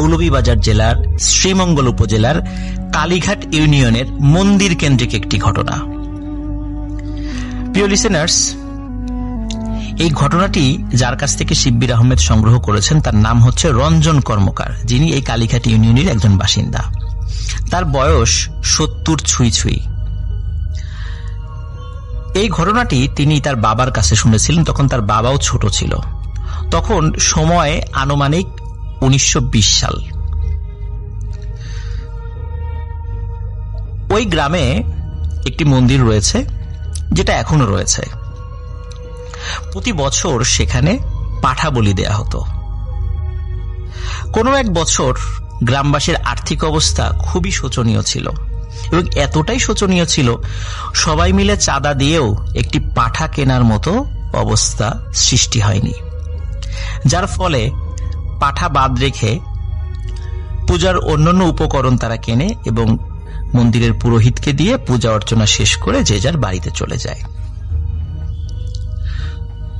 মৌলভীবাজার জেলার শ্রীমঙ্গল উপজেলার কালীঘাট ইউনিয়নের মন্দির কেন্দ্রিক একটি ঘটনা। প্রিয় লিসেনার্স, এই ঘটনাটি যার কাছ থেকে শিব্বির আহমেদ সংগ্রহ করেছেন তার নাম হচ্ছে রঞ্জন কর্মকার, যিনি এই কালীঘাট ইউনিয়নের একজন বাসিন্দা। তার বয়স 70 ছুঁই ছুঁই। এই ঘটনাটি তিনি তার বাবার কাছে শুনেছিলেন, তখন তার বাবাও ছোট ছিল। তখন সময় আনুমানিক 1920 সাল। ওই গ্রামে একটি মন্দির রয়েছে, যেটা এখনো রয়েছে। প্রতি বছর সেখানে পাঠা বলি দেয়া হতো। কোনো এক বছর গ্রামবাসীর আর্থিক অবস্থা খুবই শোচনীয় ছিল, এবং এতটাই শোচনীয় ছিল সবাই মিলে চাঁদা দিয়েও একটি পাঠা কেনার মতো অবস্থা সৃষ্টি হয়নি, যার ফলে পাঠা বাদ রেখে পূজার অন্যান্য উপকরণ তারা কেনে এবং মন্দিরের পুরোহিতকে দিয়ে পূজা অর্চনা শেষ করে যে যার বাড়িতে চলে যায়।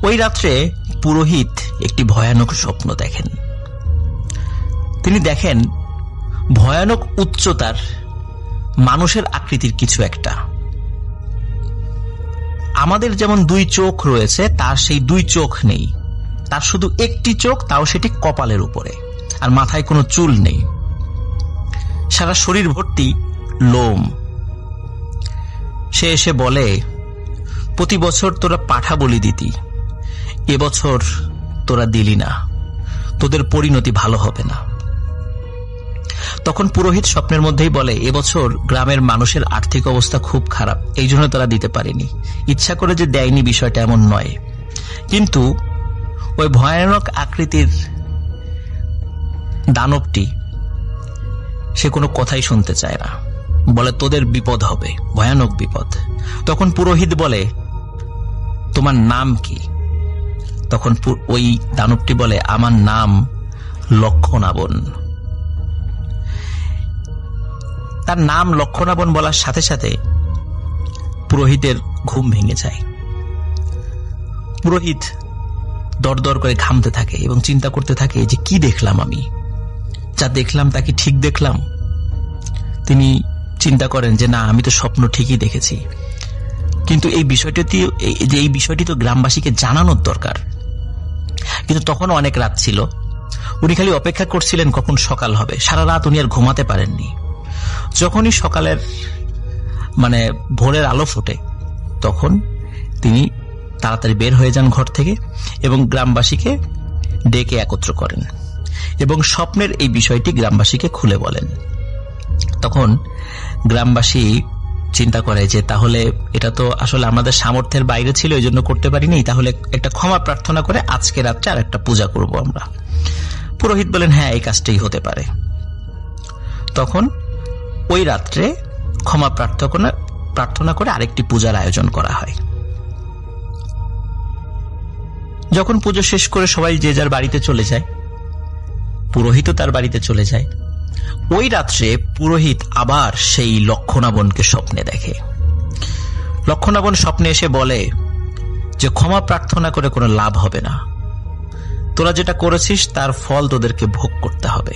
ওই রাত্রে পুরোহিত একটি ভয়ানক স্বপ্ন দেখেন। তিনি দেখেন ভয়ানক উচ্চতার মানুষের আকৃতির কিছু একটা। আমাদের যেমন 2 চোখ রয়েছে, তার সেই 2 চোখ নেই, তার শুধু একটি চোখ, তাও সেটি কপালের উপরে, আর মাথায় কোনো চুল নেই। সারা শরীর ভর্তি লোম। সে এসে বলে, প্রতি বছর তোরা পাঠা বলি দিতি, এবছর তোরা দিলি না, তোদের পরিণতি ভালো হবে না। তখন পুরোহিত স্বপ্নের মধ্যেই বলে, এবছর গ্রামের মানুষের আর্থিক অবস্থা খুব খারাপ, এই জন্য তারা দিতে পারেনি, ইচ্ছা করে যে দেয়নি বিষয়টা এমন নয়। কিন্তু ওই ভয়ানক আকৃতির দানবটি সে কোনো কথাই শুনতে চায় না, বলে তোদের বিপদ হবে, ভয়ানক বিপদ। তখন পুরোহিত বলে, তোমার নাম কি? তখন ওই দানবটি বলে, আমার নাম লক্ষণাবন। তার নাম লক্ষণাবন বলার সাথে সাথে পুরোহিতের ঘুম ভেঙে যায়। পুরোহিত দরদর করে ঘামতে থাকে এবং চিন্তা করতে থাকে যে কি দেখলাম আমি, যা দেখলাম তা কি ঠিক দেখলাম? তিনি চিন্তা করেন যে না, আমি তো স্বপ্ন ঠিকই দেখেছি, কিন্তু এই বিষয়টি তো গ্রামবাসীকে জানানোর দরকার। কিন্তু তখন অনেক রাত ছিল, উনি খালি অপেক্ষা করছিলেন কখন সকাল হবে। সারা রাত উনি আর ঘুমাতে পারেননি। যখনই সকালের ভোরের আলো ফোটে, তখন তিনি তাড়াতাড়ি বের হয়ে যান ঘর থেকে এবং গ্রামবাসীকে ডেকে একত্র করেন এবং স্বপ্নের এই বিষয়টি গ্রামবাসীকে খুলে বলেন। তখন গ্রামবাসী চিন্তা করে যে তাহলে এটা তো আসলে আমাদের সামর্থ্যের বাইরে ছিল, এই জন্য করতে পারিনি, তাহলে একটা ক্ষমা প্রার্থনা করে আজকে রাত্রে আর একটা পূজা করব আমরা। পুরোহিত বলেন, হ্যাঁ, এই কাজটাই হতে পারে। তখন ওই রাত্রে ক্ষমা প্রার্থনা করে আরেকটি পূজার আয়োজন করা হয়। যখন পুজো শেষ করে সবাই যে যার বাড়িতে চলে যায়, পুরোহিতও তার বাড়িতে চলে যায়। ওই রাত্রে পুরোহিত আবার সেই লক্ষণাবনকে স্বপ্নে দেখে। লক্ষণাবন স্বপ্নে এসে বলে যে ক্ষমা প্রার্থনা করে কোনো লাভ হবে না, তোরা যেটা করেছিস তার ফল তোদেরকে ভোগ করতে হবে।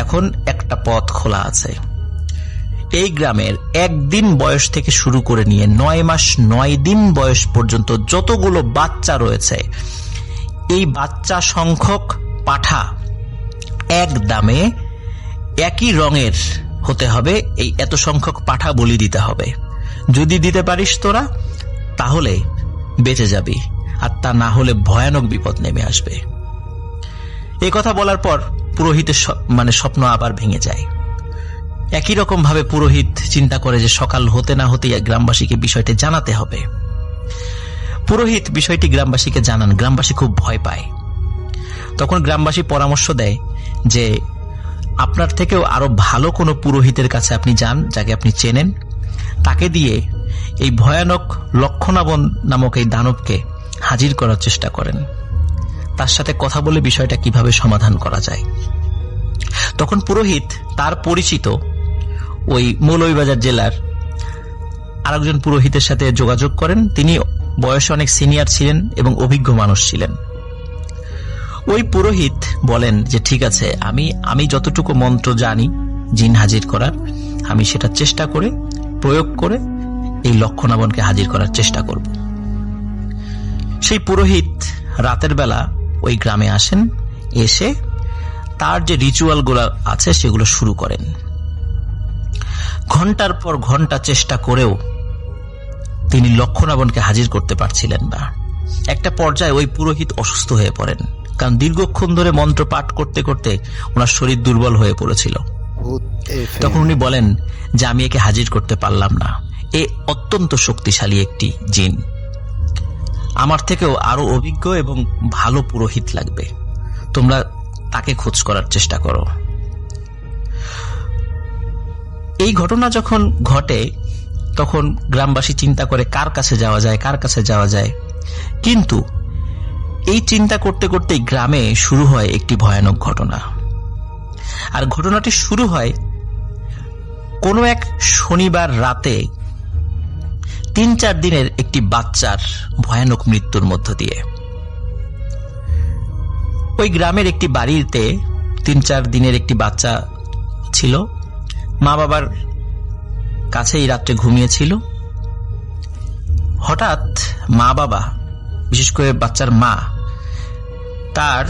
এখন একটা পথ খোলা আছে। এই গ্রামের 1 দিন বয়স থেকে শুরু করে নিয়ে 9 মাস 9 দিন বয়স পর্যন্ত যতগুলো বাচ্চা রয়েছে, এই বাচ্চা সংখ্যক পাঠা এক দামে একই রঙের হতে হবে। এই এত সংখ্যক পাঠা বলি দিতে হবে। যদি দিতে পারিস তোরা, তাহলে বেঁচে যাবি, আর তা না হলে ভয়ানক বিপদ নেমে আসবে। এই কথা বলার পর পুরোহিতের স্বপ্ন আবার ভেঙে যায়। একই রকম ভাবে পুরোহিত চিন্তা করে যে সকাল হতে না হতেই গ্রামবাসীকে বিষয়টি জানাতে হবে। পুরোহিত বিষয়টি গ্রামবাসীকে জানান। গ্রামবাসী খুব ভয় পায়। তখন গ্রামবাসী পরামর্শ দেয় যে আপনার থেকেও আরো ভালো কোনো পুরোহিতের কাছে আপনি যান, যাকে আপনি চেনেন, তাকে দিয়ে এই ভয়ানক লক্ষণাবন নামক এই দানবকে হাজির করার চেষ্টা করেন। তার সাথে কথা বলে বিষয়টা কিভাবে সমাধান করা যায়। তখন পুরোহিত তার পরিচিত ওই মৌলভীবাজার জেলার আরেকজন পুরোহিতের সাথে যোগাযোগ করেন। তিনি বয়সে অনেক সিনিয়র ছিলেন এবং অভিজ্ঞ মানুষ ছিলেন। ওই পুরোহিত বলেন যে ঠিক আছে, আমি যতটুকু মন্ত্র জানি জিন হাজির করার, আমি সেটা চেষ্টা করে প্রয়োগ করে এই লক্ষণাবনকে হাজির করার চেষ্টা করব। সেই পুরোহিত রাতের বেলা ওই গ্রামে আসেন, এসে তার যে রিচুয়ালগুলো আছে সেগুলো শুরু করেন। ঘন্টার পর ঘন্টা চেষ্টা করেও তিনি লক্ষণাবনকে হাজির করতে পারছিলেন না। একটা পর্যায়ে ওই পুরোহিত অসুস্থ হয়ে পড়েন, কারণ দীর্ঘক্ষণ ধরে মন্ত্র পাঠ করতে করতে ওনার শরীর দুর্বল হয়ে পড়েছিল। তখন উনি বলেন যে আমি একে হাজির করতে পারলাম না, এ অত্যন্ত শক্তিশালী একটি জিন, আমার থেকেও আরো অভিজ্ঞ এবং ভালো পুরোহিত লাগবে, তোমরা তাকে খোঁজ করার চেষ্টা করো। এই ঘটনা যখন ঘটে তখন গ্রামবাসী চিন্তা করে কার কাছে যাওয়া যায়। কিন্তু এই চিন্তা করতে করতেই গ্রামে শুরু হয় একটি ভয়ানক ঘটনা। আর ঘটনাটি শুরু হয় কোনো এক শনিবার রাতে 3-4 দিনের একটি বাচ্চার ভয়ানক মৃত্যুর মধ্য দিয়ে। ওই গ্রামের একটি বাড়িতে 3-4 দিনের একটি বাচ্চা ছিল, মা বাবার কাছেই রাত্রে ঘুমিয়েছিল। হঠাৎ মা বাবা, বিশেষ করে বাচ্চার মা, তার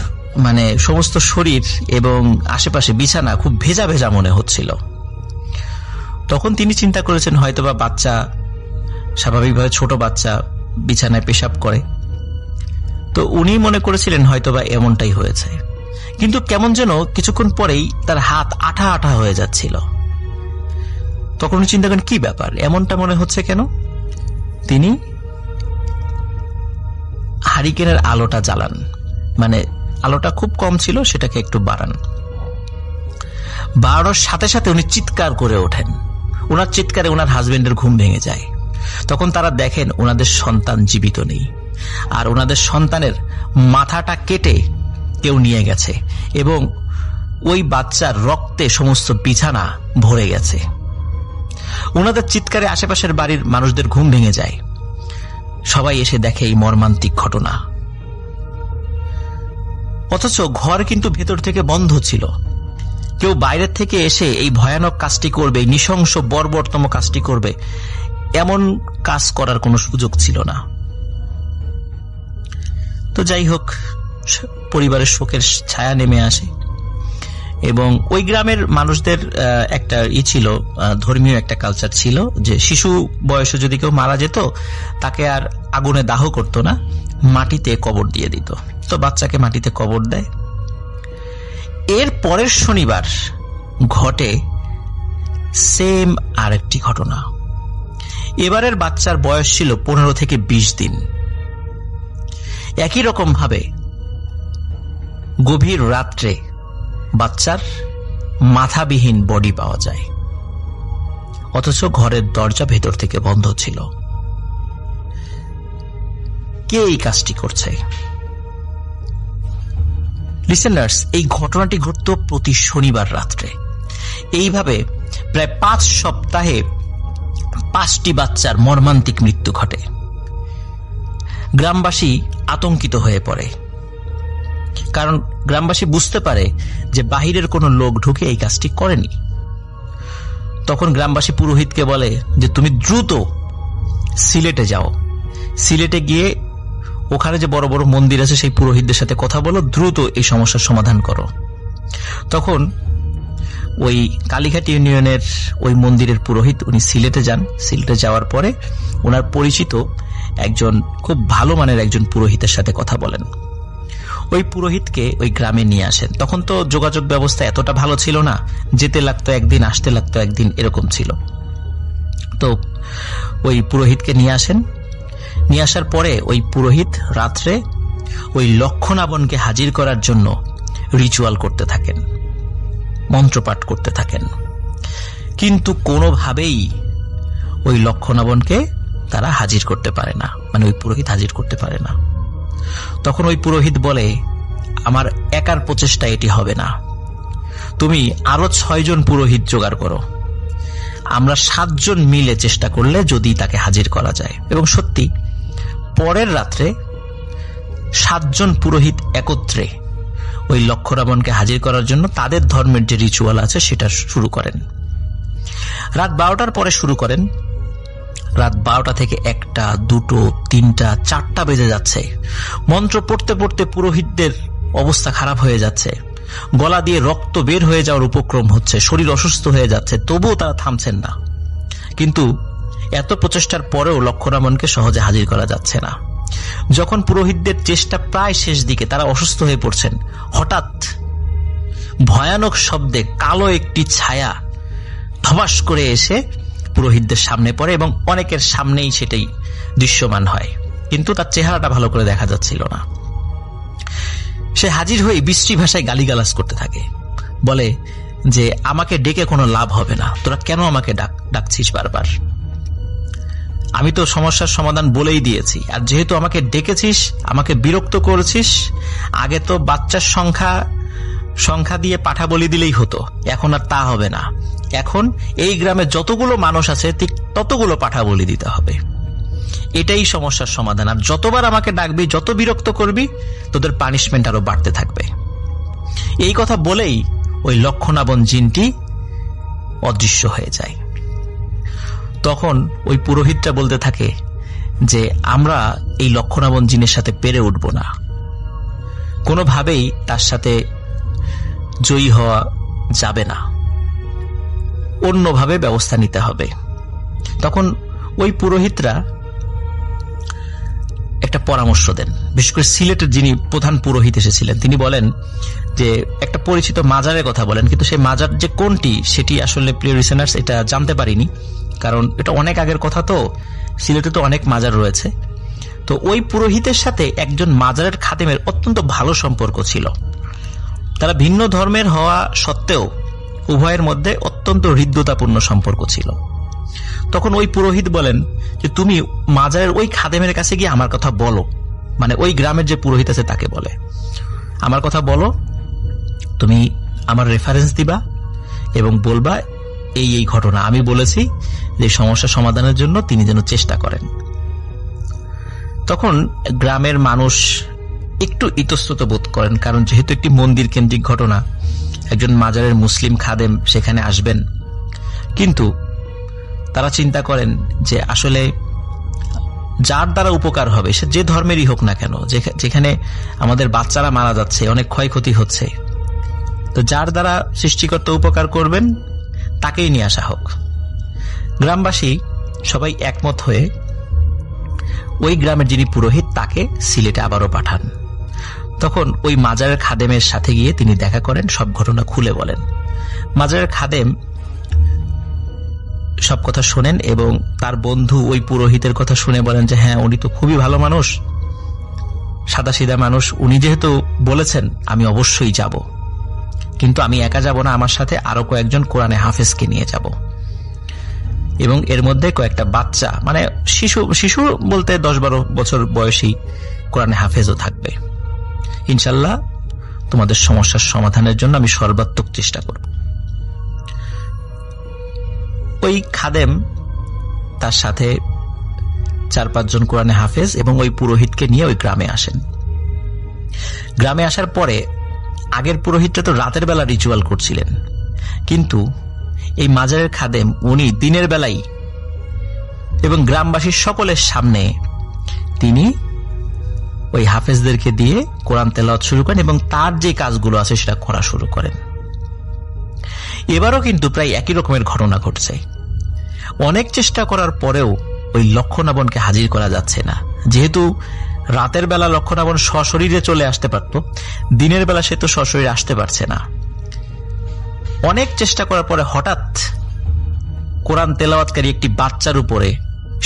সমস্ত শরীর এবং আশেপাশে বিছানা খুব ভেজা ভেজা মনে হচ্ছিল। তখন তিনি চিন্তা করেছেন হয়তোবা বাচ্চা, স্বাভাবিকভাবে ছোট বাচ্চা বিছানায় পেশাব করে, তো উনি মনে করেছিলেন হয়তোবা এমনটাই হয়েছে। কিন্তু কেমন যেন কিছুক্ষণ পরেই তার হাত আঠা আঠা হয়ে যাচ্ছিল। তখন উনি চিন্তা করেন কি ব্যাপার, এমনটা মনে হচ্ছে কেন? তিনি হারিকেনের আলোটা জ্বালান, আলোটা খুব কম ছিল, সেটাকে একটু বাড়ান। বাড়ানোর সাথে সাথে উনি চিৎকার করে ওঠেন। ওনার চিৎকারে ওনার হাজবেন্ডের ঘুম ভেঙে যায়। তখন তারা দেখেন ওনাদের সন্তান জীবিত নেই, আর ওনাদের সন্তানের মাথাটা কেটে কেউ নিয়ে গেছে এবং ওই বাচ্চার রক্তে সমস্ত বিছানা ভরে গেছে। ওনাদের চিৎকারে আশেপাশের বাড়ির মানুষদের ঘুম ভেঙে যায়। সবাই এসে দেখে এই মর্মান্তিক ঘটনা। অথচ ঘর কিন্তু ভেতর থেকে বন্ধ ছিল। কেউ বাইরের থেকে এসে এই ভয়ানক কাজটি করবে, নৃশংস বর্বরতম কাজটি করবে, এমন কাজ করার কোনো সুযোগ ছিল না। তো যাই হোক, পরিবারের শোকের ছায়া নেমে আসে এবং ওই গ্রামের মানুষদের একটা ছিল, ধর্মীয় একটা কালচার ছিল যে শিশু বয়সে যদি কেউ মারা যেত তাকে আর আগুনে দাহ করতো না, মাটিতে কবর দিয়ে দিত। তো বাচ্চাকে মাটিতে কবর দেয়। এর পরের শনিবার ঘটে সেম আরেকটি ঘটনা। এবারের বাচ্চার বয়স ছিল 15 থেকে 20 দিন। একই রকম ভাবে গভীর রাত্রে বাচ্চার মাথাবিহীন বডি পাওয়া যায়, অথচ ঘরের দরজা ভেতর থেকে বন্ধ ছিল। কে এই কাজটি করছে? লিসেনার্স, এই ঘটনাটি ঘটত প্রতি শনিবার রাত্রে। এইভাবে প্রায় 5 সপ্তাহে 5টি বাচ্চার মর্মান্তিক মৃত্যু ঘটে। গ্রামবাসী আতঙ্কিত হয়ে পড়ে, কারণ গ্রামবাসী বুঝতে পারে যে বাহিরের কোনো লোক ঢুকে এই কাজটি করেনি। তখন গ্রামবাসী পুরোহিতকে বলে যে তুমি দ্রুত সিলেটে যাও, সিলেটে গিয়ে ওখানে যে বড় বড় মন্দির আছে সেই পুরোহিতদের সাথে কথা বলো, দ্রুত এই সমস্যার সমাধান করো। তখন ওই কালীঘাট ইউনিয়নের ওই মন্দিরের পুরোহিত উনি সিলেটে যান। সিলেটে যাওয়ার পরে ওনার পরিচিত একজন খুব ভালো মানের একজন পুরোহিতের সাথে কথা বলেন। ওই পুরোহিতকে ওই গ্রামে নিয়ে আসেন। তখন তো যোগাযোগ ব্যবস্থা এতটা ভালো ছিল না, যেতে লাগতো একদিন, আসতে লাগতো একদিন, এরকম ছিল। তো ওই পুরোহিতকে নিয়ে আসেন। নিয়ে আসার পরে ওই পুরোহিত রাত্রে ওই লক্ষণাবনকে হাজির করার জন্য রিচুয়াল করতে থাকেন, মন্ত্রপাঠ করতে থাকেন, কিন্তু কোনোভাবেই ওই লক্ষণাবনকে তারা হাজির করতে পারে না, ওই পুরোহিত হাজির করতে পারে না। তখন ওই পুরোহিত বলে, আমার একার প্রচেষ্টা এটি হবে না, তুমি আরো 6 জন পুরোহিত জোগাড় করো, আমরা 7 জন মিলে চেষ্টা করলে যদি তাকে হাজির করা যায়। এবং সত্যি পরের রাত্রে 7 জন পুরোহিত একত্রে ওই লক্ষ্যরাবণকে হাজির করার জন্য তাদের ধর্মের যে রিচুয়াল আছে সেটা শুরু করেন। রাত 12টার পরে শুরু করেন। রাত 12টা থেকে 1টা, 2টো, 3টা, 4টা বেজে যাচ্ছে। মন্ত্র পড়তে পড়তে পুরোহিতদের অবস্থা খারাপ হয়ে যাচ্ছে, গলা দিয়ে রক্ত বের হয়ে যাওয়ার উপক্রম হচ্ছে, শরীর অসুস্থ হয়ে যাচ্ছে, তবুও তারা থামছেন না। কিন্তু এত প্রচেষ্টার পরেও লক্ষ্যরাবণকে সহজে হাজির করা যাচ্ছে না। যখন পুরোহিতদের চেষ্টা প্রায় শেষ দিকে, তারা অসুস্থ হয়ে পড়ছেন, হঠাৎ ভয়ানক শব্দে কালো একটি ছায়া ধবাস করে এসে পুরোহিতদের সামনে পড়ে এবং অনেকের সামনেই সেটাই দৃশ্যমান হয়, কিন্তু তার চেহারাটা ভালো করে দেখা যাচ্ছিল না। সে হাজির হয়ে বিশ্রী ভাষায় গালিগালাজ করতে থাকে, বলে যে আমাকে ডেকে কোনো লাভ হবে না, তোরা কেন আমাকে ডাকছিস বারবার? আমি তো সমস্যার সমাধান বলেই দিয়েছি, আর যেহেতু আমাকে ডেকেছিস, আমাকে বিরক্ত করেছিস, আগে তো বাচ্চার সংখ্যা দিয়ে পাঠা বলি দিলেই হতো, এখন আর তা হবে না। এখন এই গ্রামে যতগুলো মানুষ আছে ঠিক ততগুলো পাঠা বলি দিতে হবে। এটাই সমস্যার সমাধান, আর যতবার আমাকে ডাকবি, যত বিরক্ত করবি, তোদের পানিশমেন্ট আরো বাড়তে থাকবে। এই কথা বলেই ওই লক্ষ্যনাবণ জিনটি অদৃশ্য হয়ে যায়। তখন ওই পুরোহিতটা বলতে থাকে যে আমরা এই লক্ষ্যনাবণ জিনের সাথে পেরে উঠব না, কোনোভাবেই তার সাথে জয়ী হওয়া যাবে না, অন্যভাবে ব্যবস্থা নিতে হবে। তখন ওই পুরোহিতরা একটা পরামর্শ দেন। বিশেষ করে সিলেটের যিনি প্রধান পুরোহিত এসেছিলেন, তিনি বলেন যে একটা পরিচিত মাজারের কথা বলেন, কিন্তু সেই মাজার যে কোনটি সেটি আসলে প্রিয় লিসেনার্স এটা জানতে পারিনি, কারণ এটা অনেক আগের কথা, তো সিলেটে তো অনেক মাজার রয়েছে। তো ওই পুরোহিতের সাথে একজন মাজারের খাদেমের অত্যন্ত ভালো সম্পর্ক ছিল। তারা ভিন্ন ধর্মের হওয়া সত্ত্বেও উভয়ের মধ্যে অত্যন্ত হৃদ্যতাপূর্ণ সম্পর্ক ছিল। তখন ওই পুরোহিত বলেন যে তুমি মাজারের ওই খাদেমের কাছে গিয়ে আমার কথা বলো, মানে ওই গ্রামের যে পুরোহিত আছে তাকে বলে আমার কথা বলো, তুমি আমার রেফারেন্স দিবা এবং বলবা এই এই ঘটনা আমি বলেছি, যে সমস্যা সমাধানের জন্য তিনি যেন চেষ্টা করেন। তখন গ্রামের মানুষ একটু ইতস্তত বোধ করেন, কারণ যেহেতু একটি মন্দির কেন্দ্রিক ঘটনা, একজন মাজারের মুসলিম খাদেম সেখানে আসবেন। কিন্তু তারা চিন্তা করেন যে আসলে যার দ্বারা উপকার হবে, সে যে ধর্মেরই হোক না কেন, যেখানে আমাদের বাচ্চারা মারা যাচ্ছে, অনেক ক্ষয়ক্ষতি হচ্ছে, তো যার দ্বারা সৃষ্টিকর্তা উপকার করবেন তাকেই নিয়ে আসা হোক। গ্রামবাসী সবাই একমত হয়ে ওই গ্রামের যিনি পুরোহিত তাকে সিলেটে আবারও পাঠান। তখন ওই মাজারের খাদেমের সাথে গিয়ে তিনি দেখা করেন, সব ঘটনা খুলে বলেন। মাজারের খাদেম সব কথা শোনেন এবং তার বন্ধু ওই পুরোহিতের কথা শুনে বলেন যে হ্যাঁ, উনি তো খুবই ভালো মানুষ, সাদাসিধা মানুষ, উনি যেহেতু বলেছেন আমি অবশ্যই যাব, কিন্তু আমি একা যাব না, আমার সাথে আরো কয়েকজন কোরআনে হাফেজকে নিয়ে যাব এবং এর মধ্যে কয়েকটা বাচ্চা, মানে শিশু বলতে 10-12 বছর বয়সী কোরআনে হাফেজও থাকবে। ইনশাল্লাহ তোমাদের সমস্যার সমাধানের জন্য আমি সর্বাত্মক চেষ্টা করব। ওই খাদেম তার সাথে 4-5 জন কোরআনে হাফেজ এবং ওই পুরোহিতকে নিয়ে ওই গ্রামে আসেন। গ্রামে আসার পরে আগের পুরোহিতটা তো রাতের বেলা রিচুয়াল করছিলেন, কিন্তু এই মাজারের খাদেম উনি দিনের বেলাই এবং গ্রামবাসীর সকলের সামনে তিনি ওই হাফেজদেরকে দিয়ে কোরআন তেলাওয়াত শুরু করেন এবং তার যে কাজগুলো আছে সেটা করা শুরু করেন। এবারও কিন্তু প্রায় একই রকমের ঘটনা ঘটছে। অনেক চেষ্টা করার পরেও ওই লক্ষ্যনাবণকে হাজির করা যাচ্ছে না। যেহেতু রাতের বেলা লক্ষ্যনাবণ সশরীরে চলে আসতে পারত, দিনের বেলা সে তো সশরীরে আসতে পারছে না। অনেক চেষ্টা করার পরে হঠাৎ কোরআন তেলাওয়াতকারী একটি বাচ্চার উপরে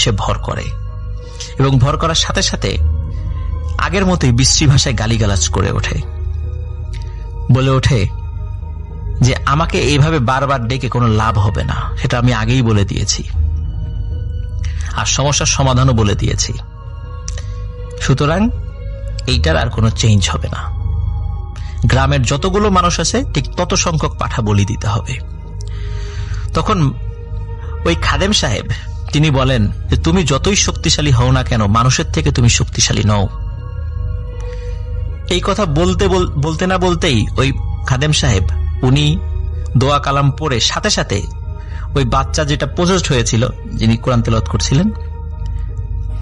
সে ভর করে এবং ভর করার সাথে সাথে আগের মতোই বিশ্রী ভাষায় গালিগালাজ করে ওঠে, বলে ওঠে যে আমাকে এইভাবে বারবার ডেকে কোনো লাভ হবে না, সেটা আমি আগেই বলে দিয়েছি, আর সমস্যার সমাধানও বলে দিয়েছি, সুতরাং এইটার আর কোনো চেঞ্জ হবে না। গ্রামের যতগুলো মানুষ আছে ঠিক তত সংখ্যক পাঠা বলি দিতে হবে। তখন ওই খাদেম সাহেব তিনি বলেন যে তুমি যতই শক্তিশালী হও না কেন, মানুষের থেকে তুমি শক্তিশালী নও। এই কথা বলতে না বলতেই ওই খাদেম সাহেব উনি দোয়া কালাম পড়ে সাথে সাথে ওই বাচ্চা যেটা পোজেসড হয়েছিল, যিনি কোরআন তেলাওয়াত করছিলেন,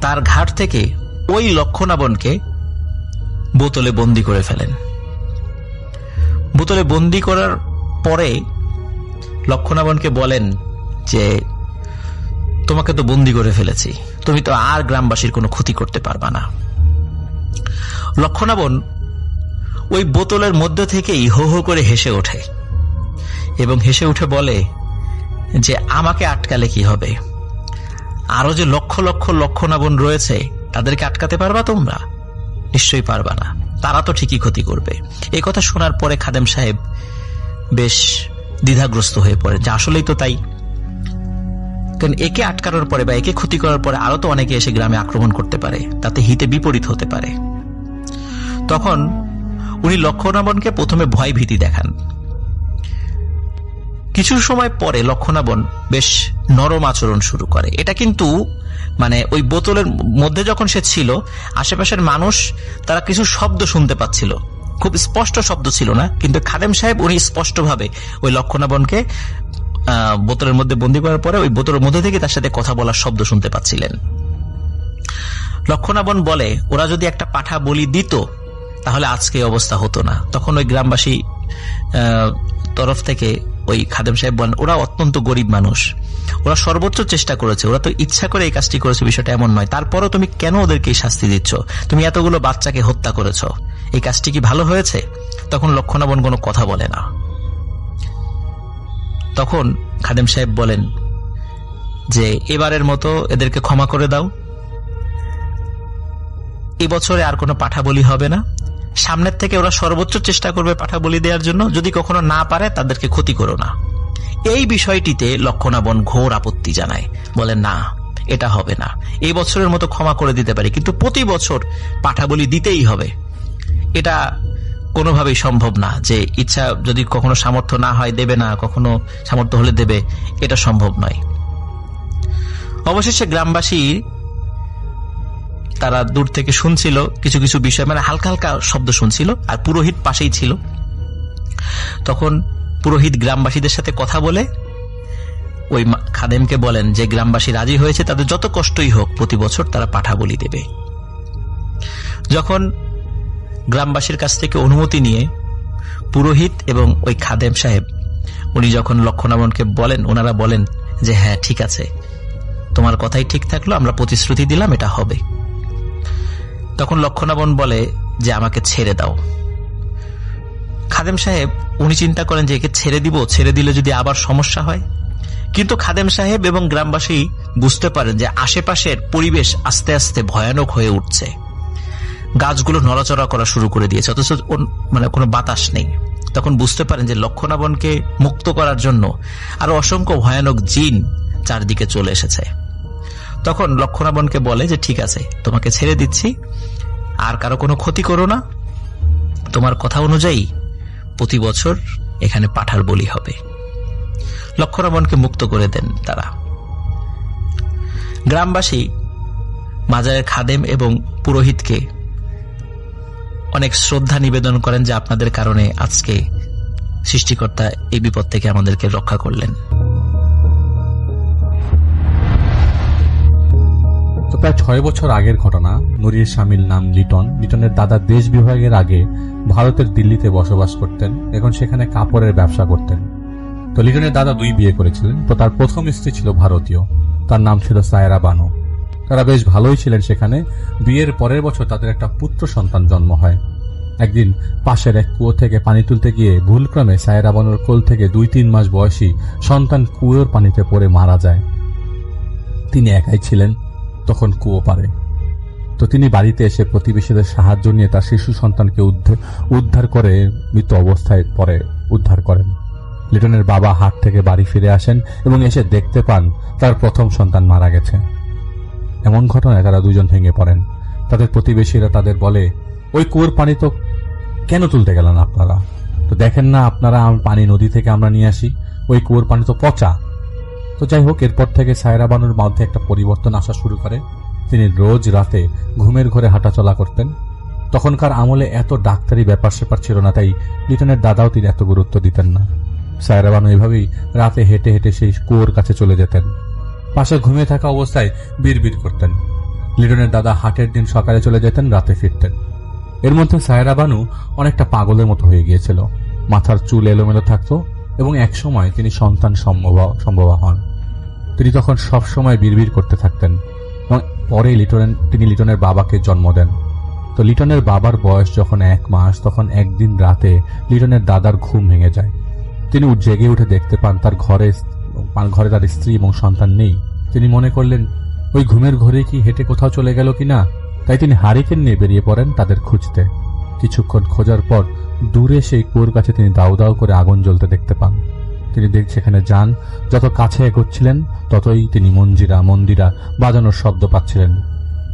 তার ঘাট থেকে ওই লক্ষণাবনকে বোতলে বন্দি করে ফেলেন। বোতলে বন্দি করার পরে লক্ষণাবনকে বলেন যে তোমাকে তো বন্দি করে ফেলেছি, তুমি তো আর গ্রামবাসীর কোনো ক্ষতি করতে পারবা না। লক্ষণাবন ওই বোতলের মধ্য থেকেই হো হো করে হেসে ওঠে এবং হেসে উঠে বলে যে আমাকে আটকালে কি হবে, আরো যে লক্ষ লক্ষ লক্ষণাবন রয়েছে তাদেরকে আটকাতে পারবা তোমরা? নিশ্চয়ই পারবা না, তারা তো ঠিকই ক্ষতি করবে। এই কথা শোনার পরে খাদেম সাহেব বেশ দ্বিধাগ্রস্ত হয়ে পড়ে যে আসলেই তো তাই, কারণ একে আটকানোর পরে বা একে ক্ষতি করার পরে আরো তো অনেকে এসে গ্রামে আক্রমণ করতে পারে, তাতে হিতে বিপরীত হতে পারে। তখন উনি লক্ষণাবনকে প্রথমে ভয় ভীতি দেখান। কিছু সময় পরে লক্ষণাবন বেশ নরম আচরণ শুরু করে। এটা কিন্তু মানে ওই বোতলের মধ্যে যখন সে ছিল, আশেপাশের মানুষ তারা কিছু শব্দ শুনতে পাচ্ছিল, খুব স্পষ্ট শব্দ ছিল না, কিন্তু খাদেম সাহেব উনি স্পষ্টভাবে ওই লক্ষণাবনকে বোতলের মধ্যে বন্দী করার পরে ওই বোতলের মধ্যে থেকে তার সাথে কথা বলার শব্দ শুনতে পাচ্ছিলেন। লক্ষণাবন বলে ওরা যদি একটা পাঠা বলি দিত তাহলে আজকে অবস্থা হতো না। তখন ওই গ্রামবাসী তরফ থেকে ওই খাদেম সাহেব বলেন ওরা অত্যন্ত গরিব মানুষ, ওরা সর্বোচ্চ চেষ্টা করেছে, ওরা তো ইচ্ছা করে এই কাজটি করেছে, বিষয়টা এমন নয়, তারপরও তুমি কেন ওদেরকে শাস্তি দিচ্ছ? তুমি এতগুলো বাচ্চাকে হত্যা করেছ, এই কাজটি কি ভালো হয়েছে? তখন লক্ষণাবন কোনো কথা বলে না। তখন খাদেম সাহেব বলেন যে এবারের মতো এদেরকে ক্ষমা করে দাও, এবছরে আর কোনো পাঠা বলি হবে না, সামনের থেকে ওরা সর্বোচ্চ চেষ্টা করবে পাঠা বলি দেওয়ার জন্য, যদি কখনো না পারে তাদেরকে ক্ষতি করো না। এই বিষয়টিতে লক্ষণাবন ঘোর আপত্তি জানায়, বলেন না এটা হবে না, এই বছরের মতো ক্ষমা করে দিতে পারি, কিন্তু প্রতি বছর পাঠা বলি দিতেই হবে, এটা কোনোভাবেই সম্ভব না, যে ইচ্ছা যদি কখনো সামর্থ্য না হয় দেবে না, কখনো সামর্থ্য হলে দেবে, এটা সম্ভব নয়। অবশেষে গ্রামবাসী তারা দূর থেকে শুনছিল কিছু কিছু বিষয়, মানে হালকা হালকা শব্দ শুনছিল, আর পুরোহিত পাশেই ছিল। তখন পুরোহিত গ্রামবাসীদের সাথে কথা বলে ওই খাদেমকে বলেন যে গ্রামবাসী রাজি হয়েছে, তাদের যত কষ্টই হোক প্রতি বছর তারা পাঠা বলি দেবে। যখন গ্রামবাসীর কাছ থেকে অনুমতি নিয়ে পুরোহিত এবং ওই খাদেম সাহেব উনি যখন লক্ষণাবনকে বলেন, ওনারা বলেন যে হ্যাঁ ঠিক আছে, তোমার কথাই ঠিক থাকলো, আমরা প্রতিশ্রুতি দিলাম এটা হবে। তখন লক্ষণাবন বলে যে আমাকে ছেড়ে দাও। খাদেম সাহেব উনি চিন্তা করেন যে একে ছেড়ে দিব, ছেড়ে দিলে যদি আবার সমস্যা হয়, কিন্তু খাদেম সাহেব এবং গ্রামবাসী বুঝতে পারেন যে আশেপাশের পরিবেশ আস্তে আস্তে ভয়ানক হয়ে উঠছে, গাছগুলো নড়াচড়া করা শুরু করে দিয়েছে, অথচ মানে কোনো বাতাস নেই। তখন বুঝতে পারেন যে লক্ষণাবনকে মুক্ত করার জন্য আরো অসংখ্য ভয়ানক জিন চারদিকে চলে এসেছে। তখন লক্ষণাবনকে বলে যে ঠিক আছে, তোমাকে ছেড়ে দিচ্ছি, আর কারো কোনো ক্ষতি করো না, তোমার কথা অনুযায়ী প্রতি বছর এখানে পাঠার বলি হবে। লক্ষণাবনকে মুক্ত করে দেন তারা। গ্রামবাসী মাজারের খাদেম এবং পুরোহিতকে অনেক শ্রদ্ধা নিবেদন করেন যে আপনাদের কারণে আজকে সৃষ্টিকর্তা এই বিপদ থেকে আমাদেরকে রক্ষা করলেন। তো প্রায় 6 বছর আগের ঘটনা। নুরির স্বামীর নাম লিটন। লিটনের দাদা দেশ বিভাগের আগে ভারতের দিল্লিতে বসবাস করতেন, এখন সেখানে কাপড়ের ব্যবসা করতেন। তো লিটনের দাদা 2 বিয়ে করেছিলেন। তো তার প্রথম স্ত্রী ছিল ভারতীয়, তার নাম ছিল সায়রা বানু। তারা বেশ ভালোই ছিলেন সেখানে। বিয়ের পরের বছর তাদের একটা পুত্র সন্তান জন্ম হয়। একদিন পাশের এক কুয়ো থেকে পানি তুলতে গিয়ে ভুলক্রমে সায়রা বানুর কোল থেকে 2-3 মাস বয়সী সন্তান কুয়োর পানিতে পড়ে মারা যায়। তিনি একাই ছিলেন তখন কুয়ো পারে। তো তিনি বাড়িতে এসে প্রতিবেশীদের সাহায্য নিয়ে তার শিশু সন্তানকে উদ্ধার করে মৃত অবস্থায় পরে উদ্ধার করেন। লিটনের বাবা হাট থেকে বাড়ি ফিরে আসেন এবং এসে দেখতে পান তার প্রথম সন্তান মারা গেছে। এমন ঘটনায় তারা দুজন ভেঙে পড়েন। তাদের প্রতিবেশীরা তাদের বলে, ওই কুয়োর পানি তো কেন তুলতে গেলেন আপনারা? তো দেখেন না আপনারা পানি নদী থেকে আমরা নিয়ে আসি, ওই কুয়োর পানি তো পচা। তো যাই হোক, এরপর থেকে সায়রা বানুর মধ্যে একটা পরিবর্তন আসা শুরু করে। তিনি রোজ রাতে ঘুমের ঘরে হাঁটাচলা করতেন। তখনকার আমলে এত ডাক্তারি ব্যাপার স্যাপার ছিল না, তাই লিটনের দাদাও তিনি এত গুরুত্ব দিতেন না। সায়রা বানু এভাবেই রাতে হেঁটে হেঁটে সেই কুয়োর কাছে চলে যেতেন। পাশে ঘুমিয়ে থাকা অবস্থায় বিড়বিড় করতেন। লিটনের দাদা হাটের দিন সকালে চলে যেতেন, রাতে ফিরতেন। এর মধ্যে সায়রা বানু অনেকটা পাগলের মতো হয়ে গিয়েছিল। মাথার চুল এলোমেলো থাকতো এবং একসময় তিনি সন্তান সম্ভবা হন। তিনি তখন সব সময় বিড়বিড় করতে থাকতেন এবং পরে তিনি লিটনের বাবাকে জন্ম দেন। তো লিটনের বাবার বয়স যখন 1 মাস, তখন একদিন রাতে লিটনের দাদার ঘুম ভেঙে যায়। তিনি জেগে উঠে দেখতে পান তার ঘরে তার স্ত্রী এবং সন্তান নেই। তিনি মনে করলেন ওই ঘুমের ঘরে কি হেঁটে কোথাও চলে গেল কিনা, তাই তিনি হারিকেন নিয়ে বেরিয়ে পড়েন তাদের খুঁজতে। কিছুক্ষণ খোঁজার পর দূরে সেই কুয়োর কাছে তিনি দাউ দাউ করে আগুন জ্বলতে দেখতে পান। তিনি সেখানে যান। যত কাছে এগোচ্ছিলেন ততই তিনি মন্দিরা বাজানোর শব্দ পাচ্ছিলেন।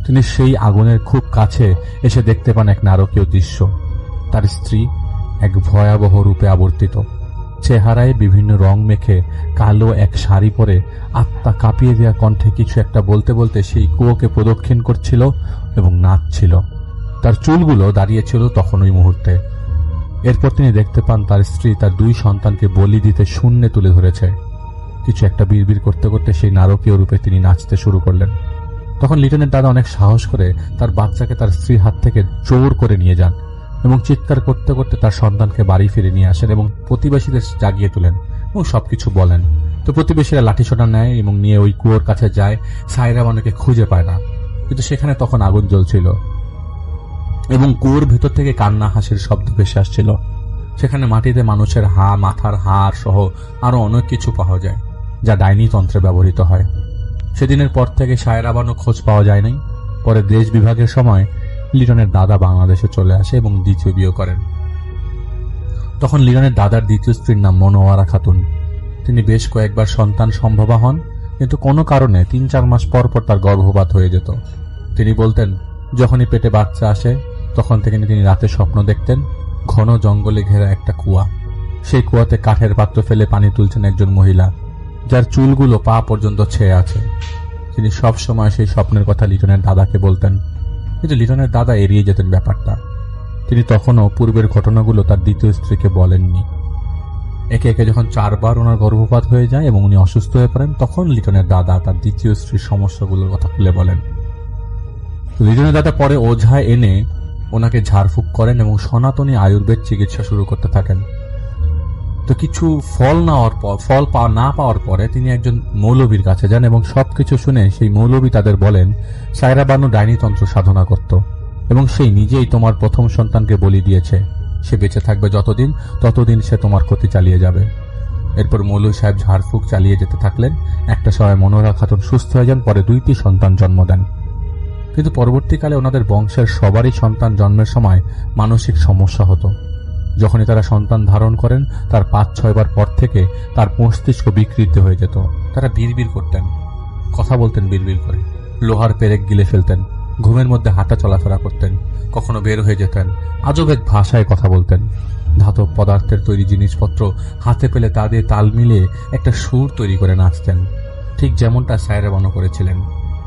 তিনি সেই আগুনের খুব কাছে এসে দেখতে পান এক নারকীয় দৃশ্য। তার স্ত্রী এক ভয়াবহ রূপে আবর্তিত, চেহারায় বিভিন্ন রং মেখে কালো এক শাড়ি পরে আত্মা কাঁপিয়ে দেওয়া কণ্ঠে কিছু একটা বলতে বলতে সেই কুয়োকে প্রদক্ষিণ করছিল এবং নাচছিল। তার চুলগুলো দাঁড়িয়েছিল তখন ওই মুহূর্তে। এরপর তিনি দেখতে পান তার স্ত্রী তার 2 সন্তানকে বলি দিতে শূন্যে তুলে ধরেছে। কিছু একটা বিড়বিড় করতে করতে সেই নারকীয় রূপে তিনি নাচতে শুরু করলেন। তখন লিটনের দাদা অনেক সাহস করে তার বাচ্চাকে তার স্ত্রীর হাত থেকে জোর করে নিয়ে যান এবং চিৎকার করতে করতে তার সন্তানকে বাড়ি ফিরে নিয়ে আসেন এবং প্রতিবেশীদের জাগিয়ে তোলেন এবং সবকিছু বলেন। তো প্রতিবেশীরা লাঠিসোঁটা নেয় এবং নিয়ে ওই কুয়োর কাছে যায়। সায়রা বানুকে খুঁজে পায় না, কিন্তু সেখানে তখন আগুন জ্বলছিল এবং কুয়োর ভেতর থেকে কান্না হাসির শব্দ ভেসে আসছিল। সেখানে মাটিতে মানুষের মাথার হাড় সহ আরো অনেক কিছু পাওয়া যায়, যা ডাইনি তন্ত্রে ব্যবহৃত হয়। সেদিনের পর থেকে সায়রা বানু খোঁজ পাওয়া যায় নাই। পরে দেশ বিভাগের সময় লিটনের দাদা বাংলাদেশে চলে আসে এবং দ্বিতীয় বিয়ে করেন। তখন লিটনের দাদার দ্বিতীয় স্ত্রীর নাম মনোয়ারা খাতুন। তিনি বেশ কয়েকবার সন্তান সম্ভবা হন, কিন্তু কোনো কারণে 3-4 মাস পর পর তার গর্ভপাত হয়ে যেত। তিনি বলতেন যখনই পেটে বাচ্চা আসে তখন থেকে তিনি রাতে স্বপ্ন দেখতেন ঘন জঙ্গলে ঘেরা একটা কুয়া। সেই কুয়াতে কাঠের পাত্র ফেলে পানি তুলছেন একজন মহিলা, যার চুলগুলো পা পর্যন্ত ছেয়ে আছে। তিনি সব সময় সেই স্বপ্নের কথা লিটনের দাদাকে বলতেন, কিন্তু লিটনের দাদা এড়িয়ে যেতেন ব্যাপারটা। তিনি তখনও পূর্বের ঘটনাগুলো তার দ্বিতীয় স্ত্রীকে বলেননি। একে একে যখন 4 বার ওনার গর্ভপাত হয়ে যায় এবং উনি অসুস্থ হয়ে পড়েন, তখন লিটনের দাদা তার দ্বিতীয় স্ত্রীর সমস্যাগুলোর কথা খুলে বলেন। লিটনের দাদা পরে ওঝা এনে ওনাকে ঝাড়ফুঁক করেন এবং সনাতনী আয়ুর্বেদ চিকিৎসা শুরু করতে থাকেন। তো কিছু ফল না পাওয়ার পরে তিনি একজন মৌলবীর কাছে যান এবং সবকিছু শুনে সেই মৌলবী তাদের বলেন সায়রা বানু ডাইনি তন্ত্র সাধনা করত এবং সেই নিজেই তোমার প্রথম সন্তানকে বলি দিয়েছে। সে বেঁচে থাকবে ততদিন সে তোমার ক্ষতি চালিয়ে যাবে। এরপর মৌলভী সাহেব ঝাড়ফুঁক চালিয়ে যেতে থাকলেন। একটা সময় মনোহরা খাতুন সুস্থ হয়ে যান, পরে 2টি সন্তান জন্ম দেন। কিন্তু পরবর্তীকালে ওনাদের বংশের সবারই সন্তান জন্মের সময় মানসিক সমস্যা হতো। যখনই তারা সন্তান ধারণ করেন তার 5-6 বার পর থেকে তার মস্তিষ্ক বিকৃত হয়ে যেত। তারা বিড়বিড় করতেন, কথা বলতেন বিড়বিড় করে, লোহার পেরেক গিলে ফেলতেন, ঘুমের মধ্যে হাঁটা চলাফেরা করতেন, কখনো বের হয়ে যেতেন, আজব এক ভাষায় কথা বলতেন। ধাতব পদার্থের তৈরি জিনিসপত্র হাতে পেলে তা দিয়ে তাল মিলিয়ে একটা সুর তৈরি করে নাচতেন, ঠিক যেমনটা সায়রা বানু করেছিলেন।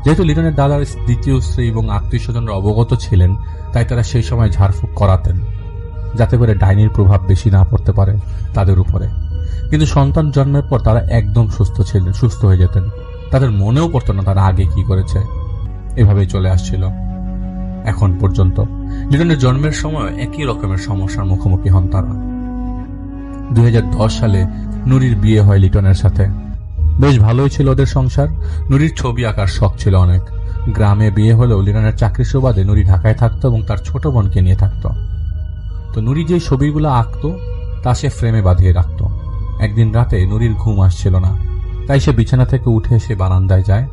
যেহেতু লিটনের দাদার দ্বিতীয় স্ত্রী এবং আত্মীয় স্বজনরা অবগত ছিলেন, তাই তারা সেই সময় ঝাড়ফুঁক করাতেন যাতে করে ডাইনির প্রভাব বেশি না পড়তে পারে তাদের উপরে। কিন্তু সন্তান জন্মের পর তারা একদম সুস্থ হয়ে যেতেন। তাদের মনেও পড়তো না তারা আগে কি করেছে। এভাবেই চলে আসছিল এখন পর্যন্ত। লিটনের জন্মের সময় একই রকমের সমস্যার মুখোমুখি হন তারা। 2010 সালে নুরির বিয়ে হয় লিটনের সাথে। বেশ ভালোই ছিল ওদের সংসার। নুরির ছবি আঁকার শখ ছিল অনেক। গ্রামে বিয়ে হলেও লিটনের চাকরির সুবাদে নুরি ঢাকায় থাকতো এবং তার ছোট বোনকে নিয়ে থাকতো। তো নুরি যে ছবিগুলো আঁকতো তা সে ফ্রেমে বাঁধিয়ে রাখতো। একদিন রাতে নুরির ঘুম আসছিল না, তাই সে বিছানা থেকে উঠে এসে বারান্দায় যায়।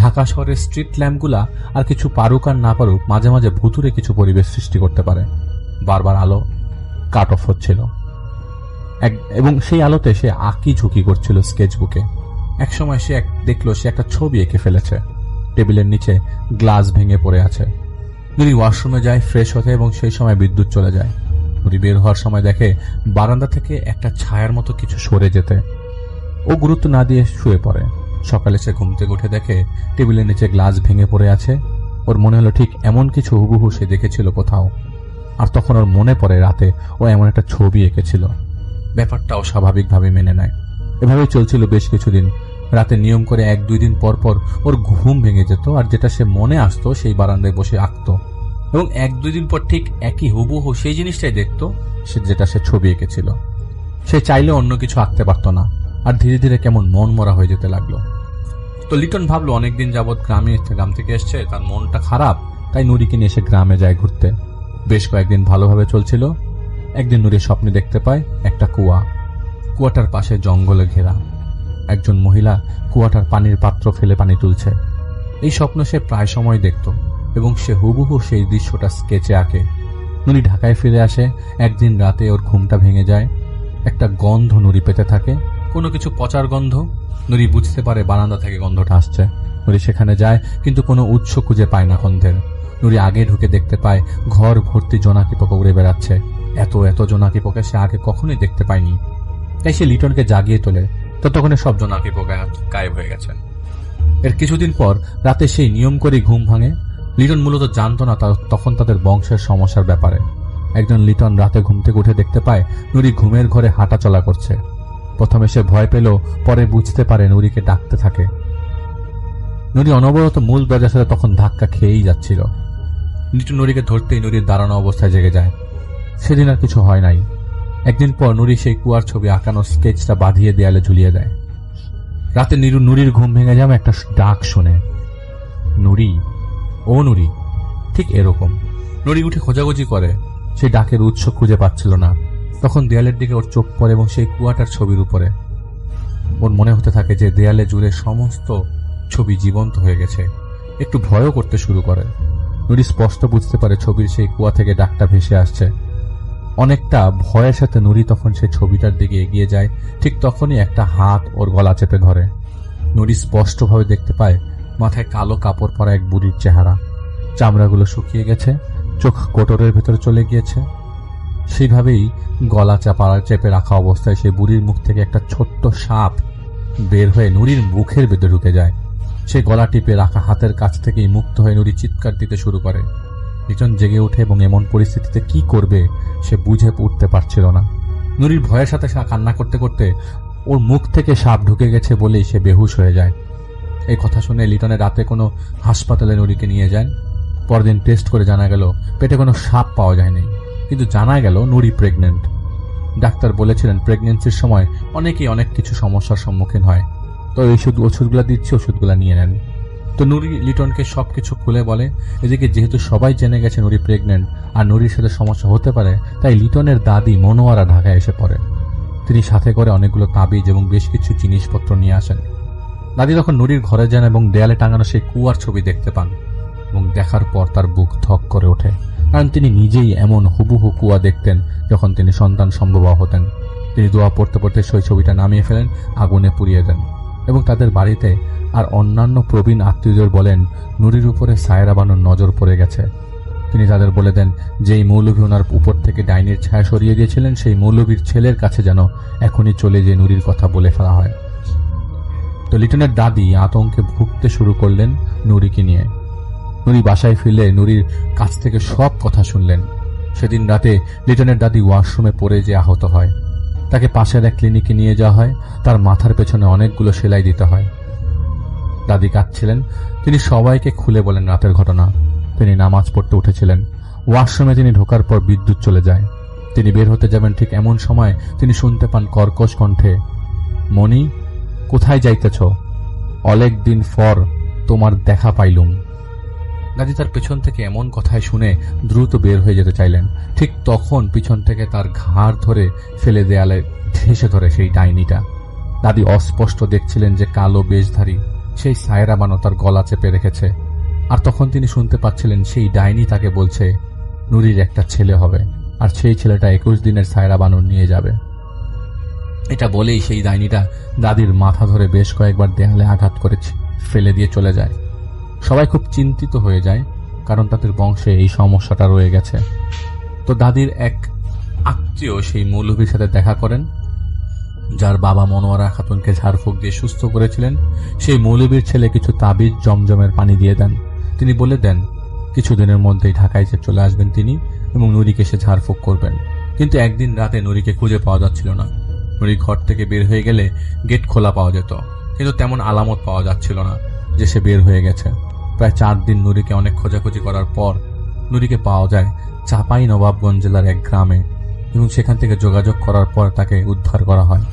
ঢাকা শহরের স্ট্রিট ল্যাম্পগুলা আর কিছু পারুক আর না পারুক মাঝে মাঝে ভুতুরে কিছু পরিবেশ সৃষ্টি করতে পারে। বারবার আলো কাট অফ হচ্ছিল এবং সেই আলোতে সে আঁকি ঝুঁকি করছিল স্কেচবুকে। একসময় সে দেখলো সে একটা ছবি এঁকে ফেলেছে। টেবিলের নিচে গ্লাস ভেঙে পড়ে আছে। নুরি ওয়াশরুমে যায় ফ্রেশ হতে এবং সেই সময় বিদ্যুৎ চলে যায়। নুরি বের হওয়ার সময় দেখে বারান্দা থেকে একটা ছায়ার মতো কিছু সরে যেতে। ও গুরুত্ব না দিয়ে শুয়ে পড়ে। সকালে সে ঘুম থেকে উঠে দেখে টেবিলের নিচে গ্লাস ভেঙে পড়ে আছে ওর মনে হলো ঠিক এমন কিছু হুবহু সে দেখেছিল কোথাও। আর তখন ওর মনে পড়ে রাতে ও এমন একটা ছবি এঁকেছিল। ব্যাপারটাও স্বাভাবিকভাবে মেনে নেয়। এভাবেই চলছিল বেশ কিছুদিন। রাতে নিয়ম করে 1-2 দিন পর পর ওর ঘুম ভেঙে যেত, আর যেটা সে মনে আসতো সেই বারান্দায় বসে আঁকতো, এবং 1-2 দিন পর ঠিক একই হুবহু সেই জিনিসটাই দেখতো যেটা সে ছবি এঁকেছিল। সে চাইলে অন্য কিছু আঁকতে পারতো না, আর ধীরে ধীরে কেমন মন মরা হয়ে যেতে লাগলো। তো লিটন ভাবলো অনেকদিন যাবৎ গ্রাম থেকে এসছে, তার মনটা খারাপ, তাই নুরিকে নিয়ে এসে গ্রামে যায় ঘুরতে। বেশ কয়েকদিন ভালোভাবে চলছিল। একদিন নুরি স্বপ্নে দেখতে পায় একটা কুয়াটার পাশে জঙ্গলে ঘেরা। একজন মহিলা কুয়াটার পানির পাত্র ফেলে পানি তুলছে। এই স্বপ্ন সে প্রায় সময় দেখত, এবং সে হুবহু সেই দৃশ্যটা স্কেচে আঁকে। নুরি ঢাকায় ফিরে আসে। একদিন রাতে ওর ঘুমটা ভেঙে যায়। একটা গন্ধ নুরি পেতে থাকে, কোনো কিছু পচার গন্ধ। নুরি বুঝতে পারে বারান্দা থেকে গন্ধটা আসছে। নুরি সেখানে যায়, কিন্তু কোনো উৎস খুঁজে পায় না গন্ধের। নুরি আগে ঢুকে দেখতে পায় ঘর ভর্তি জোনাকি পোকা উড়ে বেড়াচ্ছে। এত জোনাকি পোকা সে আগে কখনোই দেখতে পায়নি। তাই সে লিটনকে জাগিয়ে তোলে। ততক্ষণে সব জোনাকি পোকা গায়েব হয়ে গেছে। এর কিছুদিন পর রাতে সেই নিয়ম করে ঘুম ভাঙে। লিটন মূলত জানতো না তখন তাদের বংশের সমস্যার ব্যাপারে। একজন লিটন রাতে ঘুম থেকে উঠে দেখতে পায় নুরি ঘুমের ঘরে হাঁটা চলা করছে। প্রথমে সে ভয় পেল, পরে বুঝতে পারে নুরিকে ডাকতে থাকে। নুরি অনবরত মূল দরজার সাথে তখন ধাক্কা খেয়েই যাচ্ছিল। লিটন নুরিকে ধরতেই নুরির দাঁড়ানো অবস্থায় জেগে যায়। সেদিন আর কিছু হয় নাই। একদিন পর নুরি সেই কুয়ার ছবি আঁকানো স্কেচটা বাঁধিয়ে দেয়ালে ঝুলিয়ে দেয়। রাতে নুরির ঘুম ভেঙে যাবে একটা ডাক শুনে, নুরি, ও নুরি, ঠিক এরকম। নুরি উঠে খোঁজাখুঁজি করে, সেই ডাকের উৎস খুঁজে পাচ্ছিল না। তখন দেয়ালের দিকে ওর চোখ পড়ে এবং সেই কুয়াটার ছবির উপরে। ওর মনে হতে থাকে যে দেয়ালে জুড়ে সমস্ত ছবি জীবন্ত হয়ে গেছে। একটু ভয়ও করতে শুরু করে। নুরি স্পষ্ট বুঝতে পারে ছবির সেই কুয়া থেকে ডাকটা ভেসে আসছে। অনেকটা ভয়ের সাথে নুরি তখন সেই ছবিটার দিকে এগিয়ে যায়। ঠিক তখনই একটা হাত ওর গলা চেপে ধরে। নুরি স্পষ্টভাবে দেখতে পায় মাথায় কালো কাপড় পরা এক বুড়ির চেহারা। চামড়াগুলো শুকিয়ে গেছে, চোখ কোটরের ভেতরে চলে গিয়েছে। সেইভাবেই গলা চেপে রাখা অবস্থায় সেই বুড়ির মুখ থেকে একটা ছোট্ট সাপ বের হয়ে নুরির মুখের ভেতরে ঢুকে যায়। সে গলা টিপে রাখা হাতের কাছ থেকেই মুক্ত হয়ে নুরি চিৎকার দিতে শুরু করে। লিটন জেগে ওঠে এবং এমন পরিস্থিতিতে কি করবে সে বুঝে উঠতে পারছিল না। নুরির ভয়ের সাথে কান্না করতে করতে ওর মুখ থেকে সাপ ঢুকে গেছে বলেই সে বেহুশ হয়ে যায়। এই কথা শুনে লিটনের রাতে কোনো হাসপাতালে নুরিকে নিয়ে যায়। পরদিন টেস্ট করে জানা গেল পেটে কোনো সাপ পাওয়া যায়নি, কিন্তু জানা গেল নুরি প্রেগনেন্ট। ডাক্তার বলেছিলেন প্রেগনেন্সির সময় অনেকেই অনেক কিছু সমস্যার সম্মুখীন হয়, তো এই ওষুধগুলো দিচ্ছি, ওষুধগুলো নিয়ে নেন। তো নুরি লিটনকে সবকিছু খুলে বলে। এদিকে যেহেতু সবাই জেনে গেছে নুরি প্রেগনেন্ট আর নুরির সাথে সমস্যা হতে পারে, তাই লিটনের দাদি মনোয়ারা ঢাকায় এসে পড়ে। তিনি সাথে করে অনেকগুলো তাবিজ এবং বেশ কিছু জিনিসপত্র নিয়ে আসেন। দাদি তখন নুরির ঘরে যান এবং দেয়ালে টাঙানো সেই কুয়ার ছবি দেখতে পান, এবং দেখার পর তার বুক ধক করে ওঠে, কারণ তিনি নিজেই এমন হুবহু কুয়া দেখতেন যখন তিনি সন্তান সম্ভবা হতেন। তিনি দোয়া পড়তে পড়তে সেই ছবিটা নামিয়ে ফেলেন, আগুনে পুড়িয়ে দেন, এবং তাদের বাড়িতে আর অন্যান্য প্রবীণ আত্মীয়দের বলেন নুরির উপরে সায়রা বানুর নজর পড়ে গেছে। তিনি তাদের বলে দেন যেই মৌলভী ওনার উপর থেকে ডাইনির ছায়া সরিয়ে দিয়েছিলেন সেই মৌলভীর ছেলের কাছে যেন এখনই চলে যে নুরির কথা বলে ফেলা হয়। তো লিটনের দাদি আতঙ্কে ভুগতে শুরু করলেন নুরিকে নিয়ে। নুরি বাসায় ফিরলে নুরির কাছ থেকে সব কথা শুনলেন। সেদিন রাতে লিটনের দাদি ওয়াশরুমে পড়ে যে আহত হয়। তাকে পাশের এক ক্লিনিকে নিয়ে যাওয়া হয়। তার মাথার পেছনে অনেকগুলো সেলাই দিতে হয়। দাদি কাঁদছিলেন। তিনি সবাইকে খুলে বলেন রাতের ঘটনা। তিনি নামাজ পড়তে উঠেছিলেন। ওয়াশরুমে তিনি ঢোকার পর বিদ্যুৎ চলে যায়। তিনি বের হতে যাবেন, ঠিক এমন সময় তিনি শুনতে পান কর্কশ কণ্ঠে, মণি, কোথায় যাইতেছ? অনেক দিন পর তোমার দেখা পাইলুম। দাদি তার পেছন থেকে এমন কথায় শুনে দ্রুত বের হয়ে যেতে চাইলেন। ঠিক তখন পিছন থেকে তার ঘাড় ধরে ফেলে দেয়ালে ঠেসে ধরে সেই ডাইনিটা। দাদি অস্পষ্ট দেখছিলেন যে কালো বেশধারী সেই সায়রা বানু তার গলা চেপে রেখেছে। আর তখন তিনি শুনতে পাচ্ছিলেন সেই ডাইনি তাকে বলছে নুরির একটা ছেলে হবে, আর সেই ছেলেটা 21 দিনের সায়রা বানু নিয়ে যাবে। এটা বলেই সেই ডাইনিটা দাদির মাথা ধরে বেশ কয়েকবার দেয়ালে আঘাত করে ফেলে দিয়ে চলে যায়। সবাই খুব চিন্তিত হয়ে যায়, কারণ তাদের বংশে এই সমস্যাটা রয়ে গেছে। তো দাদির এক আত্মীয় সেই মৌলভীর সাথে দেখা করেন, যার বাবা মনোয়ারা খাতুনকে ঝাড়ফুঁক দিয়ে সুস্থ করেছিলেন। সেই মৌলভীর ছেলে কিছু তাবিজ জমজমের পানি দিয়ে দেন। তিনি বলে দেন কিছুদিনের মধ্যেই ঢাকায় যে চলে আসবেন তিনি এবং নুরিকে সে ঝাড়ফুঁক করবেন। কিন্তু একদিন রাতে নুরিকে খুঁজে পাওয়া যাচ্ছিল না। নুরি ঘর থেকে বের হয়ে গেলে গেট খোলা পাওয়া যেত, কিন্তু তেমন আলামত পাওয়া যাচ্ছিল না যে সে বের হয়ে গেছে। প্রায় 4 দিন নুরিকে অনেক খোঁজাখুঁজি করার পর নুরিকে পাওয়া যায় চাঁপাই নবাবগঞ্জ জেলার এক গ্রামে, এবং সেখান থেকে যোগাযোগ করার পর তাকে উদ্ধার করা হয়।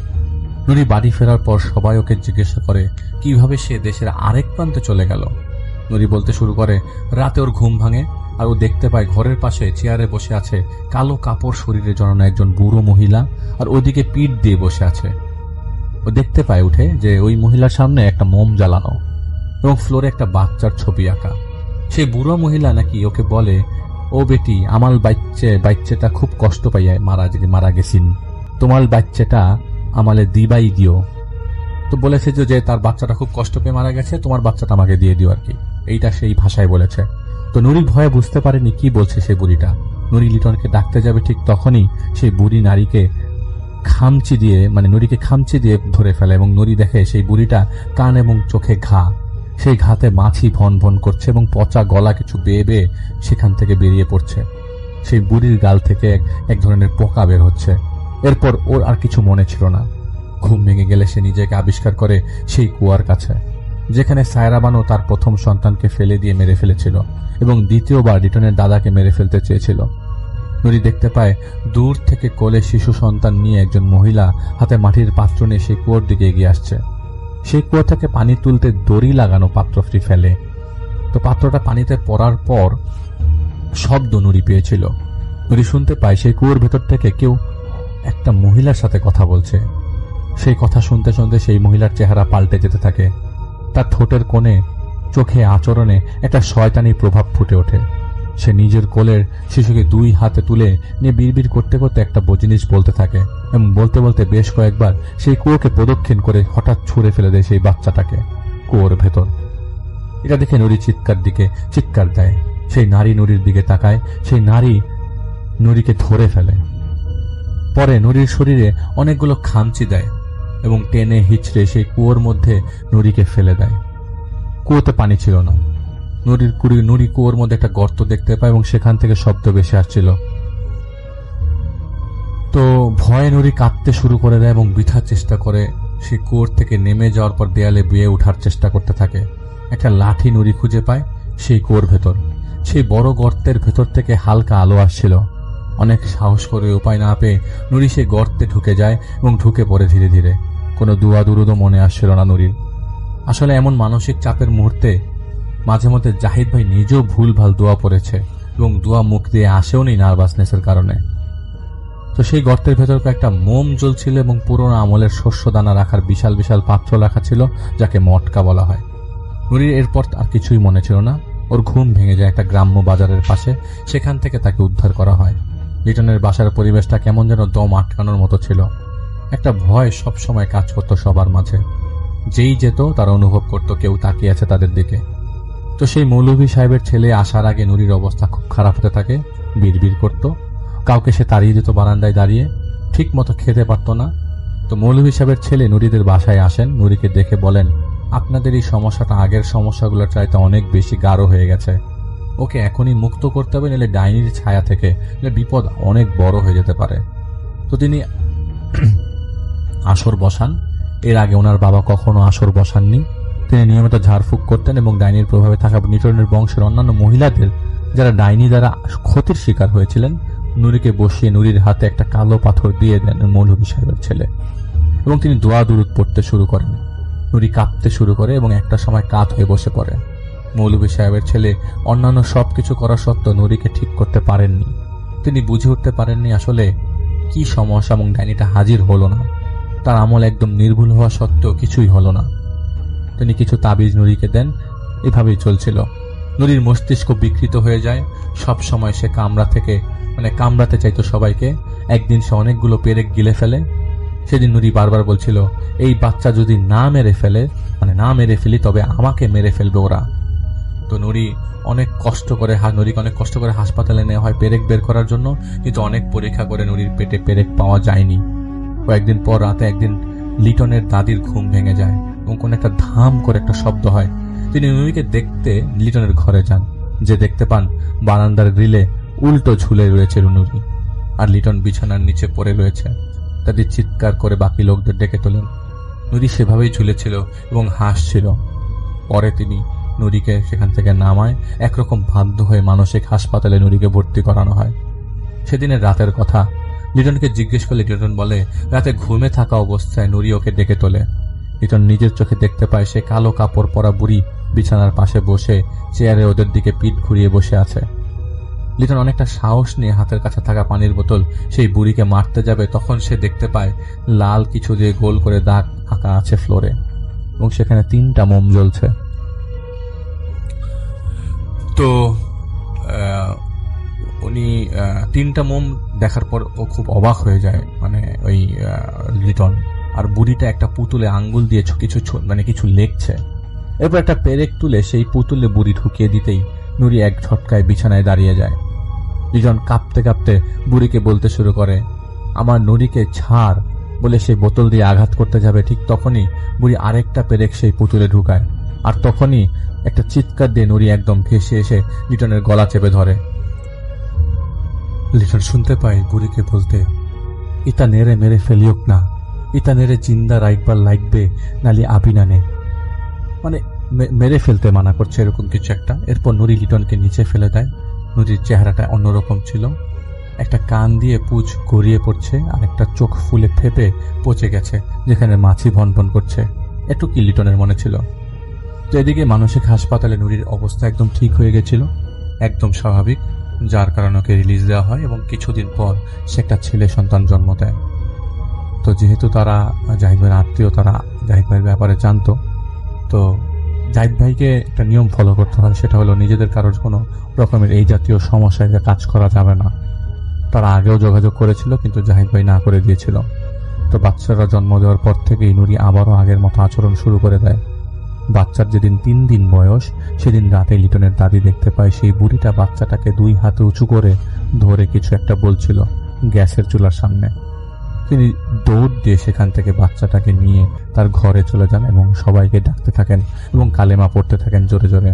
নুরি বাড়ি ফেরার পর সবাই ওকে জিজ্ঞাসা করে কিভাবে সে দেশের আরেক প্রান্তে চলে গেল। নুরি বলতে শুরু করে রাতে ওর ঘুম ভাঙে আর ও দেখতে পায় ঘরের পাশে চেয়ারে বসে আছে কালো কাপড় শরীরে জড়ানো একজন বুড়ো মহিলা, আর ওইদিকে পিঠ দিয়ে বসে আছে। ও দেখতে পায় উঠে যে ওই মহিলার সামনে একটা মোম জ্বালানো এবং ফ্লোরে একটা বাচ্চার ছবি আঁকা। সেই বুড়ো মহিলা নাকি ওকে বলে, ও বেটি, আমার বাচ্চাটা খুব কষ্ট পাইয়া মারা গেছিন, তোমার বাচ্চাটা আমালে দিবাই দিও। তো বলেছে যে তার বাচ্চাটা খুব কষ্ট পেয়ে মারা গেছে, তোমার বাচ্চাটা আমাকে দিয়ে দিও আর কি, এইটা সেই ভাষায় বলেছে। তো নুরি ভয়ে বুঝতে পারেনি কি বলছে সেই বুড়িটা। নুরি লিটনকে ডাকতে যাবে ঠিক তখনই সেই বুড়ি নুরিকে খামচি দিয়ে ধরে ফেলে এবং নুরি দেখে সেই বুড়িটা কান এবং চোখে ঘা, সেই ঘাতে মাছি ভন ভন করছে এবং পচা গলা কিছু বেয়ে বেয়ে সেখান থেকে বেরিয়ে পড়ছে। সেই বুড়ির গাল থেকে এক ধরনের পোকা বের হচ্ছে। এরপর ওর আর কিছু মনে ছিল না। ঘুম ভেঙে গেলে সে নিজেকে আবিষ্কার করে সেই কুয়ার কাছে, যেখানে সায়রা বানু তার প্রথম সন্তানকে ফেলে দিয়ে মেরে ফেলেছিল এবং দ্বিতীয়বার লিটনের দাদাকে মেরে ফেলতে চেয়েছিল। নুরি দেখতে পায় দূর থেকে কোলে শিশু সন্তান নিয়ে একজন মহিলা হাতে মাটির পাত্র নিয়ে সেই কুয়োর দিকে এগিয়ে আসছে। সেই কুয়ো থেকে পানি তুলতে দড়ি লাগানো পাত্রটি ফেলে। তো পাত্রটা পানিতে পড়ার পর শব্দ নুরি পেয়েছিল। নুরি শুনতে পায় সেই কুয়োর ভেতর থেকে কেউ একটা মহিলার সাথে কথা বলছে। সেই কথা শুনতে শুনতে সেই মহিলার চেহারা পাল্টে যেতে থাকে। তার ঠোঁটের কোণে, চোখে, আচরণে একটা শয়তানি প্রভাব ফুটে ওঠে। সে নিজের কোলের শিশুকে 2 হাতে তুলে নিয়ে বিড়বিড় করতে করতে একটা জিনিস বলতে থাকে এবং বলতে বলতে বেশ কয়েকবার সেই কুয়োকে প্রদক্ষিণ করে হঠাৎ ছুঁড়ে ফেলে দেয় সেই বাচ্চাটাকে কুয়োর ভেতর। এটা দেখে নুরি চিৎকার দেয়। সেই নারী নুরির দিকে তাকায়। সেই নারী নুরিকে ধরে ফেলে। পরে নুরির শরীরে অনেকগুলো খামচি দেয় এবং টেনে হিচড়ে সেই কুয়োর মধ্যে নুরিকে ফেলে দেয়। কুয়োতে পানি ছিল না। নুরি কুয়োর মধ্যে একটা গর্ত দেখতে পায় এবং সেখান থেকে শব্দ ভেসে আসছিল। তো ভয়ে নুরি কাঁদতে শুরু করে দেয় এবং বৃথা চেষ্টা করে সেই কুয়োর থেকে নেমে যাওয়ার পর দেয়ালে বেয়ে ওঠার চেষ্টা করতে থাকে। একটা লাঠি নুরি খুঁজে পায় সেই কুয়োর ভেতর। সেই বড় গর্তের ভেতর থেকে হালকা আলো আসছিল। অনেক সাহস করে উপায় না পেয়ে নুরি সেই গর্তে ঢুকে যায় এবং ঢুকে পড়ে ধীরে ধীরে। কোনো দুয়া দুরুদও মনে আসছিল না নুরির। আসলে এমন মানসিক চাপের মুহূর্তে মাঝে মধ্যে জাহিদ ভাই নিজেও ভুলভাল দোয়া পড়েছে এবং দোয়া মুখ দিয়ে আসেও নি নার্ভাসনেসের কারণে। তো সেই গর্তের ভেতর একটা মোম জ্বলছিল এবং পুরোনো আমলের শস্য দানা রাখার বিশাল বিশাল পাত্র রাখা ছিল, যাকে মটকা বলা হয়। নুরির এরপর আর কিছুই মনে ছিল না। ওর ঘুম ভেঙে যায় একটা গ্রাম্য বাজারের পাশে। সেখান থেকে তাকে উদ্ধার করা হয়। লিটনের বাসার পরিবেশটা কেমন যেন দম আটকানোর মতো ছিল। একটা ভয় সব সময় কাজ করতো সবার মাঝে। যেই যেত তারা অনুভব করত কেউ তাকিয়ে আছে তাদের দিকে। তো সেই মৌলভী সাহেবের ছেলে আসার আগে নুরির অবস্থা খুব খারাপ হতে থাকে। বিড়বিড় করত, কাউকে সে তাড়িয়ে দিত বারান্দায় দাঁড়িয়ে, ঠিক মতো খেতে পারত না। তো মৌলভী সাহেবের ছেলে নুরিদের বাসায় আসেন। নুরিকে দেখে বলেন, আপনাদের এই সমস্যাটা আগের সমস্যাগুলোর চাইতে অনেক বেশি গাঢ় হয়ে গেছে। ওকে এখনই মুক্ত করতে হবে, নাহলে ডাইনির ছায়া থেকে বিপদ অনেক বড় হয়ে যেতে পারে। তো তিনি আসর বসান। এর আগে ওনার বাবা কখনো আসর বসাননি। তিনি নিয়মিত ঝাড়ফুঁক করতেন এবং ডাইনির প্রভাবে থাকা লিটনের বংশের অন্যান্য মহিলাদের যারা ডাইনি দ্বারা ক্ষতির শিকার হয়েছিলেন, নুরিকে বসিয়ে নুরির হাতে একটা কালো পাথর দিয়ে দেন মৌলভী সাহেবের ছেলে এবং তিনি দোয়া দুরুদ পড়তে শুরু করেন। নুরি কাঁপতে শুরু করে এবং একটা সময় কাত হয়ে বসে পড়ে। মৌলভী সাহেবের ছেলে অন্যান্য সবকিছু করা সত্ত্বেও নুরিকে ঠিক করতে পারেননি। তিনি বুঝে উঠতে পারেননি আসলে কি সমস্যা এবং ডাইনিটা হাজির হলো না। তার আমল একদম নির্ভুল হওয়া সত্ত্বেও কিছুই হলো না। তিনি কিছু তাবিজ নুরিকে দেন। এভাবেই চলছিল। নুরির মস্তিষ্ক বিকৃত হয়ে যায়। সব সময় সে কামড়াতে চাইতো সবাইকে। একদিন সে অনেকগুলো পেরেক গিলে ফেলে। সেদিন নুরি বারবার বলছিল, এই বাচ্চা যদি না মেরে ফেলি তবে আমাকে মেরে ফেলবে ওরা। তো নুরিকে অনেক কষ্ট করে হাসপাতালে নেওয়া হয় পেরেক বের করার জন্য, কিন্তু অনেক পরীক্ষা করে নুরির পেটে পেরেক পাওয়া যায়নি। কয়েকদিন পর রাতে একদিন লিটনের দাদির ঘুম ভেঙে যায় এবং কোন একটা ধাম করে একটা শব্দ হয়। তিনি নুরিকে দেখতে লিটনের ঘরে যান। যে দেখতে পান বারান্দার গ্রিলে উল্টো ঝুলে রয়েছে নুরি, আর লিটন বিছানার নিচে পড়ে রয়েছে। তাদের চিৎকার করে বাকি লোকদের ডেকে তোলেন। নুরি সেভাবেই ঝুলেছিল এবং হাসছিল। পরে তিনি নুরিকে সেখান থেকে নামায় একরকম বাধ্য হয়ে মানসিক হাসপাতালে নুরিকে ভর্তি করানো হয়। সেদিনের রাতের কথা লিটনকে জিজ্ঞেস করলে লিটন বলে রাতে ঘুমে থাকা অবস্থায় নুরি ওকে ডেকে তোলে। লিটন নিজের চোখে দেখতে পায় সে কালো কাপড় পরা বুড়ি বিছানার পাশে বসে চেয়ারে ওদের দিকে পিঠ ঘুরিয়ে বসে আছে। লিটন অনেকটা সাহস নিয়ে হাতের কাছে থাকা পানির বোতল সেই বুড়িকে মারতে যাবে, তখন সে দেখতে পায় লাল কিছু দিয়ে গোল করে দাগ আঁকা আছে ফ্লোরে এবং সেখানে 3টা মোম জ্বলছে। তো উনি 3টা মোম দেখার পর ও খুব অবাক হয়ে যায়, মানে ওই লিটন। আর বুড়িটা একটা পুতুলে আঙ্গুল দিয়ে কিছু লেখছে। এরপর একটা পেরেক তুলে সেই পুতুলে বুড়ি ঢুকিয়ে দিতেই নুরি এক ঝটকায় বিছানায় দাঁড়িয়ে যায়। লিটন কাঁপতে কাঁপতে বুড়িকে বলতে শুরু করে, আমার নুরিকে ছাড় বলে সেই বোতল দিয়ে আঘাত করতে যাবে, ঠিক তখনই বুড়ি আরেকটা পেরেক সেই পুতুলে ঢুকায়। আর তখনই একটা চিৎকার দিয়ে নুরি একদম ভেসে এসে লিটনের গলা চেপে ধরে। লিটন শুনতে পায় বুড়িকে বলতে, ইতা নেড়ে মেরে ফেলিওক না, ইতা নেড়ে জিন্দা রাইকবার লাগবে, নালি আবি না নে। মানে মেরে ফেলতে মানা করছে এরকম কিছু একটা। এরপর নুরি লিটনকে নিচে ফেলে দেয়। নুরির চেহারাটা অন্যরকম ছিল, একটা কান দিয়ে পুঁজ গড়িয়ে পড়ছে আর একটা চোখ ফুলে ফেপে পচে গেছে যেখানে মাছি ভনভন করছে, এটুকুই লিটনের মনে ছিল। তো এদিকে মানসিক হাসপাতালে নুরির অবস্থা একদম ঠিক হয়ে গেছিল, একদম স্বাভাবিক, যার কারণে ওকে রিলিজ দেওয়া হয় এবং কিছুদিন পর সে একটা ছেলে সন্তান জন্ম দেয়। তো যেহেতু তারা জাহিদ ভাইয়ের আত্মীয়, তারা জাহিদ ভাইয়ের ব্যাপারে জানতো, তো জাহিদ ভাইকে একটা নিয়ম ফলো করতে হয়, সেটা হলো নিজেদের কারোর কোনো রকমের এই জাতীয় সমস্যায় কাজ করা যাবে না। তারা আগেও যোগাযোগ করেছিল কিন্তু জাহিদ ভাই না করে দিয়েছিল। তো বাচ্চারা জন্ম দেওয়ার পর থেকেই নুরি আবারও আগের মতো আচরণ শুরু করে দেয়। বাচ্চার যেদিন 3 দিন বয়স সেদিন রাতে লিটনের দাদি দেখতে পায় সেই বুড়িটা বাচ্চাটাকে 2 হাতে উঁচু করে ধরে কিছু একটা বলছিল গ্যাসের চুলার সামনে। তিনি দৌড় দিয়ে সেখান থেকে বাচ্চাটাকে নিয়ে তার ঘরে চলে যান এবং সবাইকে ডাকতে থাকেন এবং কালেমা পড়তে থাকেন জোরে জোরে।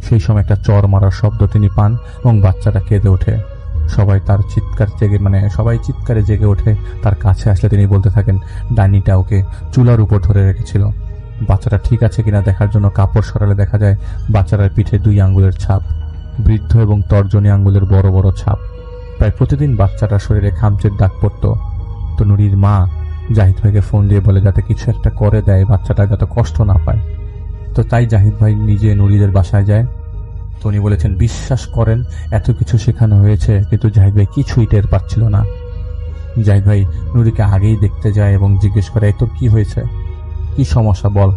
সেই সময় একটা চর মারার শব্দ তিনি পান এবং বাচ্চাটা কেঁদে ওঠে। সবাই চিৎকারে জেগে ওঠে। তার কাছে আসলে তিনি বলতে থাকেন ডাইনিটা ওকে চুলার উপর ধরে রেখেছিল। বাচ্চাটা ঠিক আছে কিনা দেখার জন্য কাপড় সরালে দেখা যায় বাচ্চাটার পিঠে 2 আঙ্গুলের ছাপ, বৃদ্ধ এবং তর্জনী আঙ্গুলের বড় বড় ছাপ। প্রায় প্রতিদিন বাচ্চাটার শরীরে খামচের দাগ পড়ত। তো নুরির মা জাহিদ ভাইকে ফোন দিয়ে বলে যাতে কিছু একটা করে দেয়, বাচ্চাটা যাতে কষ্ট না পায়। তো তাই জাহিদ ভাই নিজে নুরিদের বাসায় যায়। তো উনি বলেছেন বিশ্বাস করেন এত কিছু শেখানো হয়েছে কিন্তু জাহিদ ভাই কিছুই টের পাচ্ছিল না। জাহিদ ভাই নুরিকে আগেই দেখতে যায় এবং জিজ্ঞেস করে তোর কি হয়েছে, কি সমস্যা বল।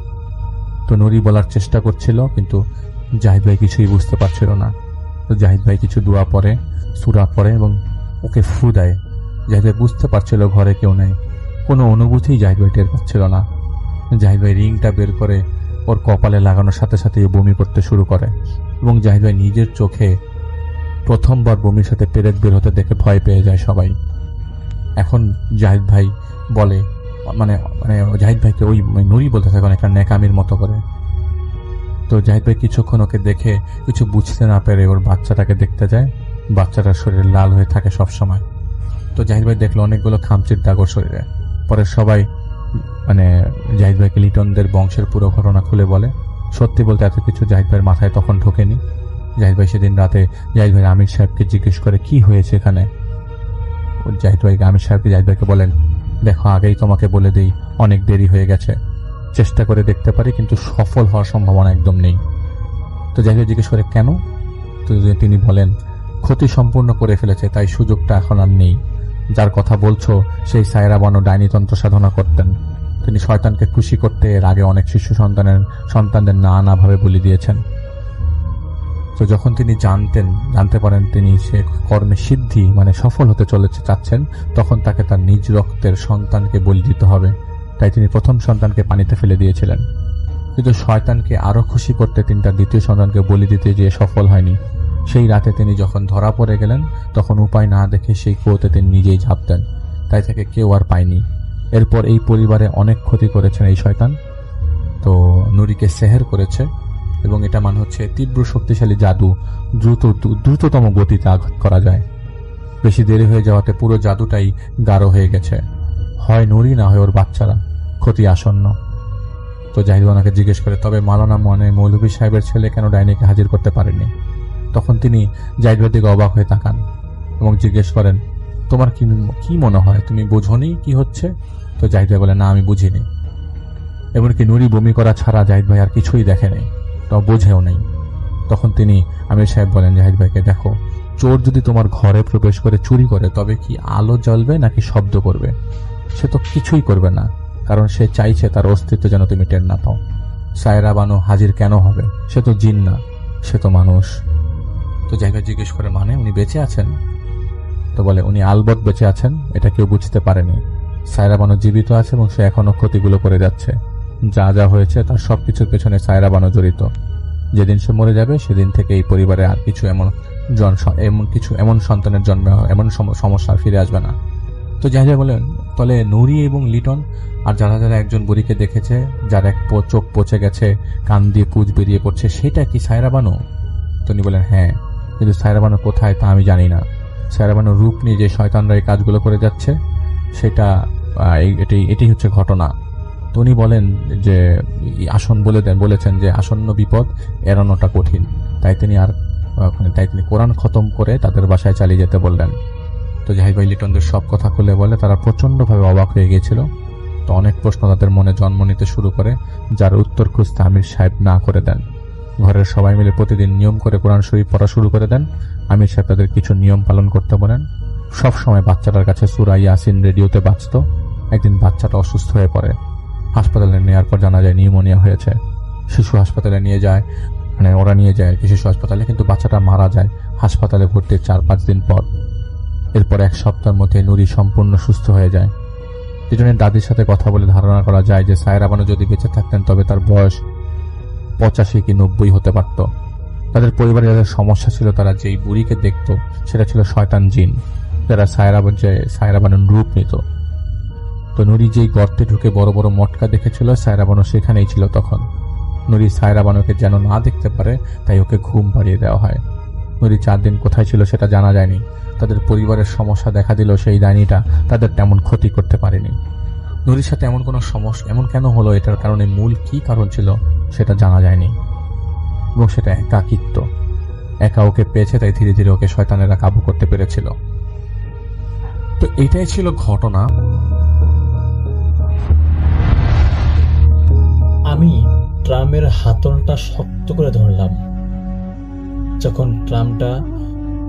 তো নুরি বলার চেষ্টা করছিল কিন্তু জাহিদ ভাই কিছুই বুঝতে পারছিল না। তো জাহিদ ভাই কিছু দোয়া পড়ে, সূরা পড়ে এবং ওকে ফু দেয়। জাহিদ ভাই বুঝতে পারছিল ঘরে কেউ নেই, কোনো অনুভূতিই জাহিদ ভাই টের পাচ্ছিল না। জাহিদ ভাই রিংটা বের করে ওর কপালে লাগানোর সাথে সাথে বমি করতে শুরু করে এবং জাহিদ ভাই নিজের চোখে প্রথমবার বমির সাথে পেরেক বের হতে দেখে ভয় পেয়ে যায় সবাই। এখন জাহিদ ভাই বলে জাহিদ ভাইকে ওই নুরি বলতে থাকে একটা নেকামির মতো করে। তো জাহিদ ভাই কিছুক্ষণ ওকে দেখে কিছু বুঝতে না পেরে ওর বাচ্চাটাকে দেখতে যায়। বাচ্চাটার শরীর লাল হয়ে থাকে সবসময়। তো জাহিদ ভাই দেখলো অনেকগুলো খামচির দাগ ওর শরীরে। পরে সবাই জাহিদ ভাইকে লিটনদের বংশের পুরো ঘটনা খুলে বলে। সত্যি বলতে এত কিছু জাহিদ ভাইয়ের মাথায় তখন ঢোকেনি। জাহিদ ভাই সেদিন রাতে জাহিদ ভাই আমির সাহেবকে জিজ্ঞেস করে কি হয়েছে এখানে। আমির সাহেবকে জাহিদ ভাইকে বলেন দেখো আগেই তোমাকে বলে দিই অনেক দেরি হয়ে গেছে, চেষ্টা করে দেখতে পারি কিন্তু সফল হওয়ার সম্ভাবনা একদম নেই। তো জাহিদ ভাই জিজ্ঞেস করে কেন। তো তিনি বলেন ক্ষতি সম্পূর্ণ করে ফেলেছে তাই সুযোগটা এখন আর নেই। যার কথা বলছো সেই সায়রা বানু ডাইনিতন্ত্র সাধনা করতেন। তিনি শয়তানকে খুশি করতে এর আগে অনেক শিশু সন্তানদের না ভাবে বলি দিয়েছেন। তো যখন তিনি জানতে পারেন তিনি সে কর্মে সিদ্ধি সফল হতে চাচ্ছেন, তখন তাকে তার নিজ রক্তের সন্তানকে বলি দিতে হবে। তাই তিনি প্রথম সন্তানকে পানিতে ফেলে দিয়েছিলেন। কিন্তু শয়তানকে আরো খুশি করতে তিনি তার দ্বিতীয় সন্তানকে বলি দিতে যেয়ে সফল হয়নি। সেই রাতে তিনি যখন ধরা পড়ে গেলেন তখন উপায় না দেখে সেই কুয়োতে তিনি নিজেই ঝাঁপ দেন। তাই তাকে কেউ আর পায়নি। এরপর এই পরিবারে অনেক ক্ষতি করেছেন এই শয়তান। তো নুরিকে সেহের করেছে এবং এটা মানে হচ্ছে তীব্র শক্তিশালী জাদু দ্রুততম গতিতে আঘাত করা যায়। বেশি দেরি হয়ে যাওয়াতে পুরো জাদুটাই গাঢ় হয়ে গেছে। হয় নুরি না হয় ওর বাচ্চারা, ক্ষতি আসন্ন। তো জাহিদ ওনাকে জিজ্ঞেস করে, তবে মালানা মনে মৌলভী সাহেবের ছেলে কেন ডাইনিকে হাজির করতে পারেনি? তখন তিনি জাহিদ ভাইয়ের দিকে অবাক হয়ে তাকান এবং জিজ্ঞেস করেন, তোমার কি মনে হয়, তুমি বোঝনি কি হচ্ছে? তো জাহিদ ভাই বলে, না আমি বুঝিনি। এমনকি নুরি বমি করা ছাড়া জাহিদ ভাই আর কিছুই দেখে নেই, তা বোঝেও নেই। তখন তিনি আমির সাহেব বলেন জাহিদ ভাইকে, দেখো, চোর যদি তোমার ঘরে প্রবেশ করে চুরি করে তবে কি আলো জ্বলবে নাকি শব্দ করবে? সে তো কিছুই করবে না, কারণ সে চাইছে তার অস্তিত্ব যেন তুমি টের না পাও। সায়রা বানু হাজির কেন হবে? সে তো জিন না, সে তো মানুষ। তো জাহিদ ভাই জিজ্ঞেস করে, মানে উনি বেঁচে আছেন? তো বলে, উনি আলবৎ বেঁচে আছেন, এটা কেউ বুঝতে পারেনি। সায়রা বানু জীবিত আছে এবং সে এখনো ক্ষতিগুলো করে যাচ্ছে। যা যা হয়েছে তার সবকিছুর পেছনে সায়রা বানু জড়িত। যেদিন সে মরে যাবে সেদিন থেকে এই পরিবারে আর কিছু এমন সন্তানের জন্মে এমন সমস্যা ফিরে আসবে না। তো জাহিদ বলেন, তাহলে নুরি এবং লিটন আর যারা যারা একজন বুড়িকে দেখেছে, যার এক চোখ পচে গেছে, কান দিয়ে পুঁজ বেরিয়ে পড়ছে, সেটা কি সায়রা বানু? তো উনি বলেন, হ্যাঁ, কিন্তু সায়রা বানু কোথায় তা আমি জানি না। সায়রা বানুর রূপ নিয়ে যে শয়তানরা এই কাজগুলো করে যাচ্ছে, এটি হচ্ছে ঘটনা। তো উনি বলেন যে বলেছেন যে আসন্ন বিপদ এড়ানোটা কঠিন, তাই তিনি কোরআন খতম করে তাদের বাসায় চালিয়ে যেতে বললেন। তো জাহিদ ভাই লিটনদের সব কথা খুলে বলে তারা প্রচন্ডভাবে অবাক হয়ে গিয়েছিল। তো অনেক প্রশ্ন তাদের মনে জন্ম নিতে শুরু করে, যার উত্তর খুঁজতে আমির সাহেব না করে দেন। ঘরের সবাই মিলে প্রতিদিন নিয়ম করে কোরআন শরীফ পড়া শুরু করে দেন। আমির সাহেব তাদের কিছু নিয়ম পালন করতে বলেন। সব সময় বাচ্চাটার কাছে সূরা ইয়াসিন রেডিওতে বাজত। একদিন বাচ্চাটা অসুস্থ হয়ে পড়ে। হাসপাতালে নেওয়ার পর জানা যায় নিউমোনিয়া হয়েছে। শিশু হাসপাতালে ওরা নিয়ে যায় শিশু হাসপাতালে, কিন্তু বাচ্চাটা মারা যায় হাসপাতালে ভর্তির 4-5 দিন পর। এরপর 1 সপ্তাহের মধ্যে নুরি সম্পূর্ণ সুস্থ হয়ে যায়। লিটনের দাদির সাথে কথা বলে ধারণা করা যায় যে সায়রা বানু যদি বেঁচে থাকতেন তবে তার বয়স 85 কি 90 হতে পারত। তাদের পরিবারে যাদের সমস্যা ছিল, তারা যেই বুড়িকে দেখত সেটা ছিল শয়তান জিন, যারা সায়রা বানুর রূপ নিত। তো নুরি যেই গর্তে ঢুকে বড় বড় মটকা দেখেছিল, সায়রা বানু সেখানেই ছিল তখন। নুরি সায়রা বানুকে যেন না দেখতে পারে তাই ওকে ঘুম পাড়িয়ে দেওয়া হয়। নুরি 4 দিন কোথায় ছিল সেটা জানা যায়নি। তাদের পরিবারের সমস্যা দেখা দিল, সেই ডাইনিটা তাদের তেমন ক্ষতি করতে পারেনি। নুরির সাথে এমন কোনো সমস্যা এমন কেন হলো, এটার কারণে মূল কি কারণ ছিল সেটা জানা যায়নি। এবং সেটা একাকিত্ব, একা ওকে পেয়েছে, তাই ধীরে ধীরে ওকে শয়তানেরা কাবু করতে পেরেছিল। তো এটাই ছিল ঘটনা। আমি ট্রামের হাতলটা শক্ত করে ধরলাম। যখন ট্রামটা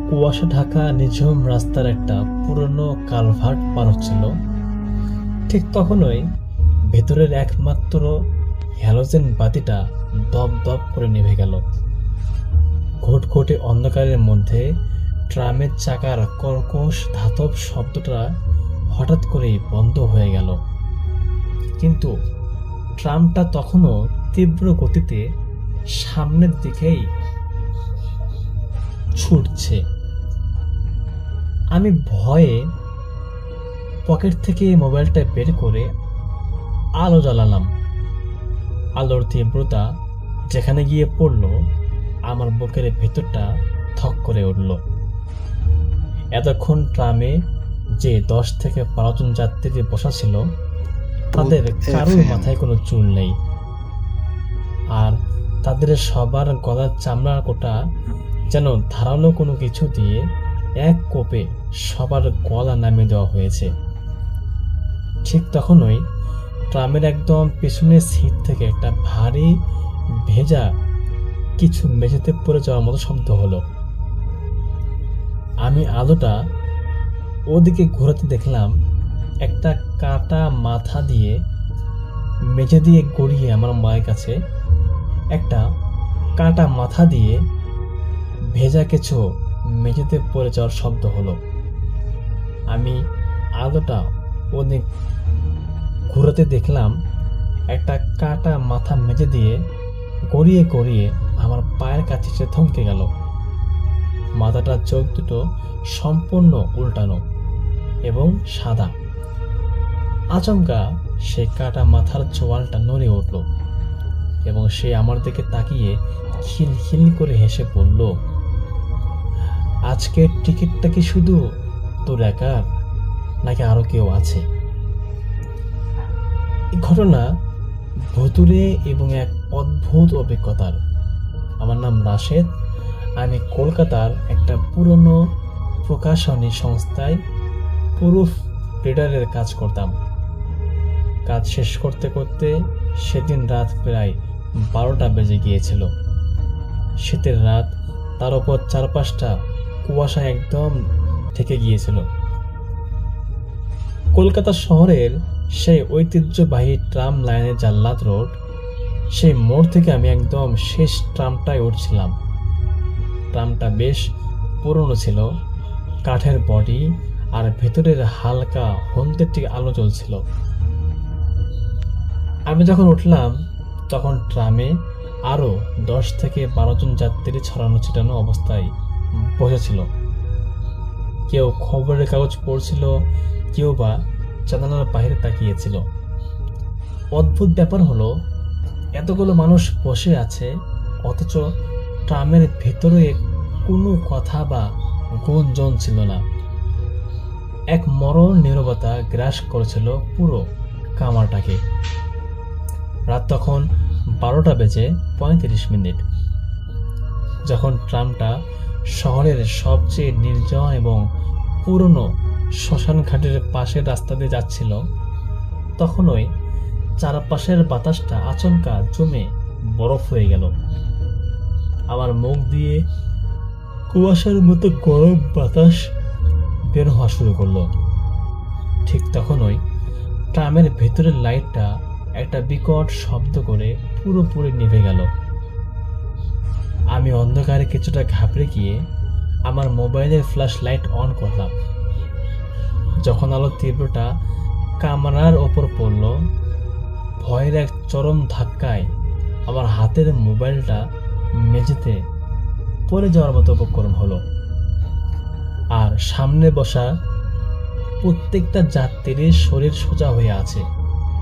কুয়াশা ঢাকা নিঝুম রাস্তার একটা পুরনো কালভার্ট পার হচ্ছিল, ঠিক তখনই ভেতরের একমাত্র হ্যালোজেন বাতিটা দপ দপ করে নিভে গেল। ঘুটঘুটে অন্ধকারের মধ্যে ট্রামের চাকার কর্কশ ধাতব শব্দটা হঠাৎ করেই বন্ধ হয়ে গেল। কিন্তু ট্রামটা তখনও তীব্র গতিতে সামনের দিকেই ছুটছে। আমি ভয়ে পকেট থেকে মোবাইলটা বের করে আলো জ্বালালাম। আলোর তীব্রতা যেখানে গিয়ে পড়ল, আমার বুকের ভেতরটা থক করে উঠল। এতক্ষণ ট্রামে যে 10 থেকে 12 জন যাত্রী বসা ছিল, তাদের কারোর মাথায় কোনো চুল নেই, আর তাদের সবার গলার চামড়ার কোটা যেন ধারালো কোনো কিছু দিয়ে এক কোপে সবার গলা নামিয়ে দেওয়া হয়েছে। ঠিক তখনই ট্রামের একদম পেছনের সিট থেকে একটা ভারী ভেজা কিছু মেঝেতে পড়ে যাওয়ার মতো শব্দ হলো। আমি আলোটা ওদিকে ঘোরাতে দেখলাম একটা কাটা মাথা দিয়ে মেঝে দিয়ে গড়িয়ে আমার মায়ের কাছে একটা কাটা মাথা দিয়ে ভেজা কিছু মেঝেতে পড়ে যাওয়ার শব্দ হলো। আমি আলোটা ওদিক ঘুরাতে দেখলাম একটা কাটা মাথা মেঝে দিয়ে গড়িয়ে গড়িয়ে আমার পায়ের কাছে এসে থমকে গেল। মাথাটার চোখ দুটো সম্পূর্ণ উল্টানো এবং সাদা। আচমকা সেই কাটা মাথার চোয়ালটা নড়ে উঠল। এবং সে আমার দিকে তাকিয়ে খিলখিল করে হেসে বলল, আজকের টিকিটটা কি শুধু তোর একার, নাকি আরো কেউ আছে? এই ঘটনা ভুতুড়ে এবং এক অদ্ভুত অভিজ্ঞতার। আমার নাম রাশেদ। আমি কলকাতার একটা পুরনো প্রকাশনী সংস্থায় প্রুফ রিডারের কাজ করতাম। কাজ শেষ করতে করতে সেদিন রাত প্রায় 12টা বেজে গিয়েছিল। শীতের রাত, তার উপর চারপাশটা কুয়াশা একদম ঢেকে গিয়েছিল। কলকাতা শহরের সেই ঐতিহ্যবাহী ট্রাম লাইনের জাল্লাদ রোড, সেই মোড় থেকে আমি একদম শেষ ট্রামটায় উঠছিলাম। ট্রামটা বেশ পুরনো ছিল, কাঠের বডি আর ভেতরের হালকা হলদেটে আলো জ্বলছিল। আমি যখন উঠলাম তখন ট্রামে আরো 10 থেকে 12 জন যাত্রী ছড়ানো ছিটানো অবস্থায় বসেছিল। কেউ খবরের কাগজ পড়ছিল, কেউ বা জানালার বাইরে তাকিয়েছিল। অদ্ভুত ব্যাপার হলো, এতগুলো মানুষ বসে আছে, অথচ ট্রামের ভেতরে কোনো কথা বা গুঞ্জন ছিল না। এক মরণ নীরবতা গ্রাস করেছিল পুরো কামারটাকে। রাত তখন 12টা বেজে 35 মিনিট। যখন ট্রামটা শহরের সবচেয়ে নির্জন এবং পুরনো শ্মশান ঘাটের পাশের রাস্তা দিয়ে যাচ্ছিল, তখনই চারপাশের বাতাসটা আচমকা জমে বরফ হয়ে গেল। আমার মুখ দিয়ে কুয়াশার মতো গরম বাতাস বের হওয়া শুরু করলো। ঠিক তখনই ট্রামের ভেতরের লাইটটা একটা বিকট শব্দ করে পুরোপুরি নিভে গেল। আমি অন্ধকারে কিছুটা ঘাবড়ে গিয়ে আমার মোবাইলের ফ্ল্যাশ লাইট অন করলাম। যখন আলোর তীব্রতা কামরার ওপর পড়ল, ভয়ের এক চরম ধাক্কায় আমার হাতের মোবাইলটা মেঝেতে পড়ে যাওয়ার মতো উপক্রম হলো। আর সামনে বসা প্রত্যেকটা যাত্রীর শরীর সোজা হয়ে আছে,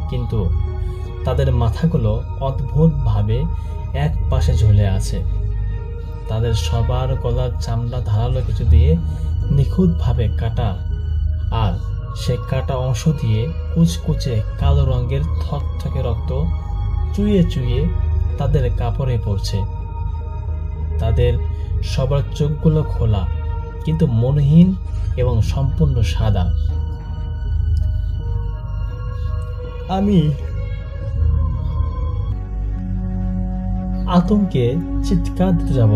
কিন্তু তাদের মাথাগুলো অদ্ভুতভাবে এক পাশে ঝুলে আছে। তাদের সবার গলার চামড়া ধারালো কিছু দিয়ে নিখুঁতভাবে কাটা, আর সে কাটা অংশ দিয়ে কুচকুচে কালো রঙের থকথকে রক্ত চুইয়ে চুইয়ে তাদের কাপড়ে পড়ছে। তাদের সবার চোখগুলো খোলা, কিন্তু মনহীন এবং সম্পূর্ণ সাদা। আমি আতঙ্কে চিৎকার দিতে যাব,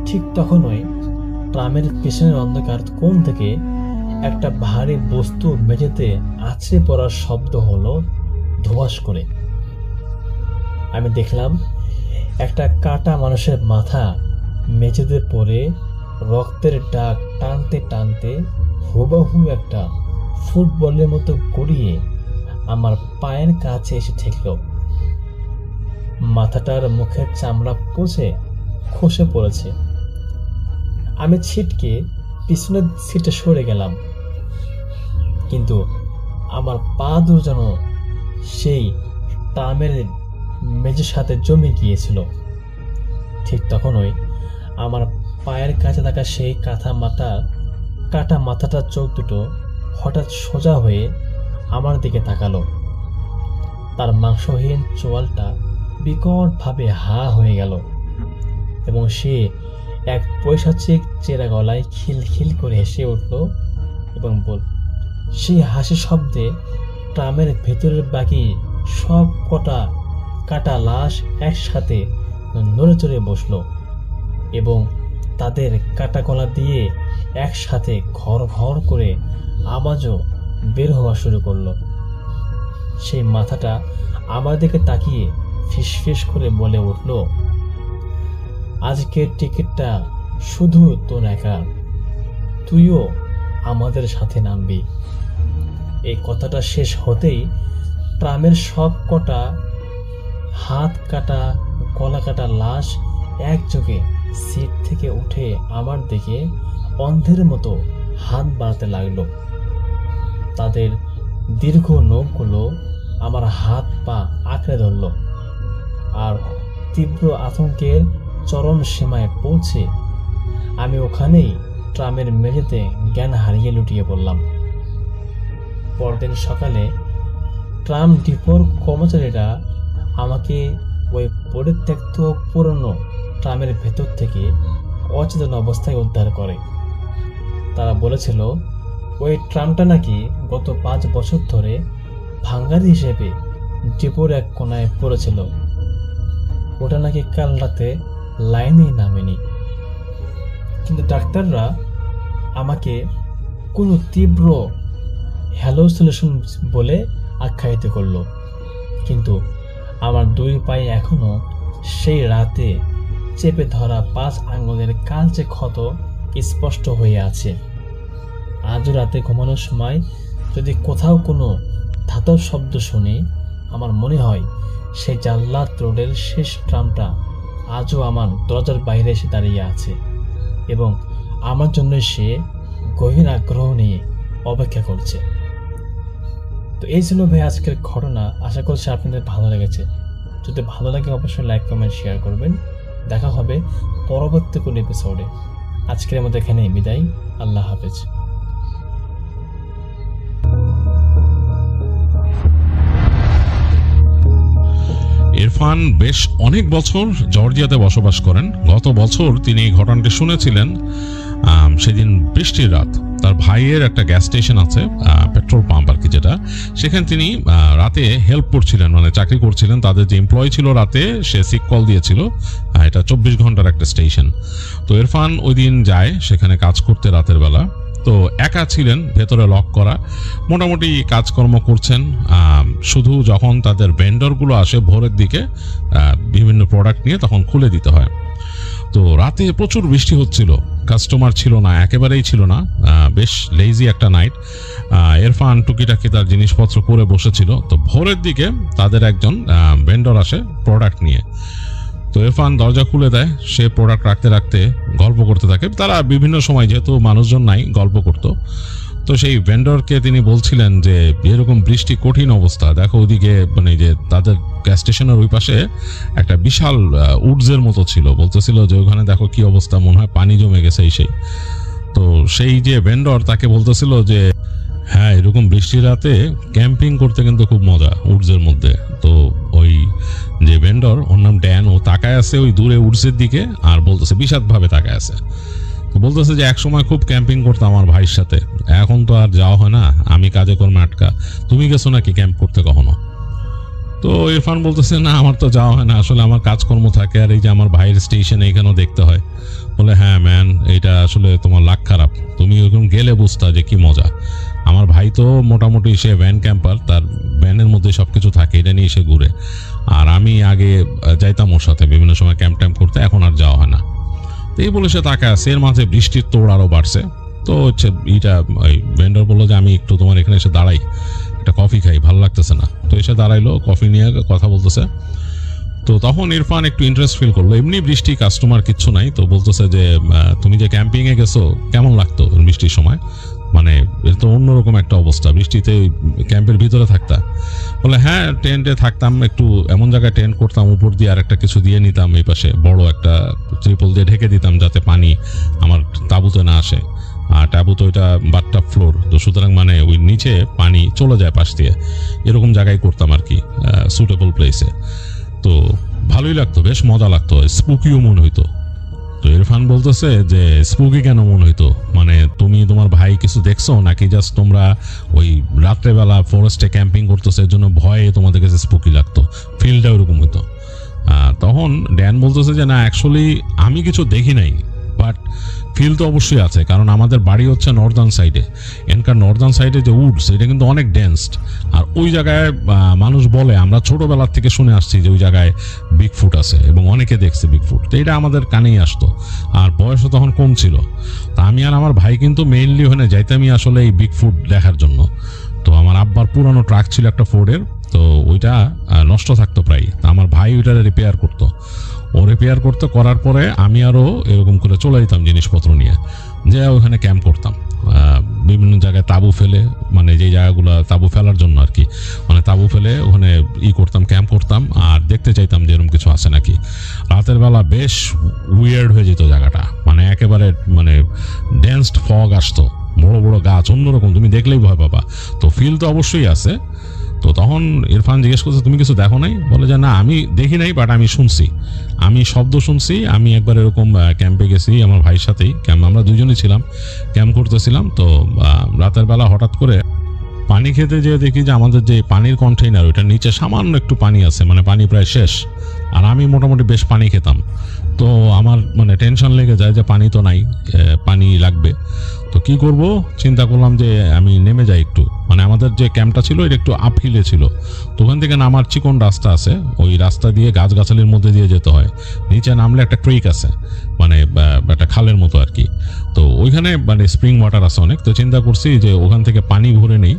ঠিক তখনই ট্রামের পেছনের অন্ধকার কোণ থেকে একটা ভারী বস্তু মেঝেতে আছড়ে পড়ার শব্দ হলো ধোঁয়াশ করে। আমি দেখলাম একটা কাটা মানুষের মাথা মেঝেতে পড়ে রক্তের দাগ টানতে টানতে হুবহু একটা ফুটবলের মতো গড়িয়ে আমার পায়ের কাছে এসে ঠেকল। মাথাটার মুখের চামড়া পচে খসে পড়েছে। আমি ছিটকে পিছনের সিটে সরে গেলাম, কিন্তু আমার পা দুটো যেন সেই ট্রামের মেঝের সাথে জমে গিয়েছিল। ঠিক তখনই আমার পায়ের কাছে থাকা সেই কাটা মাথাটার চোখ দুটো হঠাৎ সোজা হয়ে আমার দিকে তাকালো। তার মাংসহীন চোয়ালটা বিকটভাবে হা হয়ে গেল এবং সে এক পৈশাচিক চেরা গলায় খিলখিল করে হেসে উঠল এবং সেই হাসি শব্দে ট্রামের ভেতরের বাকি সব কটা কাটা লাশ একসাথে নড়ে চড়ে বসল এবং তাদের কাটা গলা দিয়ে একসাথে ঘর ঘর করে আওয়াজও বের হওয়া শুরু করলো। সেই মাথাটা আমার দিকে তাকিয়ে ফিসফিস করে বলে উঠল, আজকের টিকিটটা শুধু তোর একা, তুইও আমাদের সাথে নামবি। এই কথাটা শেষ হতেই ট্রামের সব কটা হাত কাটা গলা কাটা লাশ একযোগে সিট থেকে উঠে আমার দিকে অন্ধের মতো হাত বাড়াতে লাগলো। তাদের দীর্ঘ নখগুলো আমার হাত পা আঁকড়ে ধরল। আর তীব্র আতঙ্কের চরম সীমায় পৌঁছে আমি ওখানেই ট্রামের মেঝেতে জ্ঞান হারিয়ে লুটিয়ে পড়লাম। পরদিন সকালে ট্রাম ডিপোর কর্মচারীরা আমাকে ওই পরিত্যক্ত পুরনো ট্রামের ভেতর থেকে অচেতন অবস্থায় উদ্ধার করে। তারা বলেছিল ওই ট্রামটা নাকি গত 5 বছর ধরে ভাঙ্গারি হিসেবে ডিপোর এক কোনায় পড়েছিল। ওটা নাকি কাল রাতে লাইনেই নামেনি। কিন্তু ডাক্তাররা আমাকে কোনো তীব্র হ্যালোসিনেশন বলে আখ্যায়িত করলো। কিন্তু আমার 2 পায়ে এখনো সেই রাতে চেপে ধরা 5 আঙ্গুলের কালচে ক্ষত স্পষ্ট হয়ে আছে। আজও রাতে ঘুমানোর সময় যদি কোথাও কোনো ধাতব শব্দ শুনি, আমার মনে হয় সেই জাল্লাদ রোডের শেষ ট্রামটা আজও আমার দরজার বাইরে এসে দাঁড়িয়ে আছে এবং আমার জন্য সে গভীর আগ্রহ নিয়ে অপেক্ষা করছে। তো এই ছিল ভাই আজকের ঘটনা। আশা করছি আপনাদের ভালো লেগেছে। যদি ভালো লাগে অবশ্যই লাইক, কমেন্ট, শেয়ার করবেন। দেখা হবে পরবর্তী কোনো এপিসোডে। আজকের মতো এখানেই বিদায়। আল্লাহ হাফেজ। ইরফান বেশ অনেক বছর জর্জিয়াতে বসবাস করেন। গত বছর তিনি এই ঘটনাটি শুনেছিলেন। সেদিন বৃষ্টির রাত, তার ভাইয়ের একটা গ্যাস স্টেশন আছে, পেট্রোল পাম্প আর কি, যেটা সেখানে তিনি রাতে হেল্প করছিলেন, মানে চাকরি করছিলেন। তাদের যে এমপ্লয়ি ছিল রাতে সে সিক কল দিয়েছিল। এটা 24 ঘন্টার একটা স্টেশন। তো ইরফান ওই দিন যায় সেখানে কাজ করতে রাতের বেলা। তো একা ছিলেন, ভেতরে লক করা, মোটামুটি কাজকর্ম করছেন। শুধু যখন তাদের ভেন্ডরগুলো আসে ভোরের দিকে বিভিন্ন প্রোডাক্ট নিয়ে, তখন খুলে দিতে হয়। তো রাতে প্রচুর বৃষ্টি হচ্ছিল, কাস্টমার ছিল না, একেবারেই ছিল না। বেশ লেজি একটা নাইট। ইরফান টুকিটাকি তার জিনিসপত্র করে বসেছিল। তো ভোরের দিকে তাদের একজন ভেন্ডর আসে প্রোডাক্ট নিয়ে। তো ইরফান দরজা খুলে দেয়। সে প্রোডাক্ট রাখতে রাখতে গল্প করতে থাকে। তারা বিভিন্ন সময়, যেহেতু মানুষজন নাই, গল্প করতো। তো সেই ভেন্ডরকে তিনি বলছিলেন যে এরকম বৃষ্টি, কঠিন অবস্থা, দেখো ওইদিকে, মানে যে তাদের গ্যাস স্টেশনের ওই পাশে একটা বিশাল উডসের মতো ছিল। বলতেছিল যে ওখানে দেখো কি অবস্থা, মনে হয় পানি জমে গেছে সেই। তো সেই যে ভেন্ডর তাকে বলতেছিল যে হ্যাঁ, এরকম বৃষ্টির রাতে ক্যাম্পিং করতে কিন্তু খুব মজা উডসের মধ্যে। তো ওই যে ভেন্ডর, ওর নাম ড্যান, ও তাকায় আছে ওই দূরে উডসের দিকে আর বলতেছে, বিষাদভাবে তাকায় আছে। বলতেছে যে এক সময় খুব ক্যাম্পিং করতাম আমার ভাইয়ের সাথে, এখন তো আর যাওয়া হয় না, আমি কাজে কর্মে আটকা। তুমি গেছো নাকি ক্যাম্প করতে কখনো? তো ইরফান বলতেছে না, আমার তো যাওয়া হয় না, আসলে আমার কাজকর্ম থাকে, আর এই যে আমার ভাইয়ের স্টেশন এইখানেও দেখতে হয়। বলে হ্যাঁ ম্যান, এটা আসলে তোমার লাক খারাপ, তুমি ওরকম গেলে বুঝতা যে কি মজা। আমার ভাই তো মোটামুটি সে ভ্যান ক্যাম্পার, তার ভ্যানের মধ্যে সবকিছু থাকে, এটা নিয়ে সে ঘুরে। আর আমি আগে যাইতাম ওর সাথে বিভিন্ন সময় ক্যাম্প ট্যাম্প করতে, এখন আর যাওয়া হয় না। এই বলে সে তাকে আছে। এর মাঝে বৃষ্টির তোড় আরো বাড়ছে। তো হচ্ছে এইটা ওই ভেন্ডর বললো যে আমি একটু তোমার এখানে এসে দাঁড়াই, একটা কফি খাই, ভালো লাগতেছে না। তো এসে দাঁড়াইলো, কফি নিয়ে কথা বলতেছে। তো তখন ইরফান একটু ইন্টারেস্ট ফিল করলো। এমনি বৃষ্টি, কাস্টমার কিচ্ছু নাই। তো বলতেছে যে তুমি যে ক্যাম্পিং এ গেছো কেমন লাগতো বৃষ্টির সময়? মানে এটা তো অন্যরকম একটা অবস্থা, বৃষ্টিতে ক্যাম্পের ভিতরে থাকতা? বলে হ্যাঁ, টেন্টে থাকতাম, একটু এমন জায়গায় টেন্ট করতাম, উপর দিয়ে আর একটা কিছু দিয়ে নিতাম, এই পাশে বড় একটা ত্রিপল দিয়ে ঢেকে দিতাম যাতে পানি আমার তাঁবুতে না আসে। আর তাঁবু তো ওইটা বাথটাব ফ্লোর, তো সুতরাং মানে ওই নিচে পানি চলে যায় পাশ দিয়ে, এরকম জায়গায় করতাম আর কি, সুটেবল প্লেসে। তো ভালোই লাগতো, বেশ মজা লাগতো, স্পুকিও মনে হইতো। তো ইরফান বলতেছে যে স্পুকি কেন মনে হইতো? মানে তুমি তোমার ভাই কিছু দেখছো নাকি জাস্ট তোমরা ওই রাত্রেবেলা ফরেস্টে ক্যাম্পিং করতেছো এর জন্য ভয়ে তোমাদের কাছে স্পুকি লাগতো? ফিলটা ওরকম হইতো। তখন ড্যান বলতেছে যে না, অ্যাকচুয়ালি আমি কিছু দেখি নাই, বাট ফিল তো অবশ্যই আছে, কারণ আমাদের বাড়ি হচ্ছে নর্দার্ন সাইডে। এনকার নর্দার্ন সাইডে যে উডস, এটা কিন্তু অনেক ডেন্সড। আর ওই জায়গায় মানুষ বলে, আমরা ছোটবেলার থেকে শুনে আসছি যে ওই জায়গায় বিগফুট আছে এবং অনেকে দেখছে বিগফুট। তো এটা আমাদের কানেই আসতো, আর বয়সও তখন কম ছিল। তা আমি আর আমার ভাই কিন্তু মেইনলি ওখানে যাইতামই আসলে এই বিগফুট দেখার জন্য। তো আমার আব্বার পুরানো ট্রাক ছিল একটা ফোর্ডের, তো ওইটা নষ্ট থাকতো প্রায়। তা আমার ভাই ওইটা রিপেয়ার করতো। ও রিপেয়ার করতে করার পরে আমি আরও এরকম করে চলে যেতাম জিনিসপত্র নিয়ে, যে ওখানে ক্যাম্প করতাম। বিভিন্ন জায়গায় তাঁবু ফেলে, মানে যে জায়গাগুলো তাঁবু ফেলার জন্য আর কি, মানে তাঁবু ফেলে ওখানে করতাম, ক্যাম্প করতাম আর দেখতে চাইতাম যে এরকম কিছু আছে নাকি। রাতের বেলা বেশ উইয়ার্ড হয়ে যেত জায়গাটা, মানে একেবারে মানে ডেন্সড ফগ আসতো, বড় বড় গাছ, অন্যরকম, তুমি দেখলেই ভয় পাবা। তো ফিল তো অবশ্যই আছে। তো তখন ইরফান জিজ্ঞেস করছে তুমি কিছু দেখো নাই? বলে যে না আমি দেখি নাই, বাট আমি শুনছি, আমি শব্দ শুনছি। আমি একবার এরকম ক্যাম্পে গেছি আমার ভাইয়ের সাথেই, আমরা দুজনেই ছিলাম, ক্যাম্প করতেছিলাম। তো রাতের বেলা হঠাৎ করে পানি খেতে যেয়ে দেখি যে আমাদের যে পানির কন্টেইনার ওইটার নিচে সামান্য একটু পানি আছে, মানে পানি প্রায় শেষ, আর আমি মোটামুটি বেশ পানি খেতাম। তো আমার মানে টেনশন লেগে যায় যে পানি তো নাই, পানি লাগবে। তো কি করব, চিন্তা করলাম যে আমি নেমে যাই একটু, মানে আমাদের যে ক্যাম্পটা ছিল এটা একটু আপহিলে ছিল, তো ওখান থেকে নামার চিকন রাস্তা আছে, ওই রাস্তা দিয়ে গাছগাছালির মধ্যে দিয়ে যেতে হয়। নিচে নামলে একটা ক্রিক আছে, মানে একটা খালের মতো আর কি। তো ওইখানে মানে স্প্রিং ওয়াটার আছে অনেক। তো চিন্তা করছি যে ওখান থেকে পানি ভরে নেই,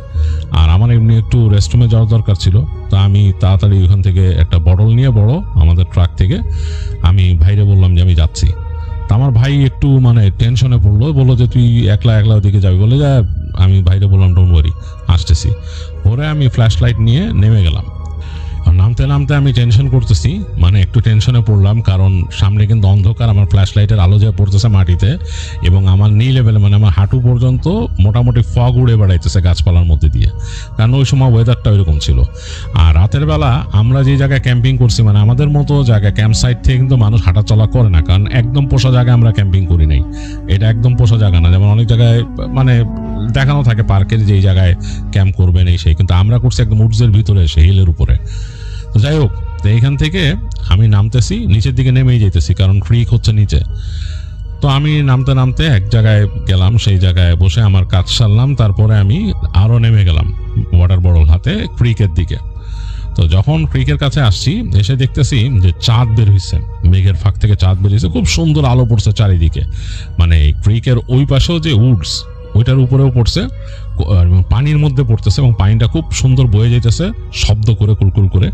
আর আমার এমনি একটু রেস্টরুমে যাওয়ার দরকার ছিল। তো আমি তাড়াতাড়ি ওখান থেকে একটা বটল নিয়ে বড় আমাদের ট্রাক থেকে আমি ভাইরে বললাম যে আমি যাচ্ছি। তা আমার ভাই একটু মানে টেনশনে বললো যে তুই একলা ওদিকে যাবি? বলে যা। আমি ভাইরে বললাম ডোন্ট ওয়ারি, আসতেছি। পরে আমি ফ্ল্যাশ লাইট নিয়ে নেমে গেলাম। নামতে নামতে আমি টেনশন করতেছি, মানে একটু টেনশনে পড়লাম, কারণ সামনে কিন্তু অন্ধকার, আমার ফ্ল্যাশ লাইটের আলো যা পড়তেছে মাটিতে, এবং আমার নি লেভেলে মানে আমার হাঁটু পর্যন্ত মোটামুটি ফগ উড়ে বেড়াইতেছে গাছপালার মধ্যে দিয়ে, কারণ ওই সময় ওয়েদারটা ওইরকম ছিল। আর রাতের বেলা আমরা যে জায়গায় ক্যাম্পিং করছি, মানে আমাদের মতো জায়গায় ক্যাম্প সাইট থেকে কিন্তু মানুষ হাঁটাচলা করে না, কারণ একদম পোষা জায়গায় আমরা ক্যাম্পিং করি নাই। এটা একদম পোষা জায়গা না, যেমন অনেক জায়গায় মানে দেখানো থাকে পার্কের যেই জায়গায় ক্যাম্প করবেন এই সেই, কিন্তু আমরা করছি একদম উডসের ভিতরে এসে, হিলের উপরে। তো যাই হোক, তো এইখান থেকে আমি নামতেছি, নিচের দিকে নেমেই যেতেছি, কারণ ক্রিক হচ্ছে নিচে। তো আমি নামতে নামতে এক জায়গায় গেলাম, সেই জায়গায় বসে আমার কাজ সারলাম। তারপরে আমি আরও নেমে গেলাম ওয়াটার বটল হাতে ক্রিকের দিকে। তো যখন ক্রিকের কাছে আসছি, এসে দেখতেছি যে চাঁদ বের হয়েছে, মেঘের ফাঁক থেকে চাঁদ বের হয়েছে, খুব সুন্দর আলো পড়ছে চারিদিকে। মানে ক্রিকের ওই পাশেও যে উডস ওইটার উপরেও পড়ছে, পানির মধ্যে পড়তেছে, এবং পানিটা খুব সুন্দর বয়ে যেতেছে শব্দ করে, কুলকুল করে,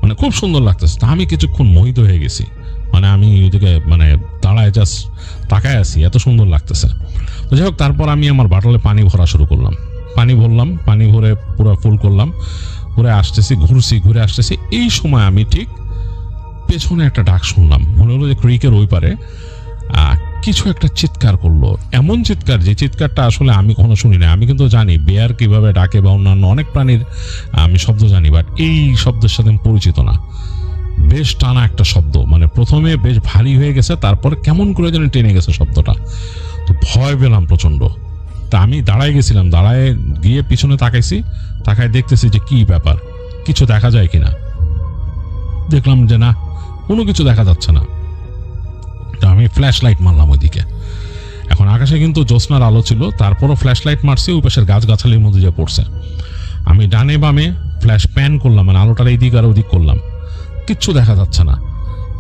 মানে খুব সুন্দর লাগতেছে। তা আমি কিছুক্ষণ মোহিত হয়ে গেছি, মানে আমি ওইদিকে মানে দাঁড়ায় জাস্ট তাকায় আছি, এত সুন্দর লাগতেছে। তো যাই হোক, তারপর আমি আমার বাটলে পানি ভরা শুরু করলাম, পানি ভরলাম, পানি ভরে পুরো ফুল করলাম, ঘুরে আসতেছি, ঘুরে আসতেছি। এই সময় আমি ঠিক পেছনে একটা ডাক শুনলাম, মনে হলো যে ক্রিকের ওই পারে কিছু একটা চিৎকার করলো, এমন চিৎকার যে চিৎকারটা আসলে আমি কখনো শুনি না। আমি কিন্তু জানি বেয়ার কিভাবে ডাকে বা অন্যান্য অনেক প্রাণীর আমি শব্দ জানি, বাট এই শব্দের সাথে আমি পরিচিত না। বেশ টানা একটা শব্দ, মানে প্রথমে বেশ ভারী হয়ে গেছে, তারপরে কেমন করে যেন টেনে গেছে শব্দটা। তো ভয় পেলাম প্রচন্ড। তা আমি দাঁড়ায় গেছিলাম, দাঁড়ায় গিয়ে পিছনে তাকায় দেখতেছি যে কি ব্যাপার, কিছু দেখা যায় কিনা। দেখলাম যে না, কোনো কিছু দেখা যাচ্ছে না। তো আমি ফ্ল্যাশ লাইট মারলাম ওইদিকে। এখন আকাশে কিন্তু জ্যোৎস্নার আলো ছিল, তারপরও ফ্ল্যাশ লাইট মারছি, ওই পাশের গাছগাছালির মধ্যে যে পড়ছে। আমি ডানে বামে ফ্ল্যাশ প্যান করলাম, মানে আলোটার এই দিক আর ওদিক করলাম, কিচ্ছু দেখা যাচ্ছে না।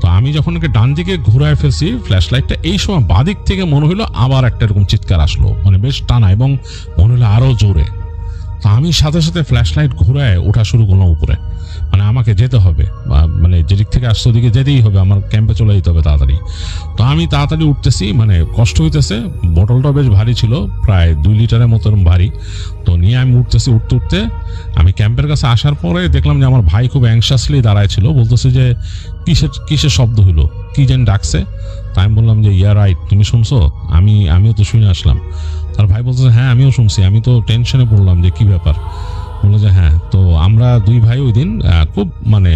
তো আমি যখন ওকে ডান দিকে ঘুরায় ফেলছি ফ্ল্যাশ লাইটটা, এই সময় বাদিক থেকে মনে হলো আবার একটা এরকম চিৎকার আসলো, মানে বেশ টানা, এবং মনে হলো আরো জোরে। তো আমি সাথে সাথে ফ্ল্যাশ লাইট ঘুরায় ওঠা শুরু করলাম উপরে, মানে আমাকে যেতে হবে, মানে যেদিক থেকে আসছে ওদিকে যেতেই হবে, আমার ক্যাম্পে চলে যেতে হবে তাড়াতাড়ি। তো আমি তাড়াতাড়ি উঠতেছি, মানে কষ্ট হইতেছে, বোতলটা বেশ ভারী ছিল, প্রায় 2 লিটারের মতো ভারী। তো নিয়ে আমি উঠতে আমি ক্যাম্পের কাছে আসার পরে দেখলাম যে আমার ভাই খুব অ্যাংশাসলি দাঁড়ায় ছিল, বলতেছে যে কিসের শব্দ হইলো, কি যেন ডাকছে। তাই আমি বললাম যে ইয়া রাইট, তুমি শুনছো? আমিও তো শুনে আসলাম। তার ভাই বলতেছে হ্যাঁ আমিও শুনছি, আমি তো টেনশনে পড়লাম যে কি ব্যাপার। বললো যে হ্যাঁ। তো আমরা 2 ভাই ওই দিন খুব মানে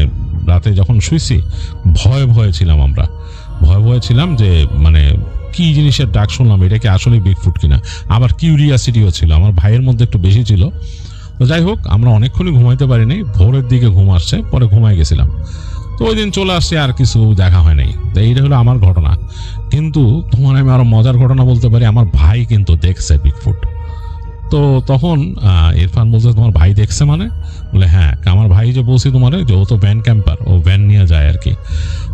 রাতে যখন শুইছি ভয়ে ছিলাম, আমরা ভয়ে ছিলাম যে মানে কি জিনিসের ডাক শুনলাম, এটা কি আসলে বিগফুট কিনা। আবার কিউরিয়াসিটিও ছিল আমার ভাইয়ের মধ্যে, একটু বেশি ছিল। তো যাই হোক, আমরা অনেকক্ষণই ঘুমাইতে পারিনি, ভোরের দিকে ঘুম আসছে, পরে ঘুমাই গেছিলাম। তো ওই দিন চলে আসছে, আর কিছু দেখা হয় নাই। তো এইটা হলো আমার ঘটনা। কিন্তু তোমার আমি আরো মজার ঘটনা বলতে পারি, আমার ভাই কিন্তু দেখছে বিগফুট। তো তখন ইরফান বলছে তোমার ভাই দেখছে মানে? বলে হ্যাঁ। আমার ভাই যে বলছি তোমার, যে ও তো ভ্যান ক্যাম্পার, ও ভ্যান নিয়ে যায় আর কি।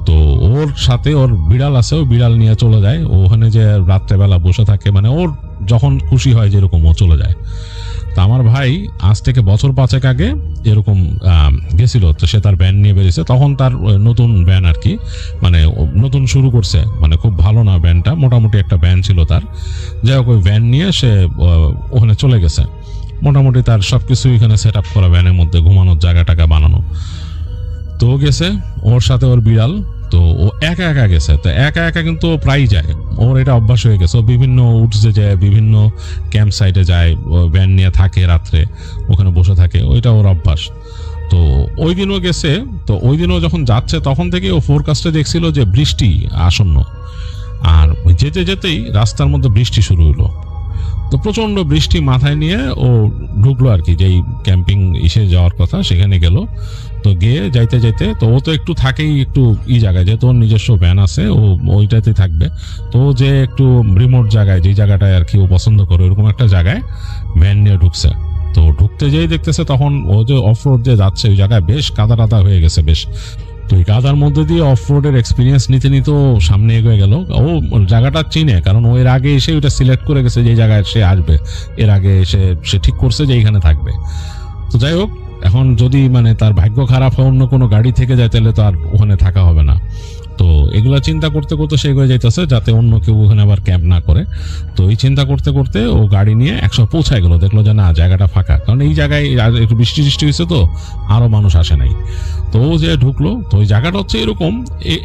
তো ওর সাথে ওর বিড়াল আছে, ও বিড়াল নিয়ে চলে যায়, ওখানে যে রাত্রেবেলা বসে থাকে, মানে ওর যখন খুশি হয় যেরকম ও চলে যায়। তা আমার ভাই ভাই আজ থেকে বছর 5 আগে এরকম গেছিল, তো সে তার ভ্যান নিয়ে বেরিয়েছে। তখন তার নতুন ভ্যান আর কি, মানে নতুন শুরু করছে, মানে খুব ভালো না ভ্যানটা, মোটামুটি একটা ভ্যান ছিল তার। যাই হোক, ওই ভ্যান নিয়ে সে ওখানে চলে গেছে। মোটামুটি তার সবকিছু এখানে সেট আপ করা, ভ্যানের মধ্যে ঘুমানোর জায়গা টাকা বানানো। তো গেছে, ওর সাথে ওর বিড়াল। তো ও একা একা গেছে, তো একা একা কিন্তু প্রায় যায়, ওর এটা অভ্যাস হয়ে গেছে। ও বিভিন্ন উডসে যায়, বিভিন্ন ক্যাম্প সাইটে যায়, ভ্যান নিয়ে থাকে, রাত্রে ওখানে বসে থাকে, ওইটা ওর অভ্যাস। তো ওই দিনও গেছে। তো ওই দিনও যখন যাচ্ছে তখন থেকে ও ফোরকাস্টে দেখছিল যে বৃষ্টি আসন্ন, আর যেতে যেতেই রাস্তার মধ্যে বৃষ্টি শুরু হলো। তো প্রচন্ড বৃষ্টি মাথায় নিয়ে ও ঢুকলো আর কি, যেই ক্যাম্পিং ইসে যাওয়ার কথা সেখানে গেল। তো গিয়ে যাইতে যাইতে, তো ও তো একটু থাকেই একটু জায়গায়, যেহেতু ওর নিজস্ব ভ্যান আছে, ও ওইটাতে থাকবে। তো যে একটু রিমোট জায়গায়, যে জায়গাটায় আর কি ও পছন্দ করে, ওরকম একটা জায়গায় ভ্যান নিয়ে ঢুকছে। তো ঢুকতে যেই দেখতেছে তখন ও যে অফ রোড যে যাচ্ছে ওই জায়গায় বেশ কাদা টাদা হয়ে গেছে বেশ। তো এই কাদার মধ্যে দিয়ে অফ রোডের এক্সপিরিয়েন্স নিতে নিতে ও সামনে এগিয়ে গেল। ও জায়গাটা চিনে, কারণ ও এর আগে এসে ওইটা সিলেক্ট করে গেছে যে জায়গায় সে আসবে, এর আগে সে ঠিক করছে যে এইখানে থাকবে। তো যাই হোক, এখন যদি মানে তার ভাগ্য খারাপ হয়, অন্য কোনো গাড়ি থেকে যায়, তাহলে তো আর ওখানে থাকা হবে না। তো এগুলা চিন্তা করতে করতে সে এগিয়ে যাইতেছে যাতে অন্য কেউ ওখানে আবার ক্যাম্প না করে। তো এই চিন্তা করতে করতে ও গাড়ি নিয়ে 100 পৌঁছায় গেল, দেখলো যে না, জায়গাটা ফাঁকা, কারণ এই জায়গায় একটু বৃষ্টি হয়েছে, তো আরো মানুষ আসে নাই। তো ও যে ঢুকলো, তো ওই জায়গাটা হচ্ছে এরকম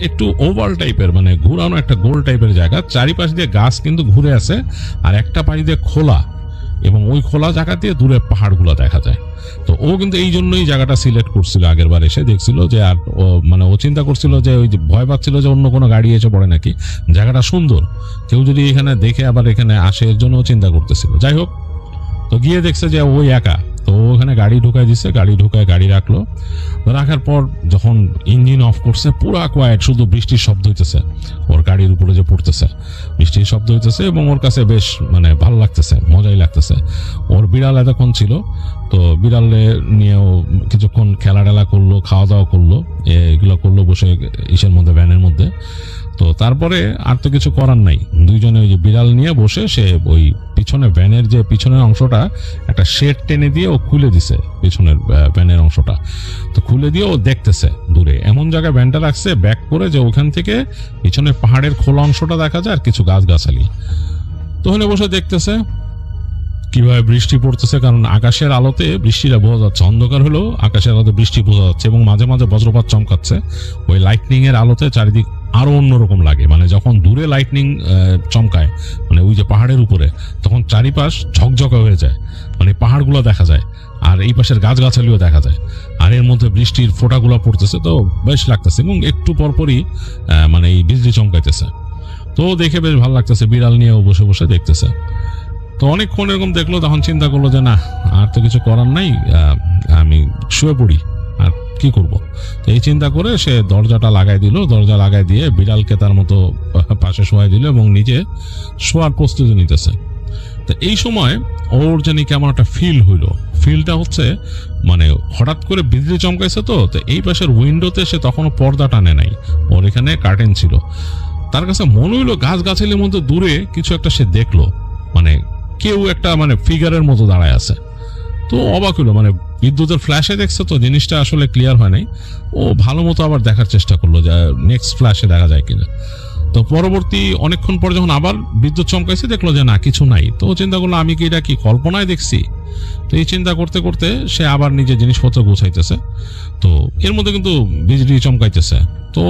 একটু ওভাল টাইপের, মানে ঘুরানো একটা গোল টাইপের জায়গা, চারিপাশ দিয়ে গাছ কিন্তু ঘুরে আছে, আর একটা পাশ দিয়ে খোলা, এবং ওই খোলা জায়গা দিয়ে দূরে পাহাড়গুলো দেখা যায়। তো ও কিন্তু এই জন্যই জায়গাটা সিলেক্ট করছিল, আগের বার এসে দেখছিল যে, আর মানে ও চিন্তা করছিল যে, ওই যে ভয় পাচ্ছিল যে অন্য কোনো গাড়ি এসে পড়ে নাকি, জায়গাটা সুন্দর, কেউ যদি এখানে দেখে আবার এখানে আসে, এর জন্য চিন্তা করতেছিল। যাই হোক, তো গিয়ে দেখছে যে ওই একা, তো ওখানে গাড়ি ঢুকাই দিচ্ছে, গাড়ি ঢুকায় গাড়ি রাখলো। রাখার পর যখন ইঞ্জিন অফ করছে, পুরা কোয়াইট, শুধু বৃষ্টির শব্দ হইতেছে, ওর গাড়ির উপরে যে পড়তেছে বৃষ্টির শব্দ হইতেছে, এবং ওর কাছে বেশ মানে ভালো লাগতেছে, মজাই লাগতেছে। ওর বিড়াল এতক্ষণ ছিল, তো বিড়ালে নিয়েও কিছুক্ষণ খেলা টেলা করলো, খাওয়া দাওয়া করলো, এগুলো করলো বসে ইসের মধ্যে, ভ্যানের মধ্যে। তো তারপরে আর তো কিছু করার নাই, দুইজনে ওই যে বিড়াল নিয়ে বসে সে ওই পিছনে ভ্যানের যে পিছনের অংশটা একটা শেড টেনে দিয়ে ও খুলে দিছে, পিছনের ভ্যানের অংশটা। তো খুলে দিয়ে ও দেখতেছে দূরে এমন জায়গায় ভ্যানটা রাখছে ব্যাক করে, যে ওখান থেকে পিছনে পাহাড়ের খোলা অংশটা দেখা যায় আর কিছু গাছগাছালি। তো ওখানে বসে দেখতেছে কিভাবে বৃষ্টি পড়তেছে, কারণ আকাশের আলোতে বৃষ্টিটা বোঝা যাচ্ছে, অন্ধকার হলেও আকাশের আলোতে বৃষ্টি বোঝা যাচ্ছে, এবং মাঝে মাঝে বজ্রপাত চমকাচ্ছে। ওই লাইটনিং এর আলোতে চারিদিক আরো অন্যরকম লাগে, মানে যখন দূরে লাইটনিং চমকায়, মানে ওই যে পাহাড়ের উপরে, তখন চারিপাশ ঝকঝকা হয়ে যায়, মানে পাহাড়গুলো দেখা যায়, আর এই পাশের গাছগাছালিও দেখা যায়, আর এর মধ্যে বৃষ্টির ফোঁটাগুলো পড়তেছে, তো বেশ লাগতেছে, এবং একটু পরপরই মানে এই বিজলি চমকাইতেছে। তো দেখে বেশ ভালো লাগতেছে, বিড়াল নিয়েও বসে বসে দেখতেছে। তো অনেকক্ষণ এরকম দেখলো, তখন চিন্তা করলো যে না, আর তো কিছু করার নাই, আমি শুয়ে পড়ি, আর কি করব। তো এই চিন্তা করে সে দরজাটা লাগাই দিল, দরজা লাগাই দিয়ে বিড়ালকে তার মতো পাশে শোয়াই দিল, এবং নিজে শোয়ার প্রস্তুতি নিতেছে। তো এই সময় ওর জানি কেমন একটা ফিল হইলো। ফিলটা হচ্ছে মানে হঠাৎ করে বিজলি চমকাইছে, তো এই পাশের উইন্ডোতে সে তখনও পর্দা টানে নাই, ওর এখানে কার্টেন ছিল। তার কাছে মনে হইলো গাছগাছালির মধ্যে দূরে কিছু একটা সে দেখলো, মানে কেউ একটা মানে ফিগারের মতো দাঁড়ায় আছে। তো অবাক হলো, মানে বিদ্যুতের ফ্ল্যাশে দেখছে, তো জিনিসটা আসলে ক্লিয়ার হয় নাই। ও ভালো মতো আবার দেখার চেষ্টা করলো যে নেক্সট ফ্ল্যাশে দেখা যায় কিনা। তো পরবর্তী অনেকক্ষণ পর যখন আবার বিদ্যুৎ চমকাইছে, দেখলো যে না, কিছু নাই। তো চিন্তা করলো আমি কি এটা কি কল্পনায় দেখছি। তো এই চিন্তা করতে করতে সে আবার নিজের জিনিসপত্র গোছাইতেছে। তো এর মধ্যে কিন্তু বিজলি চমকাইতেছে, তো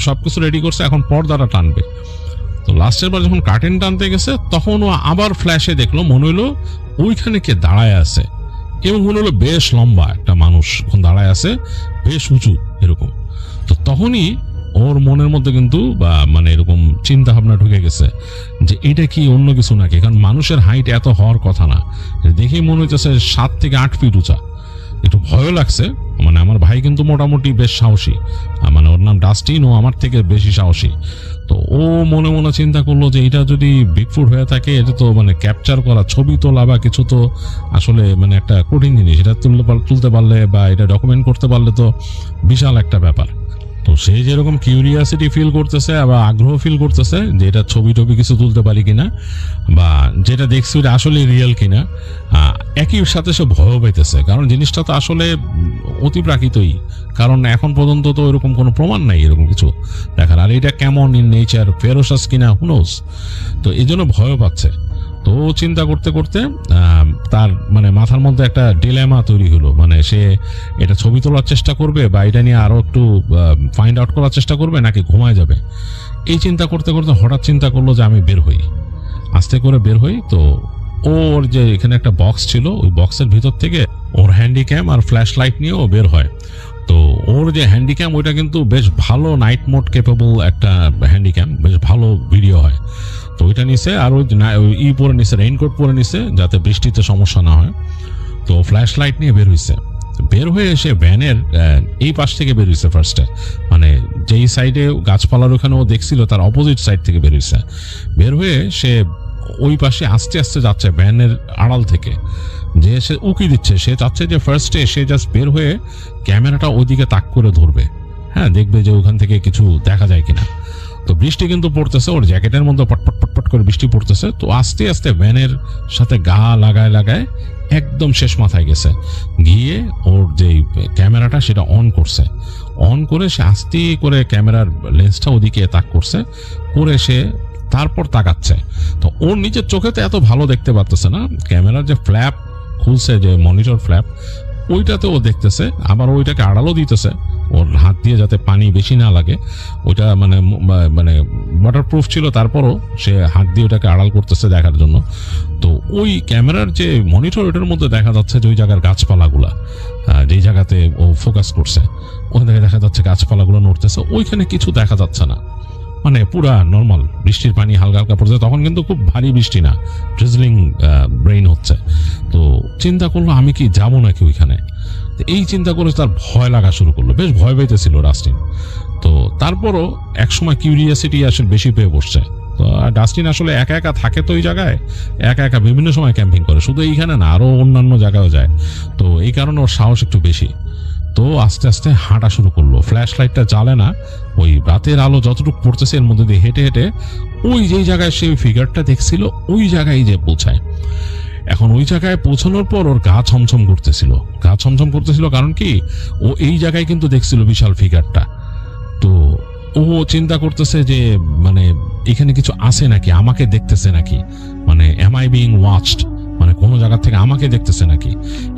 সবকিছু রেডি করছে, এখন পর্দাটা টানবে। তো লাস্টের বার যখন কার্টেন টানতে গেছে, তখন ও আবার ফ্ল্যাশে দেখলো, মনে হইলো ওইখানে কে দাঁড়ায় আছে, এবং মনে হলো বেশ লম্বা একটা মানুষ দাঁড়ায় আছে, বেশ উঁচু এরকম। তো তখনই ওর মনের মধ্যে কিন্তু মানে এরকম চিন্তা ভাবনা ঢুকে গেছে যে এটা কি অন্য কিছু নাকি, কারণ মানুষের হাইট এত হওয়ার কথা না। দেখেই মনে হইতেছে 7 থেকে 8 ফিট উঁচা। একটু ভয়ও লাগছে, মানে আমার ভাই কিন্তু মোটামুটি বেশ সাহসী, মানে ওর নাম ডাস্টিন, ও আমার থেকে বেশি সাহসী। তো ও মনে মনে চিন্তা করলো যে এটা যদি বিগফুট হয়ে থাকে, এটা তো মানে ক্যাপচার করা, ছবি তোলা বা কিছু তো আসলে মানে একটা কঠিন জিনিস, এটা তুলতে পারলে বা এটা ডকুমেন্ট করতে পারলে তো বিশাল একটা ব্যাপার। তো সে যেরকম কিউরিয়াসিটি ফিল করতেছে বা আগ্রহ ফিল করতেছে যে এটা ছবি টবি কিছু তুলতে পারি কিনা বা যেটা দেখছি ওটা আসলে রিয়েল কিনা, একই সাথে সে ভয়ও পাইতেছে, কারণ জিনিসটা তো আসলে অতিপ্রাকৃতই, কারণ এখন পর্যন্ত তো এরকম কোনো প্রমাণ নাই এরকম কিছু দেখার, আর এটা কেমন ইন নেচার, ফেরোসাস কিনা হুনোস, তো এই জন্য ভয়ও পাচ্ছে। তো চিন্তা করতে করতে তার মানে মাথার মধ্যে একটা ডিলেমা তৈরি হলো, মানে সে এটা ছবি তোলার চেষ্টা করবে বা এটা নিয়ে আরো একটু ফাইন্ড আউট করার চেষ্টা করবে নাকি ঘুমায় যাবে। এই চিন্তা করতে করতে হঠাৎ চিন্তা করলো যে আমি বের হই, আস্তে করে বের হই। তো ওর যে এখানে একটা বক্স ছিল, ওই বক্সের ভিতর থেকে ওর হ্যান্ডিক্যাম আর ফ্ল্যাশ লাইট নিয়ে ও বের হয়। তো ওর যে হ্যান্ডিক্যাম ওইটা কিন্তু বেশ ভালো নাইট মোড কেপেবল একটা হ্যান্ডিক্যাম, বেশ ভালো ভিডিও হয়। তো ওইটা নিছে আর ওই পরে নিছে, রেইনকোট পরে নিছে যাতে বৃষ্টিতে সমস্যা না হয়। তো ফ্ল্যাশ লাইট নিয়ে বের হইছে, বের হয়ে এসে ভ্যানের এই পাশ থেকে বের হইছে ফার্স্টে, মানে যেই সাইডে গাছপালার ওখানে ও দেখছিল তার অপোজিট সাইড থেকে বের হইছে। বের হয়ে সে ওই পাশে আস্তে আস্তে যাচ্ছে ভ্যানের আড়াল থেকে, যে সে উকি দিচ্ছে, সে চাচ্ছে যে ফার্স্টে সে জাস্ট বের হয়ে ক্যামেরাটা ওইদিকে তাক করে ধরবে, হ্যাঁ দেখবে যে ওখান থেকে কিছু দেখা যায় কিনা। তো বৃষ্টি কিন্তু পড়তেছে, ওর জ্যাকেটের মধ্যে পটপট পটপট করে বৃষ্টি পড়তেছে। তো আস্তে আস্তে ভ্যানের সাথে গা লাগায় লাগায় একদম শেষ মাথায় গেছে, গিয়ে ওর যে ক্যামেরাটা সেটা অন করছে, অন করে সে আস্তে করে ক্যামেরার লেন্সটা ওদিকে তাক করছে, করে সে তারপর তাকাচ্ছে। তো ওর নিজের চোখে তো এত ভালো দেখতে পারতেছে না, ক্যামেরার যে ফ্ল্যাপ খুলছে, যে মনিটর ফ্ল্যাপ, ওইটাতে ও দেখতেছে, আবার ওইটাকে আড়ালও দিতেছে ওর হাত দিয়ে যাতে পানি বেশি না লাগে। ওইটা মানে মানে ওয়াটারপ্রুফ ছিল, তারপরও সে হাত দিয়ে ওটাকে আড়াল করতেছে দেখার জন্য। তো ওই ক্যামেরার যে মনিটর, ওটার মধ্যে দেখা যাচ্ছে যে ওই জায়গার গাছপালাগুলা, যেই জায়গাতে ও ফোকাস করছে ওখান থেকে দেখা যাচ্ছে গাছপালাগুলো নড়তেছে, ওইখানে কিছু দেখা যাচ্ছে না, মানে পুরা নর্মাল বৃষ্টির পানি হালকা হালকা পড়ছে, তখন কিন্তু খুব ভারী বৃষ্টি না, ড্রিজলিং ব্রেইন হচ্ছে। তো চিন্তা করলো আমি কি যাবো নাকি ওইখানে। এই চিন্তা করে তার ভয় লাগা শুরু করলো, বেশ ভয় পাইতেছিল ডাস্টিন। তো তারপরও একসময় কিউরিয়াসিটি আসলে বেশি পেয়ে বসছে। তো ডাস্টিন আসলে একা একা থাকে, তো ওই জায়গায় একা একা বিভিন্ন সময় ক্যাম্পিং করে, শুধু এইখানে না আরো অন্যান্য জায়গায়ও যায়। তো এই কারণে ওর সাহস একটু বেশি। তো আস্তে আস্তে হাঁটা শুরু করলো, ফ্ল্যাশ লাইটটা জ্বালে না, ওই রাতের আলো যতটুকু পড়তেছে এর মধ্যে দিয়ে হেঁটে হেঁটে ওই যেই জায়গায় সেই ফিগারটা দেখছিল ওই জায়গায় যে পৌঁছায়। এখন ওই জায়গায় পৌঁছানোর পর ওর গা ছমছম করতেছিল, কারণ কি ও এই জায়গায় কিন্তু দেখছিল বিশাল ফিগারটা। তো ও চিন্তা করতেছে যে মানে এখানে কিছু আছে নাকি, আমাকে দেখতেছে নাকি, মানে এম আই বিং ওয়াচড, মানে কোনো জায়গা থেকে আমাকে দেখতেছে নাকি,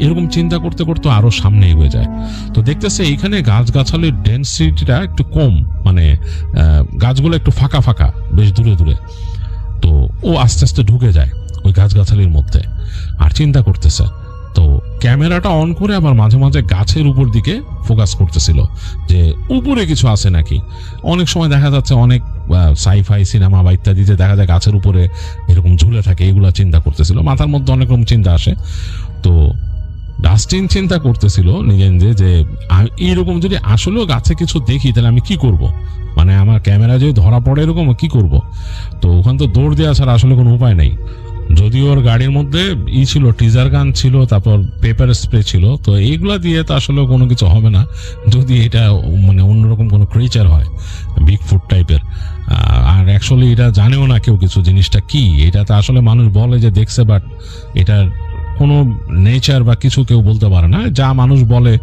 এরকম চিন্তা করতে করতে আরো সামনে এগিয়ে যায়। তো দেখতেছে এইখানে গাছগাছালির ডেন্সিটিটা একটু কম, মানে গাছগুলো একটু ফাঁকা ফাঁকা বেশ দূরে দূরে। তো ও আস্তে আস্তে ঢুকে যায় ওই গাছগাছালির মধ্যে আর চিন্তা করতেছে। তো ক্যামেরাটা অন করে আবার মাঝে মাঝে গাছের উপর দিকে ফোকাস করতেছিল যে উপরে কিছু আছে নাকি। অনেক সময় দেখা যাচ্ছে অনেক সাইফাই সিনেমা বা ইত্যাদিতে দেখা যায় গাছের উপরে এরকম ঝুলে থাকে, এগুলা চিন্তা করতেছিল, মাথার মধ্যে অনেক রকম চিন্তা আসে। তো ডাস্টিন চিন্তা করতেছিল নিজে নিজে যে এইরকম যদি আসলেও গাছে কিছু দেখি তাহলে আমি কি করব, মানে আমার ক্যামেরা যদি ধরা পড়ে এরকম কি করব। তো ওখান তো দৌড় দেওয়া ছাড়া আসলে কোনো উপায় নেই। যদিও ওর গাড়ির মধ্যে ছিল, টিজার গান ছিল, তারপর পেপার স্প্রে ছিল, তো এইগুলা দিয়ে তো আসলে কোনো কিছু হবে না যদি এটা মানে অন্যরকম কোনো ক্রিয়েচার হয়, বিগ ফুট টাইপের। আর অ্যাকচুয়ালি এটা জানেও না কেউ কিছু, জিনিসটা কি এটা তো আসলে মানুষ বলে যে দেখছে, বাট এটার কোনো নেচার বা কিছু কেউ বলতে পারে না। যা মানুষ বলে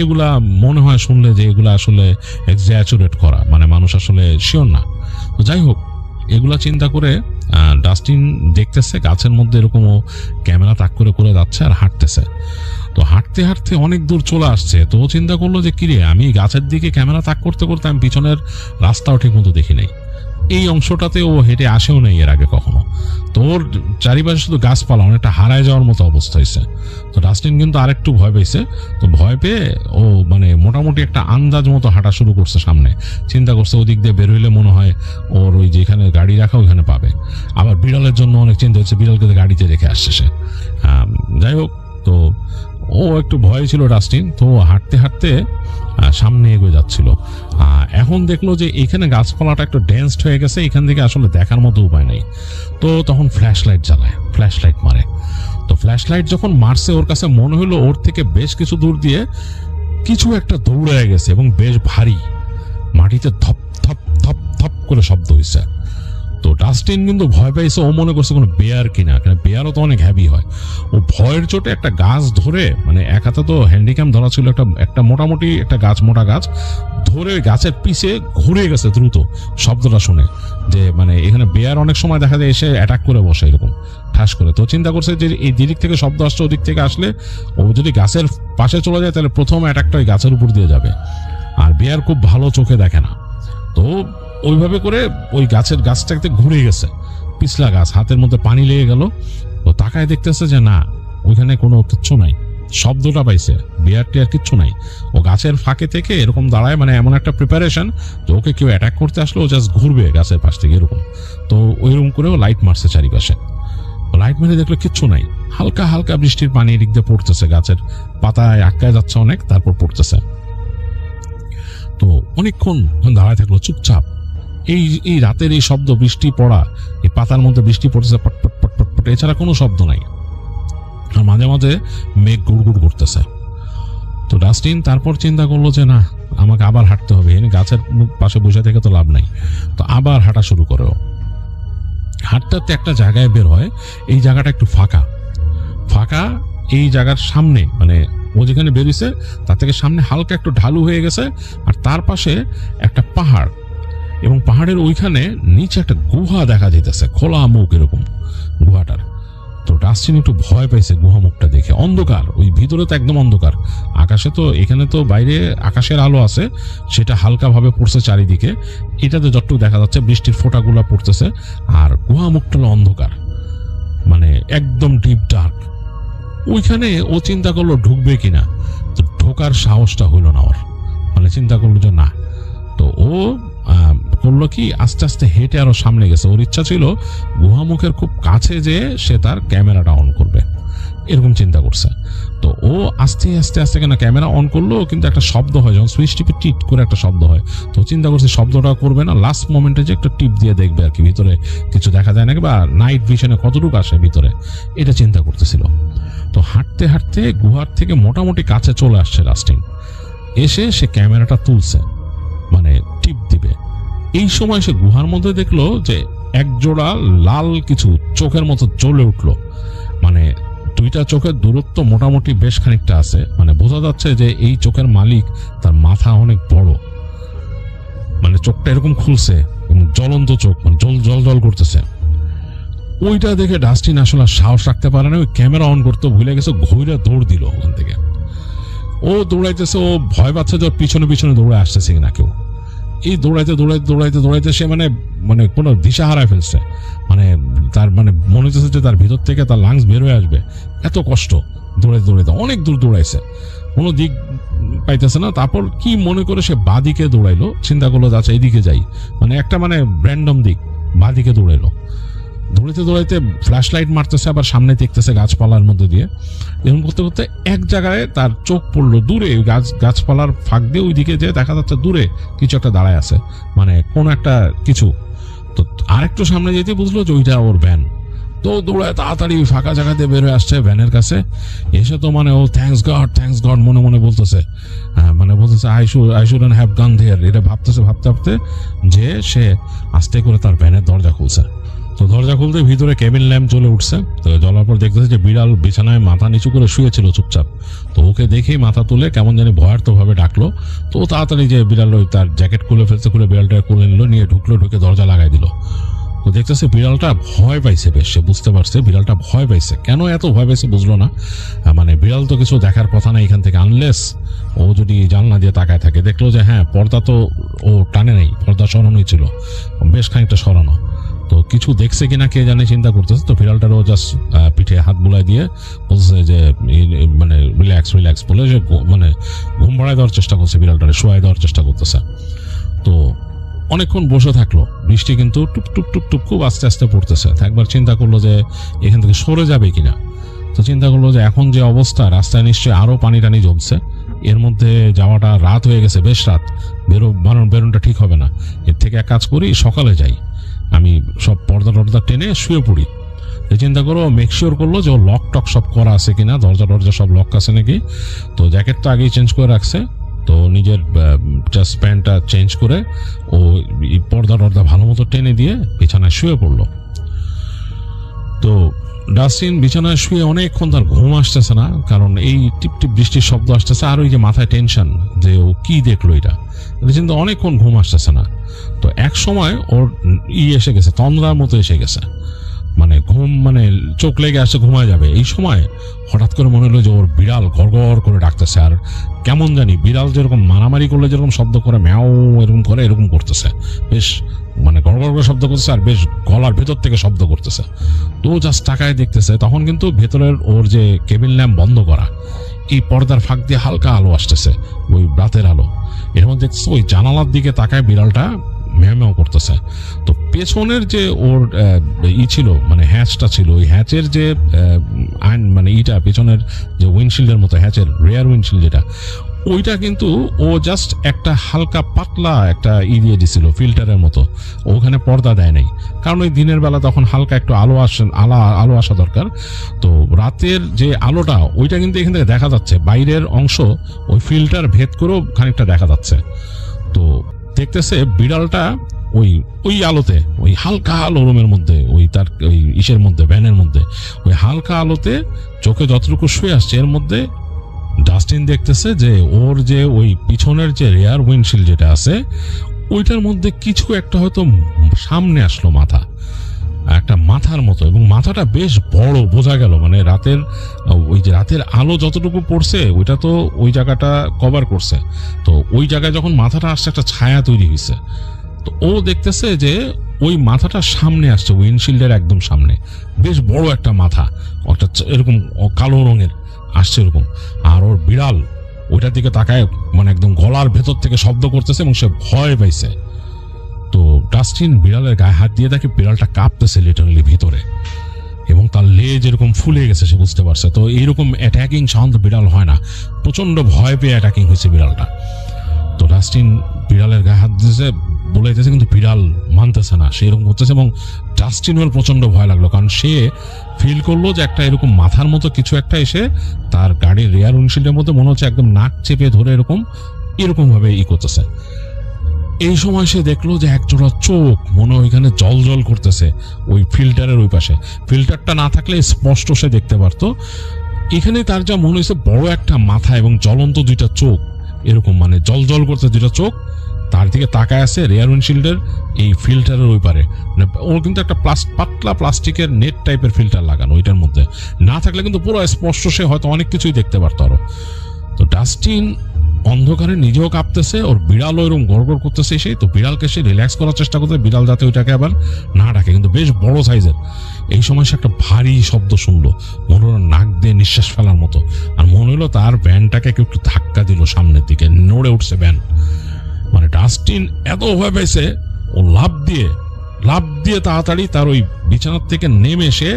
এগুলা মনে হয় শুনলে যে এগুলা আসলে এক্সাচুরেট করা, মানে মানুষ আসলে শিওর না। তো যাই হোক, এগুলা চিন্তা করে ডাস্টিন দেখতেছে গাছের মধ্যে এরকম ক্যামেরা তাক করে করে যাচ্ছে আর হাঁটতেছে। তো হাঁটতে হাঁটতে অনেক দূর চলে আসছে। তো ও চিন্তা করলো যে কিরে, আমি গাছের দিকে ক্যামেরা তাক করতে করতে আমি পিছনের রাস্তাও ঠিক মতো দেখি নাই, এই অংশটাতে ও হেঁটে আসেও নেই এর আগে কখনো। তো ওর চারিপাশে শুধু গাছপালা, অনেকটা হারায় যাওয়ার মতো অবস্থা হয়েছে। তো ডাস্টিন কিন্তু আরেকটু ভয় পেয়েছে। তো ভয় পেয়ে ও মানে মোটামুটি একটা আন্দাজ মতো হাঁটা শুরু করছে সামনে, চিন্তা করছে ওদিক দিয়ে বের হইলে মনে হয় ওর ওই যেখানে গাড়ি রাখা ওইখানে পাবে। আবার বিড়ালের জন্য অনেক চিন্তা হচ্ছে, বিড়ালকে গাড়িতে রেখে আসছে সে। যাই হোক, তো ও একটু ভয় ছিল ডাস্টিন। তো হাঁটতে হাঁটতে সামনে এগিয়ে যাচ্ছিল। এখন দেখলো যে এখানে গাছপালাটা একটু ডেন্সড হয়ে গেছে, এখান থেকে আসলে দেখার মতো উপায় নেই। তো তখন ফ্ল্যাশ লাইট জ্বালায়, ফ্ল্যাশ লাইট মারে। তো ফ্ল্যাশ লাইট যখন মারছে ওর কাছে মনে হলো ওর থেকে বেশ কিছু দূর দিয়ে কিছু একটা দৌড়ে গেছে এবং বেশ ভারী। মাটিতে ধপ ধপ ধপ ধপ করে শব্দ হয়েছে। তো ডাস্টিন কিন্তু ভয় পাইছে, ও মনে করছে কোনো বেয়ার কিনা, বেয়ারও তো অনেক হ্যাভি হয়। ও ভয়ের চোটে একটা গাছ ধরে, মানে এক হাতে তো হ্যান্ডিক্যাম ধরা ছিল, একটা মোটামুটি একটা গাছ, মোটা গাছ ধরে গাছের পিছে ঘুরে গেছে দ্রুত শব্দটা শুনে, যে মানে এখানে বেয়ার অনেক সময় দেখা যায় এসে অ্যাটাক করে বসে এরকম ঠাস করে। তো চিন্তা করছে যে এই দিক থেকে শব্দ আসছে, ওদিক থেকে আসলে ও যদি গাছের পাশে চলে যায় তাহলে প্রথম অ্যাটাকটা ওই গাছের উপর দিয়ে যাবে। আর বেয়ার খুব ভালো চোখে দেখে না, তো ওইভাবে করে ওই গাছটাকে ঘুরে গেছে, পিছলা গাছ, হাতের মধ্যে পানি লেগে গেল। তো তাকায় দেখতেছে যে না, ওইখানে কোনো কিচ্ছু নাই, শব্দটা পাইছে, বিয়ারটি আর কিচ্ছু নাই। ও গাছের ফাঁকে থেকে এরকম দাঁড়ায়, মানে এমন একটা প্রিপারেশন যে ওকে কেউ অ্যাটাক করতে আসলে ও জাস্ট ঘুরবে গাছের পাশ থেকে এরকম। তো ওইরকম করেও লাইট মারছে চারিপাশে, লাইট মেরে দেখলো কিচ্ছু নাই, হালকা হালকা বৃষ্টির পানি এদিক দিয়ে পড়তেছে, গাছের পাতায় আটকায় যাচ্ছে অনেক, তারপর পড়তেছে। তো অনেকক্ষণ দাঁড়ায় থাকলো চুপচাপ। এই রাতের এই শব্দ, বৃষ্টি পড়া, এই পাতার মধ্যে বৃষ্টি পড়তেছে পটপট পটপট পট, এছাড়া কোনো শব্দ নাই। আর মাঝে মাঝে মেঘ গুড়গুড় করতেছে। তো ডাস্টিন তারপর চিন্তা করলো যে না, আমাকে আবার হাঁটতে হবে, গাছের পাশে বসে থেকে তো লাভ নাই। তো আবার হাঁটা শুরু করে। হাঁটতে হাঁটতে একটা জায়গায় বের হয়, এই জায়গাটা একটু ফাঁকা ফাঁকা, এই জায়গার সামনে, মানে ও যেখানে বেরিয়েছে তার থেকে সামনে হালকা একটু ঢালু হয়ে গেছে, আর তার পাশে একটা পাহাড়, এবং পাহাড়ের ওইখানে নিচে একটা গুহা দেখা যেতেছে, খোলা মুখ এরকম গুহাটার। তো ডাস্টিন একটু ভয় পাইছে গুহা মুখটা দেখে, অন্ধকার, ওই ভিতরে তো একদম অন্ধকার, আকাশে তো, এখানে তো বাইরে আকাশের আলো আছে, সেটা হালকা ভাবে পড়ছে চারিদিকে, এটাতে যতটুকু দেখা যাচ্ছে বৃষ্টির ফোঁটাগুলা পড়তেছে, আর গুহা মুখটা হলো অন্ধকার, মানে একদম ডিপ ডার্ক। ওইখানে ও চিন্তা করলো ঢুকবে কিনা, তো ঢোকার সাহসটা হইল না ওর, মানে চিন্তা করলো যে না। তো ও করলো কি, আস্তে আস্তে হেঁটে আরো সামনে গেছে। ওর ইচ্ছা ছিল গুহামুখের খুব কাছে যে সে তার ক্যামেরাটা অন করবে, এরকম চিন্তা করছে। তো ও আস্তে আস্তে আস্তে কেন ক্যামেরা অন করলো, কিন্তু একটা শব্দ হয় যখন সুইচ টিপে টিট করে একটা শব্দ হয়। তো চিন্তা করছে শব্দটা করবে না, লাস্ট মোমেন্টে যে একটা টিপ দিয়ে দেখবে আর কি ভিতরে কিছু দেখা যায় নাকি, বা নাইট ভিশনে কতটুকু আসে ভিতরে, এটা চিন্তা করতেছিল। তো হাঁটতে হাঁটতে গুহার থেকে মোটামুটি কাছে চলে আসছে ডাস্টিন, এসে সে ক্যামেরাটা তুলছে, মানে টিপ দিবে। এই সময় সে গুহার মধ্যে দেখলো যে একজোড়া লাল কিছু চোখের মতো জ্বলে উঠলো, মানে দুইটা চোখের দূরত্ব মোটামুটি বেশ খানিকটা আছে, মানে বোঝা যাচ্ছে যে এই চোখের মালিক, তার মাথা অনেক বড়, মানে চোখটা এরকম খুলছে, জ্বলন্ত চোখ, মানে জল জল জল করতেছে। ওইটা দেখে ডাস্টিন আসলে সাহস রাখতে পারে না, ওই ক্যামেরা অন করতে ভুলে গেছে, ঘুরে দৌড় দিল ওখান থেকে। ও দৌড়াইতেছে, ও ভয় পাচ্ছে যে ওর পিছনে পিছনে দৌড়ে আসতেছে কিনা কেউ। এই দৌড়াইতে দৌড়াইতে দৌড়াইতে দৌড়াইতে সে মানে কোনো দিশা হারায় ফেলছে, মানে তার মানে মনে হচ্ছে যে তার ভিতর থেকে তার লাংস বের হয়ে আসবে, এত কষ্ট দৌড়াইতে দৌড়াইতে অনেক দূর দৌড়াইছে, কোনো দিক পাইতেছে না। তারপর কি মনে করে সে বাদিকে দৌড়াইলো, চিন্তা করলো আচ্ছা এইদিকে যাই, মানে একটা মানে র্যান্ডম দিক, বাদিকে দৌড়াইলো। দৌড়াইতে দৌড়াইতে ফ্ল্যাশ লাইট মারতেছে, আবার সামনে দেখতেছে গাছপালার মধ্যে দিয়ে, এরকম করতে করতে এক জায়গায় তার চোখ পড়লো দূরে, গাছপালার ফাঁক দিয়ে ওইদিকে যে দেখা যাচ্ছে দূরে কিছু একটা দাঁড়ায় আছে, মানে কোন একটা কিছু। তো আরেকটু সামনে যেতে বুঝলো যে ওইটা ওর ভ্যান। তো দৌড়ায় তাড়াতাড়ি ফাঁকা জায়গাতে বের হয়ে আসছে ভ্যানের কাছে, এসে তো মানে ও থ্যাঙ্কস গড মনে মনে বলতেছে, মানে বলতেছে আই শুডন্ট হ্যাভ গান দেয়ার, এটা ভাবতে ভাবতে যে সে আস্তে করে তার ভ্যানের দরজা খুলছে। তো দরজা খুলতে ভিতরে কেবিন ল্যাম্প জ্বলে উঠছে। তো জ্বলার পর দেখতেছে যে বিড়াল বিছানায় মাথা নিচু করে শুয়েছিল চুপচাপ। তো ওকে দেখেই মাথা তুলে কেমন জানি ভয়ার্থ ভাবে ডাকলো। তো তাড়াতাড়ি যে বিড়াল ওই তার জ্যাকেট খুলে ফেলছে, খুলে বিড়ালটা খুলে নিল, নিয়ে ঢুকে দরজা লাগাই দিল। তো দেখতেছে বিড়ালটা ভয় পাইছে বেশ, সে বুঝতে পারছে বিড়ালটা ভয় পাইছে। কেন এত ভয় পাইছে বুঝলো না, মানে বিড়াল তো কিছু দেখার কথা না এখান থেকে, আনলেস ও যদি জানলা দিয়ে তাকায় থাকে। দেখলো যে হ্যাঁ, পর্দা তো ও টানে নেই, পর্দা সরানোই ছিল, বেশ খানিকটা সরানো। তো কিছু দেখছে কিনা কে জানে, চিন্তা করতেছে। তো বিড়ালটারও জাস্ট পিঠে হাত বুলাই দিয়ে বলছে যে মানে রিল্যাক্স বলে, যে মানে ঘুম বাড়ায় দেওয়ার চেষ্টা করছে, বিড়ালটারে শোয়াই দেওয়ার চেষ্টা করতেছে। তো অনেকক্ষণ বসে থাকলো, বৃষ্টি কিন্তু টুপ টুপ টুপ টুপ খুব আস্তে আস্তে পড়তেছে। একবার চিন্তা করলো যে এখান থেকে সরে যাবে কিনা। তো চিন্তা করলো যে এখন যে অবস্থা, রাস্তায় নিশ্চয়ই আরো পানি টানি জমছে, এর মধ্যে যাওয়াটা রাত হয়ে গেছে, বেশ রাত, বেরোনটা ঠিক হবে না। এর থেকে এক কাজ করি, সকালে যাই, আমি সব পর্দা টর্দা টেনে শুয়ে পড়ি। চিন্তা করো, মেকশিওর করলো যে ও লক টক সব করা আছে কিনা, দরজা সব লক আছে নাকি। তো জ্যাকেট তো আগেই চেঞ্জ করে রাখছে, তো নিজের জাস্ট প্যান্টটা চেঞ্জ করে ও পর্দা টর্দা ভালো মতো টেনে দিয়ে বিছানায় শুয়ে পড়লো। তো ডাস্টিন বিছানায় শুয়ে অনেকক্ষণ তার ঘুম আসতেছে না, কারণ এই টিপ টিপ বৃষ্টির শব্দ আসতেছে আর ওই যে মাথায় টেনশন যে ও কি দেখলো এটা কিন্তু অনেকক্ষণ ঘুম আসতেছে না। তো এক সময় ওর এসে গেছে, তন্দ্রার মতো এসে গেছে, মানে ঘুম মানে চোখ লেগে আসছে, ঘুমায় যাবে। এই সময় হঠাৎ করে মনে হলো যে ওর বিড়াল গড়গড় করে ডাকতেছে, আর কেমন জানি বিড়াল যেরকম মারামারি করলে যেরকম শব্দ করে ম্যাও এরকম করে এরকম করতেছে, বেশ মানে গড়গড় করে শব্দ করতেছে আর বেশ গলার ভেতর থেকে শব্দ করতেছে। তো জাস্ট তাকায় দেখতেছে, তখন কিন্তু ভেতরের ওর যে কেবিন ল্যাম্প বন্ধ করা, এই পর্দার ফাঁক দিয়ে হালকা আলো আসতেছে, ওই রাতের আলো। এর মধ্যে দেখতেছে ওই জানালার দিকে তাকায় বিড়ালটা ম্যাও করতেছে। তো পেছনের যে ওর ছিল মানে হ্যাচটা ছিল, ওই হ্যাচের যে মানে ইটা পেছনের যে উইন্ডশিল্ডের মতো হ্যাচের রেয়ার উইন্ডশিল্ড যেটা, ওইটা কিন্তু ও জাস্ট একটা হালকা পাতলা একটা দিয়ে দিছিল ফিল্টারের মতো, ওখানে পর্দা দেয় নাই, কারণ ওই দিনের বেলা তখন হালকা একটু আলো আসা দরকার। তো রাতের যে আলোটা ওইটা কিন্তু এখান থেকে দেখা যাচ্ছে, বাইরের অংশ ওই ফিল্টার ভেদ করেও খানিকটা দেখা যাচ্ছে। তো দেখতেছে বিড়ালটা ওই আলোতে, ওই হালকা আলো রুমের মধ্যে, ওই তার ওই ইসের মধ্যে ভ্যানের মধ্যে ওই হালকা আলোতে চোখে যতটুকু শুয়ে আসছে, এর মধ্যে ডাস্টিন দেখতেছে যে ওর যে ওই পিছনের যে রেয়ার উইন্ডশিল্ড যেটা আছে ওইটার মধ্যে কিছু একটা হয়তো সামনে আসলো, মাথা, একটা মাথার মতো, এবং মাথাটা বেশ বড় বোঝা গেল, মানে রাতের ওই যে রাতের আলো যতটুকু পড়ছে ওইটা তো ওই জায়গাটা কভার করছে, তো ওই জায়গায় যখন মাথাটা আসছে একটা ছায়া তৈরি হয়েছে। তো ও দেখতেছে যে ওই মাথাটা সামনে আসছে, উইন্ডশিল্ডের একদম সামনে, বেশ বড় একটা মাথা, একটা এরকম কালো রঙের আসছে এরকম, আর ওর বিড়াল ওইটার দিকে তাকায় মানে একদম গলার ভেতর থেকে শব্দ করতেছে এবং সে ভয় পাইছে। তো ডাস্টিন বিড়ালের গায়ে হাত দিয়ে দেখে বিড়ালটা কাঁপতেছে লিটারালি ভিতরে, এবং তার লেজ এরকম ফুলে গেছে, সে বুঝতে পারছে। তো এইরকম অ্যাটাকিং শান্ত বিড়াল হয় না, প্রচন্ড ভয় পেয়ে অ্যাটাকিং হয়েছে বিড়ালটা। তো ডাস্টিন বিড়ালের গায়ে হাত দিয়েছে, বলে দিতেছে, কিন্তু বিড়াল মানতেছে না, সে এরকম করতেছে, এবং ডাস্টিনের প্রচন্ড ভয় লাগলো, কারণ সে ফিল করলো যে একটা এরকম মাথার মতো কিছু একটা এসে তার গাড়ির রেয়ার উইন্ডশিল্ডের মধ্যে মনে হচ্ছে একদম নাক চেপে ধরে এরকম ভাবে করতেছে। এই সময় সে দেখলো যে একজোড়া চোখ মনে ওইখানে জল জল করতেছে ওই ফিল্টারের ওই পাশে, ফিল্টারটা না থাকলে স্পষ্ট সে দেখতে পারতো। এখানে তার যা মনে হয়েছে বড় একটা মাথা এবং জ্বলন্ত দুইটা চোখ, এরকম মানে জল জল করতে দুইটা চোখ তার দিকে তাকায় আছে রেয়ার উইন্ডশিল্ডের এই ফিল্টারের ওই পারে। ওর কিন্তু একটা পাতলা প্লাস্টিকের নেট টাইপের ফিল্টার লাগানো, ওইটার মধ্যে না থাকলে কিন্তু পুরো স্পষ্ট সে হয়তো অনেক কিছুই দেখতে পারতো আরো। তো ডাস্টিন অন্ধকারে নিজেও কাঁপতেছে, ওর বিড়ালও এরকম গড়গড় করতেছে, সেই তো বিড়ালকে সে রিল্যাক্স করার চেষ্টা করতে, বিড়াল যাতে ওইটাকে আবার না ডাকে, কিন্তু বেশ বড় সাইজের। এই সময় সে একটা ভারী শব্দ শুনলো, মনে হলো নাক দিয়ে নিঃশ্বাস ফেলার মতো, আর মনে হলো তার ভ্যানটাকে কেউ একটু ধাক্কা দিল, সামনের দিকে নড়ে উঠছে ভ্যান। মানে ডাস্টিন এত ভয় পেয়েছে, ও লাফ দিয়ে তাড়াতাড়ি তার ওই বিছানার থেকে নেমে এসে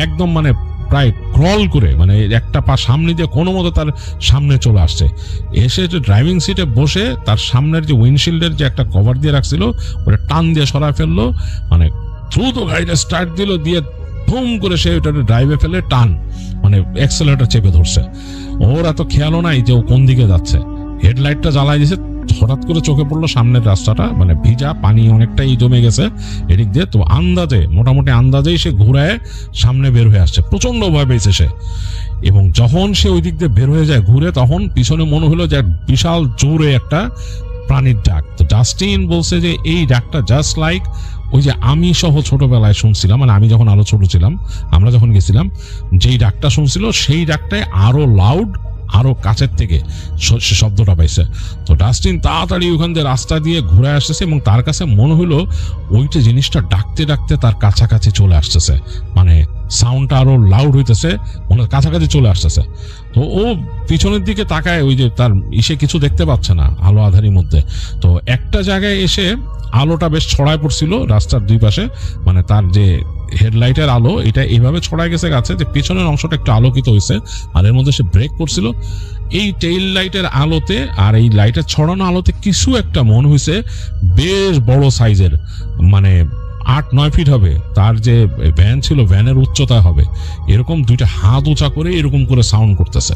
একদম মানে প্রায় ক্রল করে, মানে একটা পা সামনে দিয়ে কোনো মতো তার সামনে চলে আসছে, এসে ড্রাইভিং সিটে বসে তার সামনের যে উইন্ডশিল্ডের যে একটা কভার দিয়ে রাখছিল ওটা টান দিয়ে সরায় ফেললো, মানে দ্রুত গাড়িটা স্টার্ট দিল, দিয়ে ধুম করে সে ওটা ড্রাইভে ফেলে টান মানে অ্যাক্সেলারেটর চেপে ধরছে। ওর এত খেয়ালও নাই যে ও কোন দিকে যাচ্ছে, হেডলাইটটা জ্বালাই দিয়েছে, হঠাৎ করে চোখে পড়লো সামনের রাস্তাটা মানে ভিজা, পানি অনেকটাই জমে গেছে এদিক দিয়ে। তো মোটামুটি আন্দাজেই সে ঘুরায় সামনে বের হয়ে আসছে, প্রচন্ড ভয় পেয়েছে সে। এবং যখন সে ওই দিক দিয়ে বের হয়ে যায় ঘুরে, তখন পিছনে মনে হলো যে বিশাল জোরে একটা প্রাণীর ডাক। তো ডাস্টিন বলছে যে এই ডাকটা জাস্ট লাইক ওই যে আমি সহ ছোটবেলায় শুনছিলাম, মানে আমি যখন আরো ছোট ছিলাম, আমরা যখন গেছিলাম, যেই ডাকটা শুনছিল সেই ডাকটাই আরো লাউড, আরো কাছের থেকে শব্দটা পাইছে। তো ডাস্টিন তাড়াতাড়ি ওখান দিয়ে রাস্তা দিয়ে ঘুরে আসতেছে, এবং তার কাছে মনে হলো ওইটা জিনিসটা ডাকতে ডাকতে তার কাছাকাছি চলে আসতেছে, মানে সাউন্ডটা আরো লাউড হইতেছে, মনে কাছাকাছি চলে আসতেছে। তো ও পিছনের দিকে তাকায়, ওই যে তার কিছু দেখতে পাচ্ছে না আলো আধারির মধ্যে। তো একটা জায়গায় এসে আলোটা বেশ ছড়ায় পড়ছিল রাস্তার দুই পাশে, মানে তার যে হেডলাইটের আলো এটা এইভাবে ছড়ায় গেছে গাছে যে পিছনের অংশটা একটু আলোকিত হয়েছে, আর এর মধ্যে সে ব্রেক করছিল। এই টেইল লাইটের আলোতে আর এই লাইটের ছড়ানো আলোতে কিছু একটা মনে হয়েছে বেশ বড় সাইজের, মানে 8-9 ফিট হবে, তার যে ভ্যান ছিল ভ্যানের উচ্চতা হবে এরকম, দুইটা হাত উঁচা করে এরকম করে সাউন্ড করতেছে।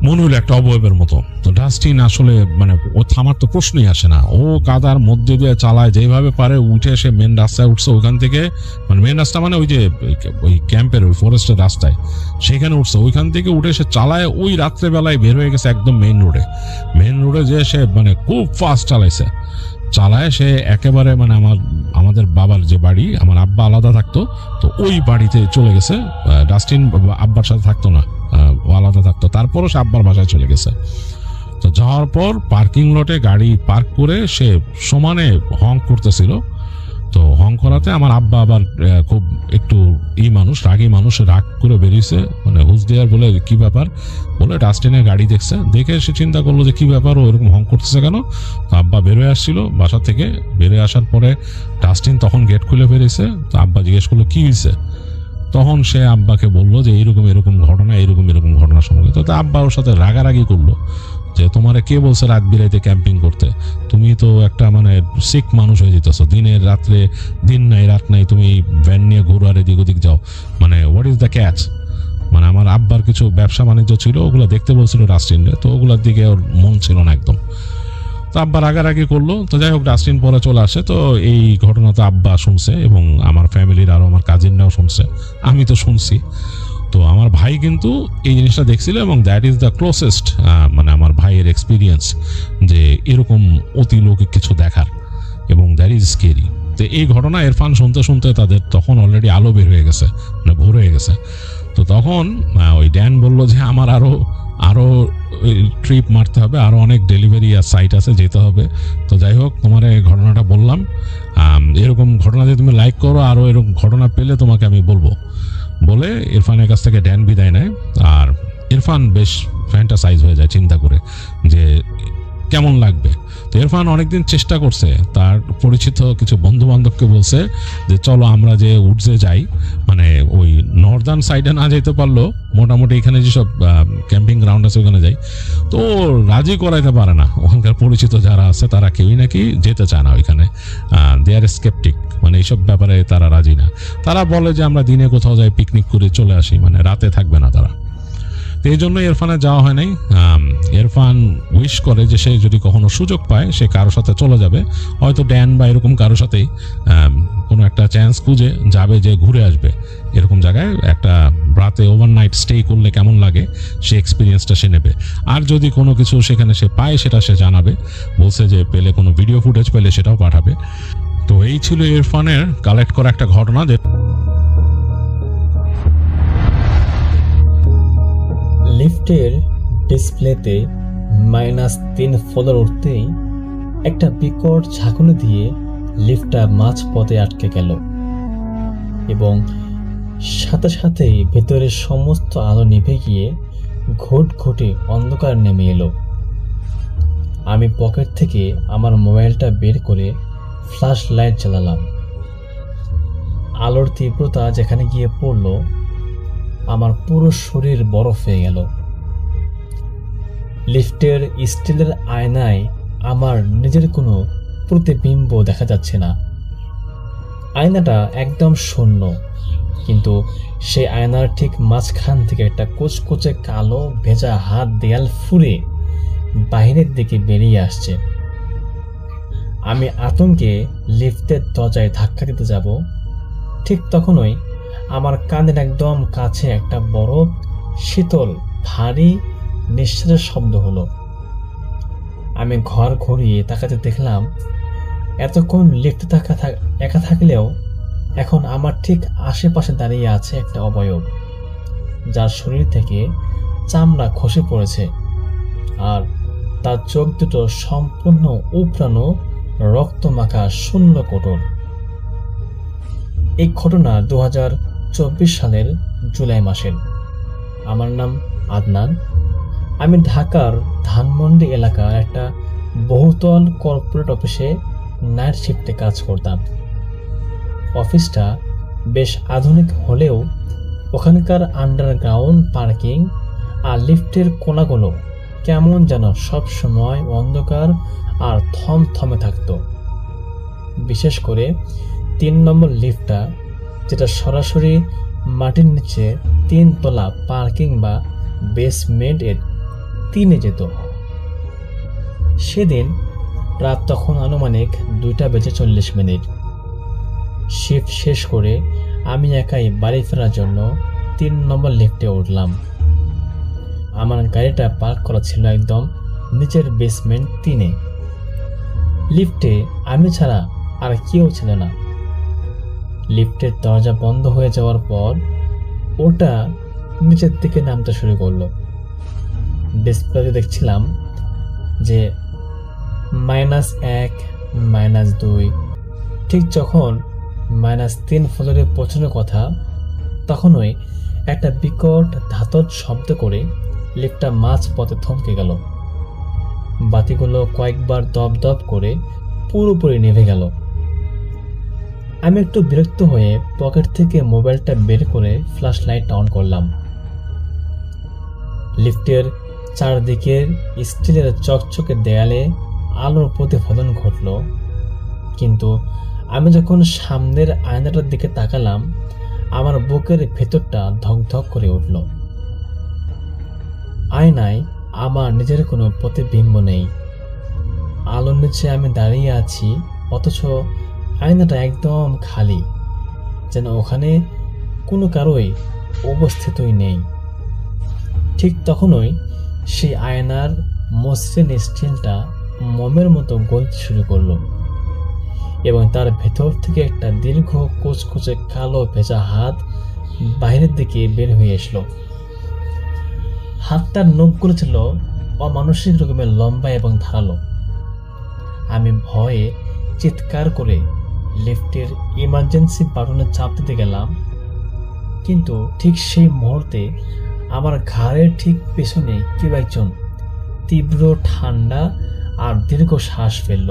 মনে হলো একটা অবয়বের মতো। তো ডাস্টিন আসলে মানে ও থামার তো প্রশ্নই আসে না, ও কাদার মধ্যে দিয়ে চালায় যেভাবে পারে, উঠে এসে মেন রাস্তায় উঠছে। ওইখান থেকে মানে মেন রাস্তা মানে ওই যে ওই ক্যাম্পের ওই ফরেস্টের রাস্তায় সেখানে উঠছে, ওইখান থেকে উঠে এসে চালায় ওই রাত্রেবেলায় বের হয়ে গেছে একদম মেইন রোডে যে সে মানে খুব ফাস্ট চালায় সে একেবারে মানে আমাদের বাবার যে বাড়ি, আমার আব্বা আলাদা থাকতো, তো ওই বাড়িতে চলে গেছে। ডাস্টিন আব্বার সাথে থাকতো না, ও আলাদা থাকতো, তারপরও সে আব্বার বাসায় চলে গেছে। তো যাওয়ার পর পার্কিং লটে গাড়ি পার্ক করে সে সমানে হং করতেছিল। তো হং করাতে আমার আব্বা আবার খুব একটু রাগী মানুষ, রাগ করে বেরিয়েছে, মানে হুস দেয়ার বলে কি ব্যাপার বলে ডাস্টিনের গাড়ি দেখে সে চিন্তা করলো যে কি ব্যাপার, ও এরকম হং করতেছে কেন। তো আব্বা বেরোয় আসছিল বাসা থেকে, বেরোয় আসার পরে ডাস্টিন তখন গেট খুলে বেরিয়েছে। তো আব্বা জিজ্ঞেস করলো কি হয়েছে, তখন সে আব্বাকে বললো যে এরকম ঘটনা, এরকম ঘটনা সম্পর্কে। তো আব্বা ওর সাথে রাগারাগি করলো যে তোমারে কে বলছে রাত বিরাইতে ক্যাম্পিং করতে, তুমি তো একটা মানে সিক মানুষ হয়ে যেতেছো, দিনের রাত্রে দিন নাই রাত নাই তুমি ভ্যান নিয়ে ঘুরো আর এদিক ওদিক যাও, মানে হোয়াট ইজ দ্য ক্যাচ। মানে আমার আব্বার কিছু ব্যবসা বাণিজ্য ছিল, ওগুলো দেখতে বলছিল ডাস্টিনরে, তো ওগুলোর দিকে ওর মন ছিল না একদম। তো আব্বা রাগারাগি করলো। তো যাই হোক ডাস্টিন পরে চলে আসে। তো এই ঘটনা তো আব্বা শুনছে এবং আমার ফ্যামিলির আরো আমার কাজিনরাও শুনছে, আমি তো শুনছি। তো আমার ভাই কিন্তু এই জিনিসটা দেখছিল এবং দ্যাট ইজ দ্য ক্লোজেস্ট মানে আমার ভাইয়ের এক্সপিরিয়েন্স যে এরকম অতিলৌকিক কিছু দেখার, এবং দ্যাট ইজ স্কেরি। তো এই ঘটনা ইরফান শুনতে তাদের তখন অলরেডি আলো বের হয়ে গেছে, মানে ভোর হয়ে গেছে। তো তখন ওই ড্যান বলল যে আমার আরো ট্রিপ মারতে হবে, আরো অনেক ডেলিভারি আর সাইট আছে, যেতে হবে। তো যাই হোক তোমার এই ঘটনাটা বললাম, এরকম ঘটনা যদি তুমি লাইক করো, আরো এরকম ঘটনা পেলে তোমাকে আমি বলবো বলে ইরফানের কাছ থেকে ড্যান বিদায় নেয়। আর ইরফান বেশ ফ্যান্টাসাইজ হয়ে যায় চিন্তা করে যে কেমন লাগবে। তো ইরফান অনেকদিন চেষ্টা করছে, তার পরিচিত কিছু বন্ধু বান্ধবকে বলছে যে চলো আমরা যে উডসে যাই, মানে ওই নর্দার্ন সাইডে না যেতে পারলো মোটামুটি এখানে যেসব ক্যাম্পিং গ্রাউন্ড আছে ওখানে যাই। তো রাজি করাইতে পারে না, ওখানকার পরিচিত যারা আছে তারা কেউই নাকি যেতে চায় না ওইখানে, দে আর স্কেপটিক, মানে এইসব ব্যাপারে তারা রাজি না। তারা বলে যে আমরা দিনে কোথাও যাই পিকনিক করে চলে আসি, মানে রাতে থাকবে না তারা। তো এই জন্য ইরফানের যাওয়া হয় নাই। ইরফান উইশ করে যে সে যদি কখনো সুযোগ পায় সে কারো সাথে চলে যাবে, হয়তো ড্যান বা এরকম কারোর সাথেই কোনো একটা চান্স খুঁজে যাবে যে ঘুরে আসবে এরকম জায়গায়, একটা রাতে ওভারনাইট স্টে করলে কেমন লাগে সে এক্সপিরিয়েন্সটা সে নেবে। আর যদি কোনো কিছু সেখানে সে পায় সেটা সে জানাবে, বলছে যে পেলে কোনো ভিডিও ফুটেজ পেলে সেটাও পাঠাবে। তো এই ছিল ইরফানের কালেক্ট করা একটা ঘটনা। যে লিফটের ডিসপ্লেতে -3 ফ্লোর উঠতেই একটা বিকট ঝাঁকুনি দিয়ে লিফটটা মাঝ পথে আটকে গেল এবং সাথে সাথেই ভেতরের সমস্ত আলো নিভে গিয়ে ঘুটঘুটে অন্ধকার নেমে এলো। আমি পকেট থেকে আমার মোবাইলটা বের করে ফ্ল্যাশ লাইট জ্বালালাম। আলোর তীব্রতা যেখানে গিয়ে পড়ল আমার পুরো শরীর বরফ হয়ে গেল। লিফটের স্টিলের আয়নায় আমার নিজের কোনো প্রতিবিম্ব দেখা যাচ্ছে না। আয়নাটা একদম শূন্য, কিন্তু সেই আয়নার ঠিক মাঝখান থেকে একটা কুচকুচে কালো ভেজা হাত দেয়াল ফুঁড়ে বাইরের দিকে বেরিয়ে আসছে। আমি আতঙ্কে লিফটের দরজায় ধাক্কা দিতে যাব, ঠিক তখনই আমার কানের একদম কাছে একটা বড় শীতল ভারী নিঃশ্বাসের শব্দ হলো। আমি ঘর ঘুরিয়ে তাকাতে দেখলাম এতক্ষণ লিফটে একা থাকলেও এখন আমার ঠিক আশেপাশে দাঁড়িয়ে আছে একটা অবয়ব, যার শরীর থেকে চামড়া খসে পড়েছে আর তার চোখ দুটো সম্পূর্ণ উপড়ানো রক্তমাখা শূন্য কোটর। এই ঘটনা 2024 সালের জুলাই মাসের। আমার নাম আদনান। আমি ঢাকার ধানমন্ডি এলাকার একটা বহুতল কর্পোরেট অফিসে নাইট শিফটে কাজ করতাম। অফিসটা বেশ আধুনিক হলেও ওখানকার আন্ডারগ্রাউন্ড পার্কিং আর লিফটের কোণাগুলো কেমন যেন সব সময় অন্ধকার আর থমথমে থাকতো। বিশেষ করে 3 নম্বর লিফটটা, যেটা সরাসরি মাটির নিচে 3 তলা পার্কিং বা বেসমেন্ট এর 3-এ যেত। সেদিন রাত তখন আনুমানিক 2:40 শিফট শেষ করে আমি একাই বাড়ি ফেরার জন্য 3 নম্বর লিফটে উঠলাম। আমার গাড়িটা পার্ক করা ছিল একদম নিচের বেসমেন্ট 3-এ। লিফটে আমি ছাড়া আর কেউ ছিল না। লিফটের দরজা বন্ধ হয়ে যাওয়ার পর ওটা নিচের দিকে নামতে শুরু করলো। ডিসপ্লেতে দেখছিলাম যে -1, -2। ঠিক যখন -3 ফ্লোরে পৌঁছানোর কথা, তখনই একটা বিকট ধাতব শব্দ করে লিফটটা মাঝ পথে থমকে গেল। বাতিগুলো কয়েকবার দপ দপ করে পুরোপুরি নিভে গেল। আমি একটু বিরক্ত হয়ে পকেট থেকে মোবাইলটা বের করে ফ্ল্যাশ লাইট অন করলাম। লিফটের চারদিকের স্টিলের চকচকে দেয়ালে আলোর প্রতিফলন ঘটল, কিন্তু আমি যখন সামনের আয়নাটার দিকে তাকালাম, আমার বুকের ভেতরটা ধকধক করে উঠল। আয়নায় আমার নিজের কোনো প্রতিবিম্ব নেই। আলোর নিচে আমি দাঁড়িয়ে আছি, অথচ আয়নাটা একদম খালি, যেন ওখানে কোনো কারোই উপস্থিতই নেই। ঠিক তখনই সেই আয়নার মসৃণ স্টিলটা মোমের মতো গলতে শুরু করলো এবং তার ভেতর থেকে একটা দীর্ঘ কুচকুচে কালো ভেজা হাত বাইরের দিকে বের হয়ে এসলো। হাতটার নখগুলো ছিল অমানসিক রকমের লম্বা এবং ধারালো। আমি ভয়ে চিৎকার করে লিফটের ইমার্জেন্সি বাটনে চাপ দিতে গেলাম, কিন্তু ঠিক সেই মুহূর্তে আমার ঘাড়ের ঠিক পেছনে কেউ একজন তীব্র ঠান্ডা আর দীর্ঘ শ্বাস ফেলল।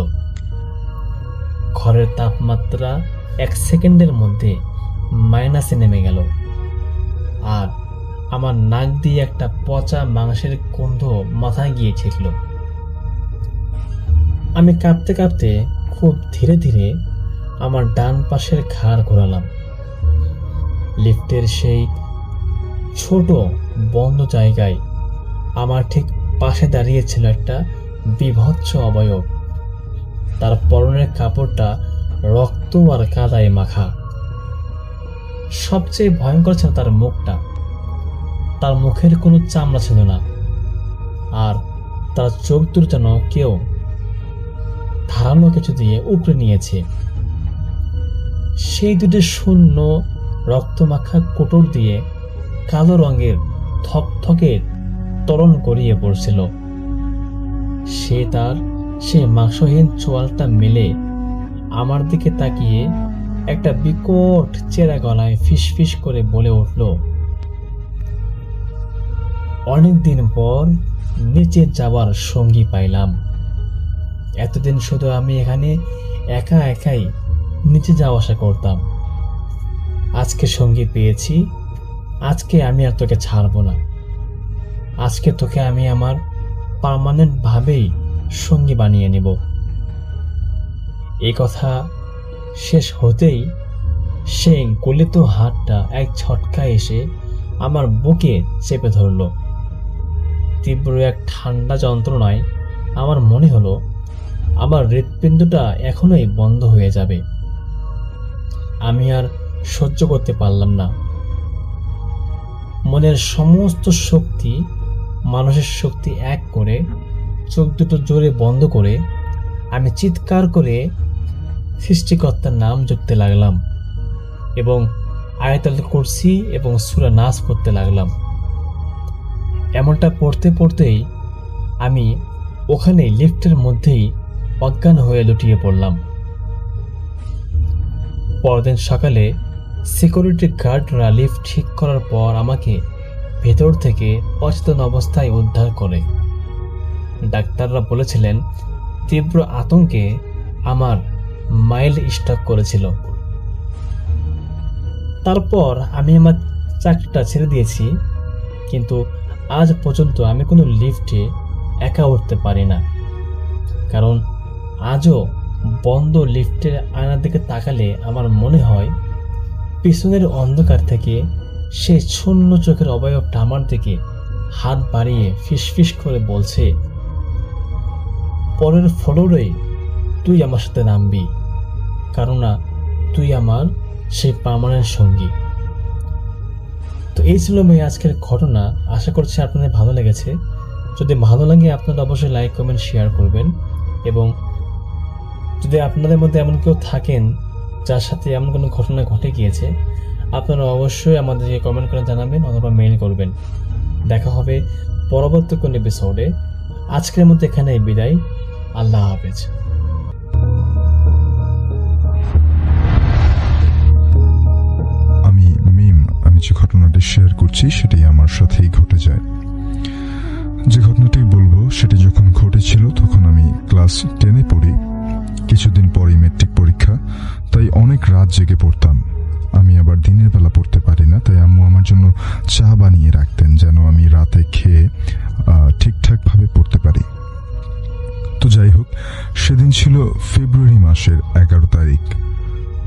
ঘরের তাপমাত্রা 1 সেকেন্ডের মধ্যে মাইনাসে নেমে গেল, আর আমার নাক দিয়ে একটা পচা মাংসের গন্ধ মাথায় গিয়ে ঠেকল। আমি কাঁপতে কাঁপতে খুব ধীরে ধীরে আমার ডান পাশের ঘাড় ঘোরালাম। লিফটের সেই ছোট বন্ধ জায়গায় আমার ঠিক পাশে দাঁড়িয়েছিল একটা বিভৎস অবয়ব। তার পরনের কাপড়টা রক্ত আর কাদায় মাখা। সবচেয়ে ভয়ঙ্কর ছিল তার মুখটা। তার মুখের কোনো চামড়া ছিল না, আর তার চোখ দুটো যেন কেউ ধারালো কিছু দিয়ে উপড়ে নিয়েছে। সেই দুটো শূন্য রক্তমাখা কোটর দিয়ে কালো রঙের থকথকে ত্বরণ গড়িয়ে পড়ছিল। সে তার সেই মাংসহীন চোয়ালটা মেলে আমার দিকে তাকিয়ে একটা বিকট চেরা গলায় ফিসফিস করে বলে উঠল, অনেকদিন পর নিচে যাবার সঙ্গী পাইলাম। এতদিন শুধু আমি এখানে একা একাই নিচে যাওয়া আসা করতাম। আজকে সঙ্গী পেয়েছি, আজকে আমি আর তোকে ছাড়বো না। আজকে তোকে আমি আমার পার্মানেন্ট ভাবেই সঙ্গী বানিয়ে নেব। এই কথা শেষ হতেই সেই গলিত হাতটা এক ঝটকা এসে আমার বুকে চেপে ধরল। তীব্র এক ঠান্ডা যন্ত্রণায় আমার মনে হলো আমার হৃৎপিণ্ডটা এখনোই বন্ধ হয়ে যাবে। আমি আর সহ্য করতে পারলাম না। মনের সমস্ত শক্তি, মানুষের শক্তি এক করে চোখ দুটো জোরে বন্ধ করে আমি চিৎকার করে সৃষ্টিকর্তার নাম জপতে লাগলাম এবং আয়াতুল কুরসি এবং সূরা নাস পড়তে লাগলাম। এমনটা পড়তে পড়তেই আমি ওখানে লিফটের মধ্যেই অজ্ঞান হয়ে লুটিয়ে পড়লাম। পরদিন সকালে সিকিউরিটি গার্ডরা লিফট ঠিক করার পর আমাকে ভেতর থেকে অচেতন অবস্থায় উদ্ধার করে। ডাক্তাররা বলেছিলেন তীব্র আতঙ্কে আমার মাইল্ড স্ট্রোক করেছিল। তারপর আমি আমার চাকরিটা ছেড়ে দিয়েছি, কিন্তু আজ পর্যন্ত আমি কোনো লিফটে একা উঠতে পারি না, কারণ আজও বন্ধ লিফটের আয়নার দিকে তাকালে আমার মনে হয় পিছনের অন্ধকার থেকে সেই শূন্য চোখের অবয়বটা আমার দিকে হাত বাড়িয়ে ফিসফিস করে বলছে, পরের ফ্লোরে তুই আমার সাথে নামবি, কারণ না তুই আমার সেই পার্মানেন্ট সঙ্গী। তো এই ছিল মেয়ে আজকের ঘটনা। আশা করছি আপনাদের ভালো লেগেছে। যদি ভালো লাগে আপনারা অবশ্যই লাইক, কমেন্ট, শেয়ার করবেন। এবং যদি আপনাদের মধ্যে এমন কেউ থাকেন যার সাথে এমন কোনো ঘটনা ঘটে গিয়েছে, আপনারা অবশ্যই আমাদেরকে কমেন্ট করে জানাবেন অথবা মেইল করবেন। দেখা হবে পরবর্তী কোন এপিসোডে। আজকের মতো এখানেই বিদায়। আল্লাহ হাফেজ। আমি যে ঘটনাটি শেয়ার করছি সেটি আমার সাথেই ঘটে যায়। যে ঘটনাটি বলবো সেটি যখন ঘটেছিল তখন আমি ক্লাস 10-এ পড়ি। কিছুদিন পরেই মেট্রিক পরীক্ষা, তাই অনেক রাত জেগে পড়তাম। আমি আবার দিনের বেলা পড়তে পারি না, তাই আম্মু আমার জন্য চা বানিয়ে রাখতেন যেন আমি রাতে খেয়ে ঠিকঠাকভাবে পড়তে পারি। তো যাই হোক, সেদিন ছিল ফেব্রুয়ারি মাসের 11 তারিখ।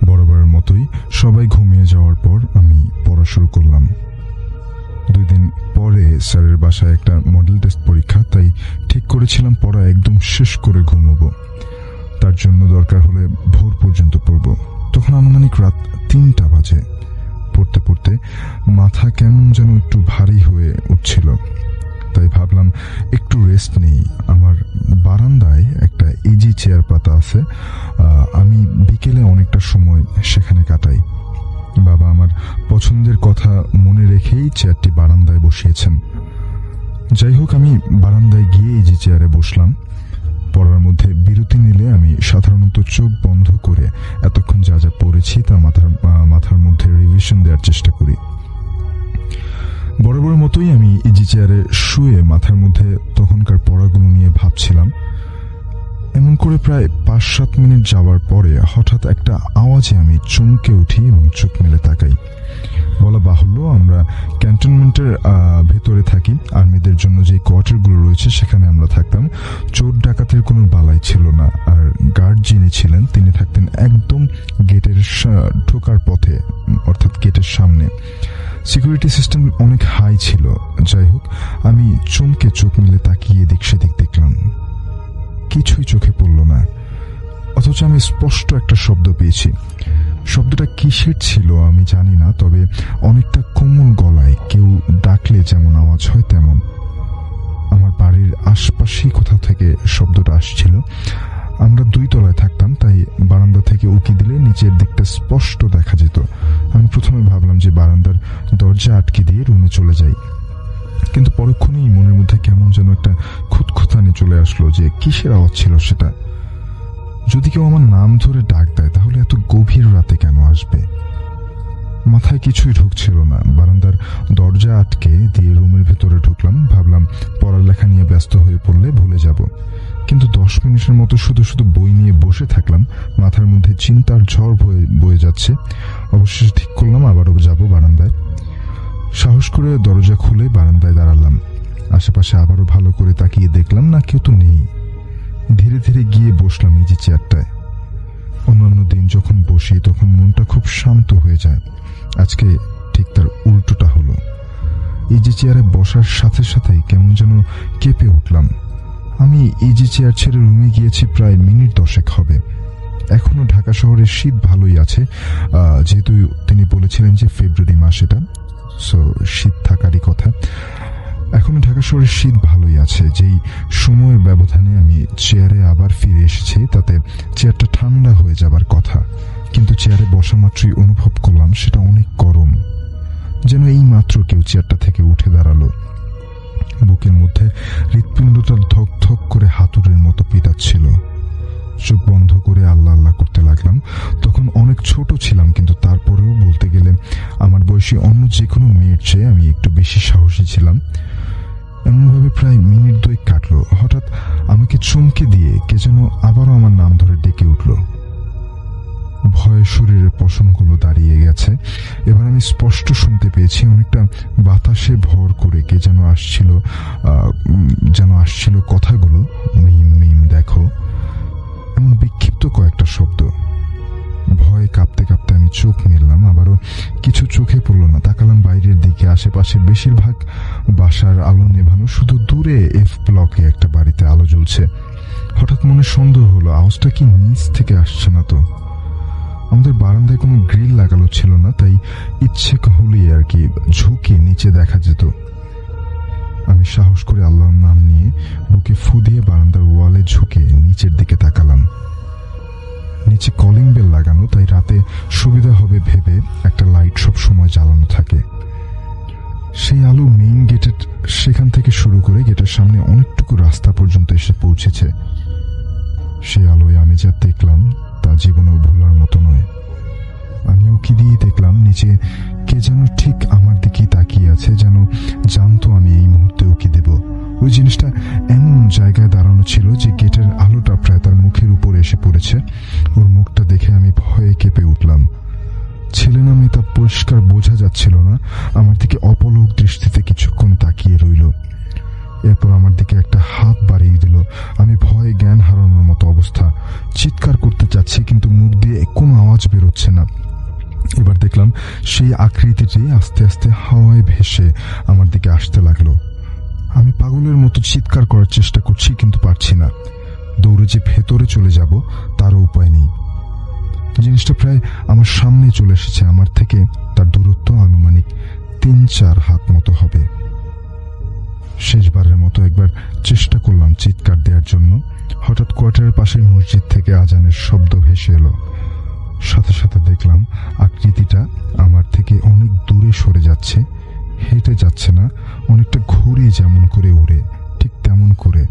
বরাবরের মতোই সবাই ঘুমিয়ে যাওয়ার পর আমি পড়া শুরু করলাম। 2 দিন পরে স্যারের বাসায় একটা মডেল টেস্ট পরীক্ষা, তাই ঠিক করেছিলাম পড়া একদম শেষ করে ঘুমোবো। তার জন্য দরকার হলে ভোর পর্যন্ত পড়ব। তখন আনুমানিক রাত 3টা বাজে। পড়তে পড়তে মাথা কেমন যেন একটু ভারী হয়ে উঠছিল, তাই ভাবলাম একটু রেস্ট নেই। আমার বারান্দায় একটা ইজি চেয়ার পাতা আছে, আমি বিকেলে অনেকটা সময় সেখানে কাটাই। বাবা আমার পছন্দের কথা মনে রেখেই চেয়ারটি বারান্দায় বসিয়েছেন। যাই হোক, আমি বারান্দায় গিয়ে ইজি চেয়ারে বসলাম। পড়ার মধ্যে বিরতি নিলে আমি সাধারণত চোখ বন্ধ করে এতক্ষণ যা যা পড়েছি তা মাথার মধ্যে রিভিশন দেওয়ার চেষ্টা করি। বরাবর মতোই আমি ইজি চেয়ারে শুয়ে মাথার মধ্যে তখনকার পড়াগুলো নিয়ে ভাবছিলাম। এমন করে প্রায় 5-7 মিনিট যাওয়ার পরে হঠাৎ একটা আওয়াজে আমি চমকে উঠি এবং চোখ মেলে তাকাই। বলা বাহুল্য, আমরা ক্যান্টনমেন্টের ভেতরে থাকি। আর্মিদের জন্য যে কোয়ার্টারগুলো রয়েছে সেখানে আমরা থাকতাম। চোর ডাকাতের কোনো বালাই ছিল না, আর গার্ড যিনি ছিলেন তিনি থাকতেন একদম গেটের ঢোকার পথে, অর্থাৎ গেটের সামনে। সিকিউরিটি সিস্টেম অনেক হাই ছিল। যাই হোক, আমি চমকে চোখ মেলে তাকিয়ে এদিক সেদিক দেখলাম, কিছুই চোখে পড়ল না। অথচ আমি স্পষ্ট একটা শব্দ পেয়েছি। শব্দটা কিসের ছিল আমি জানি না, তবে অনেকটা কোমল গলায় কেউ ডাকলে যেমন আওয়াজ হয় তেমন। আমার বাড়ির আশপাশেই কোথাও থেকে শব্দটা আসছিল। আমরা 2 তলায় থাকতাম, তাই বারান্দা থেকে উকি দিলে নিচের দিকটা স্পষ্ট দেখা যেত। আমি প্রথমে ভাবলাম যে বারান্দার দরজা আটকে দিয়ে রুমে চলে যাই, কিন্তু পরক্ষণেই মনের মধ্যে কেমন যেন একটা খুঁতখুঁতানি চলে আসলো যে কিসের আওয়াজ ছিল সেটা। যদি কেউ আমার নাম ধরে ডাক দেয় তাহলে এত গভীর রাতে কেন আসবে? মাথায় কিছুই ঢুকছিল না। বারান্দার দরজা আটকে দিয়ে রুমের ভেতরে ঢুকলাম। ভাবলাম পড়ালেখা নিয়ে ব্যস্ত হয়ে পড়লে ভুলে যাব, কিন্তু 10 মিনিটের মতো শুধু শুধু বই নিয়ে বসে থাকলাম। মাথার মধ্যে চিন্তার ঝড় বয়ে যাচ্ছে। অবশেষে ঠিক করলাম আবারও যাব বারান্দায়। সাহস করে দরজা খুলে বারান্দায় দাঁড়ালাম। আশেপাশে আবারও ভালো করে তাকিয়ে দেখলাম না, কেউ তো নেই। ধীরে ধীরে গিয়ে বসলাম ইজি চেয়ারটায়। অন্যান্য দিন যখন বসি তখন মনটা খুব শান্ত হয়ে যায়, আজকে ঠিক তার উল্টোটা হলো। ইজি চেয়ারে বসার সাথে সাথেই কেমন যেন কেঁপে উঠলাম। আমি ইজি চেয়ার ছেড়ে রুমে গিয়েছি প্রায় মিনিট 10 হবে। এখনো ঢাকা শহরের শীত ভালোই আছে, যেহেতু তিনি বলেছিলেন যে ফেব্রুয়ারি মাস, এটা সো শীত থাকারই কথা। এখনো ঢাকা শহরের শীত ভালোই আছে। যেই সময়ের ব্যবধানে আমি চেয়ারে আবার ফিরে এসেছি তাতে চেয়ারটা ঠান্ডা হয়ে যাবার কথা, কিন্তু চেয়ারে বসা মাত্রই অনুভব করলাম সেটা অনেক গরম, যেন এই মাত্র কেউ চেয়ারটা থেকে উঠে দাঁড়ালো। বুকের মধ্যে হৃৎপিণ্ডটা ধক ধক করে হাতুড়ের মতো পিটাচ্ছিল। চোখ বন্ধ করে আল্লাহ আল্লাহ করতে লাগলাম। তখন অনেক ছোট ছিলাম, কিন্তু তারপরেও বলতে গেলে আমার বয়সী অন্য যে কোনো মেয়ের চেয়ে আমি একটু বেশি সাহসী ছিলাম। এমনভাবে প্রায় মিনিট 2 কাটলো। হঠাৎ আমাকে চমকে দিয়ে কে যেন আবারও আমার নাম ধরে ডেকে উঠল। ভয়ে শরীরের পশমগুলো দাঁড়িয়ে গেছে। এবার আমি স্পষ্ট শুনতে পেয়েছি অনেকটা বাতাসে ভর করে কে যেন আসছিল কথাগুলো, মিম মিম দেখো, এমন বিক্ষিপ্ত কয়েকটা শব্দ। ভয়ে কাঁপতে কাঁপতে আমি চোখ মেললাম, আবারও কিছু চোখে পড়লো না। তাকালাম বাইরের দিকে, আশেপাশের বেশিরভাগ বাসার আলো নেভানো, শুধু দূরে এফ ব্লকে একটা বাড়িতে আলো জ্বলছে। হঠাৎ মনে সন্দেহ হলো, আওয়াজটা কি নিচ থেকে আসছে না তো? আমাদের বারান্দায় কোনো গ্রিল লাগানো ছিল না, তাই ইচ্ছে হলেই আর কি ঝুঁকে নিচে দেখা যেত। আমি সাহস করে আল্লাহর নাম নিয়ে বুকে ফু দিয়ে বারান্দার ওয়ালে ঝুঁকে নিচের দিকে তাকালাম। নিচে কলিং বেল লাগানো, তাই রাতে সুবিধা হবে ভেবে একটা লাইট সব সময় জ্বালানো থাকে। সেই আলো মেইন গেটের সেখান থেকে শুরু করে গেটের সামনে অনেকটুকু রাস্তা পর্যন্ত এসে পৌঁছেছে। সেই আলোয় আমি যা দেখলাম তা জীবনেও ভোলার মতো নয়। আমি উকি দিয়ে দেখলাম নিচে কে যেন ঠিক আমার দিকেই তাকিয়ে আছে, যেন জানতো আমি এই মুহূর্তে উকি দেব। ওই জিনিসটা এমন জায়গায় দাঁড়ানো ছিল যে গেটের আলোটা প্রায় তার মুখের উপরে এসে পড়েছে। ওর মুখটা দেখে আমি ভয়ে কেঁপে উঠলাম। ছেলে না মেয়ে তা পরিষ্কার বোঝা যাচ্ছিল না। আমার দিকে অপলক দৃষ্টিতে কিছুক্ষণ তাকিয়ে রইল, এরপর আমার দিকে একটা হাত বাড়িয়ে দিল। আমি ভয়ে জ্ঞান হারানোর মতো অবস্থা, চিৎকার করতে চাচ্ছি কিন্তু মুখ দিয়ে কোনো আওয়াজ বেরোচ্ছে না। এবার দেখলাম সেই আকৃতিটি আস্তে আস্তে হাওয়ায় ভেসে আমার দিকে আসতে লাগলো। আমি পাগলের মতো চিৎকার করার চেষ্টা করছি কিন্তু পারছি না। দৌড়ে যে ভেতরে চলে যাব তারও উপায় নেই। জিনিসটা প্রায় আমার সামনে চলে এসেছে। আমার থেকে তার দূরত্ব আনুমানিক 3-4 হাত মতো হবে। শেষবারের মতো একবার চেষ্টা করলাম চিৎকার দেওয়ার জন্য। হঠাৎ কোয়ার্টারের পাশের মসজিদ থেকে আজানের শব্দ ভেসে এলো। সাথে সাথে দেখলাম আকৃতিটা আমার থেকে অনেক দূরে সরে যাচ্ছে। হেঁটে যাচ্ছে না, অনেকটা ঘুরে যেমন করে উড়ে ঠিক তেমন করে।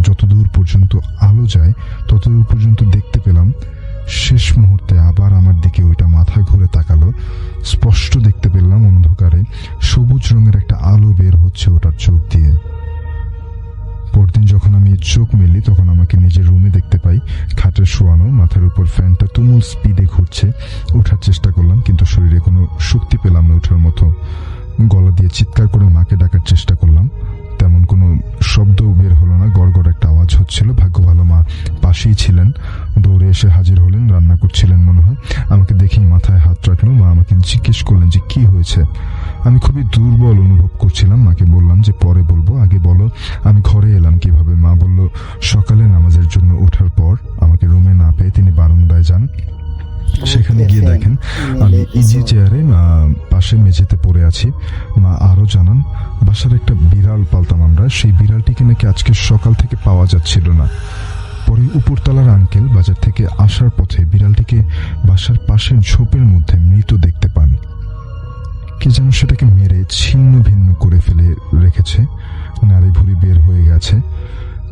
যতদূর পর্যন্ত আলো যায় ততদূর পর্যন্ত দেখতে পেলাম। শেষ মুহূর্তে আবার আমার দিকে ওইটা মাথা ঘুরে তাকালো। স্পষ্ট দেখতে পেলাম অন্ধকারে সবুজ রঙের একটা আলো বের হচ্ছে ওটার চোখ দিয়ে। পরদিন যখন আমি চোখ মেলি তখন আমাকে নিজের রুমে দেখতে পাই, খাটে শোয়ানো, মাথার উপর ফ্যানটা তুমুল স্পিডে ঘুরছে। ওঠার চেষ্টা করলাম কিন্তু শরীরে কোনো শক্তি পেলাম না ওঠার মতো। গলা দিয়ে চিৎকার করে মাকে ডাকার চেষ্টা করলাম, তেমন কোনো শব্দও বের হলো না। গড়গড় একটা আওয়াজ হচ্ছিল। ভাগ্য ভালো মা পাশেই ছিলেন, দৌড়ে এসে হাজির হলেন, রান্না করছিলেন মনে হয়। আমাকে দেখেই মাথায় হাত রাখলো। মা আমাকে জিজ্ঞেস করলেন যে কি হয়েছে। আমি খুবই দুর্বল অনুভব করছিলাম। মাকে বললাম যে পরে বলবো, আগে বলো আমি ঘরে এলাম কিভাবে। মা বলল সকালে নামাজের জন্য ওঠার পর আমাকে রুমে না পেয়ে তিনি বারান্দায় যান। সেখানে গিয়ে দেখেন আমি ইজি চেয়ারে পাশে মেঝেতে পড়ে আছি। মা আরো জানান বাসার একটা বিড়াল পালতাম আমরা, সেই বিড়ালটিকে নাকি আজকে সকাল থেকে পাওয়া যাচ্ছিল না। পরে উপরতলার আঙ্কেল বাজার থেকে আসার পথে বিড়ালটিকে বাসার পাশের ঝোপের মধ্যে মৃত দেখতে পান। কে যেন সেটাকে মেরে ছিন্ন ভিন্ন করে ফেলে রেখেছে, নাড়ি ভুড়ি বের হয়ে গেছে।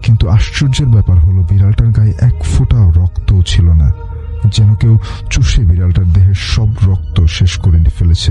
কিন্তু আশ্চর্যের ব্যাপার হলো বিড়ালটার গায়ে এক ফোঁটাও রক্তও ছিল না, যেন কেউ চুষে বিড়ালটার দেহের সব রক্ত শেষ করে ফেলেছে।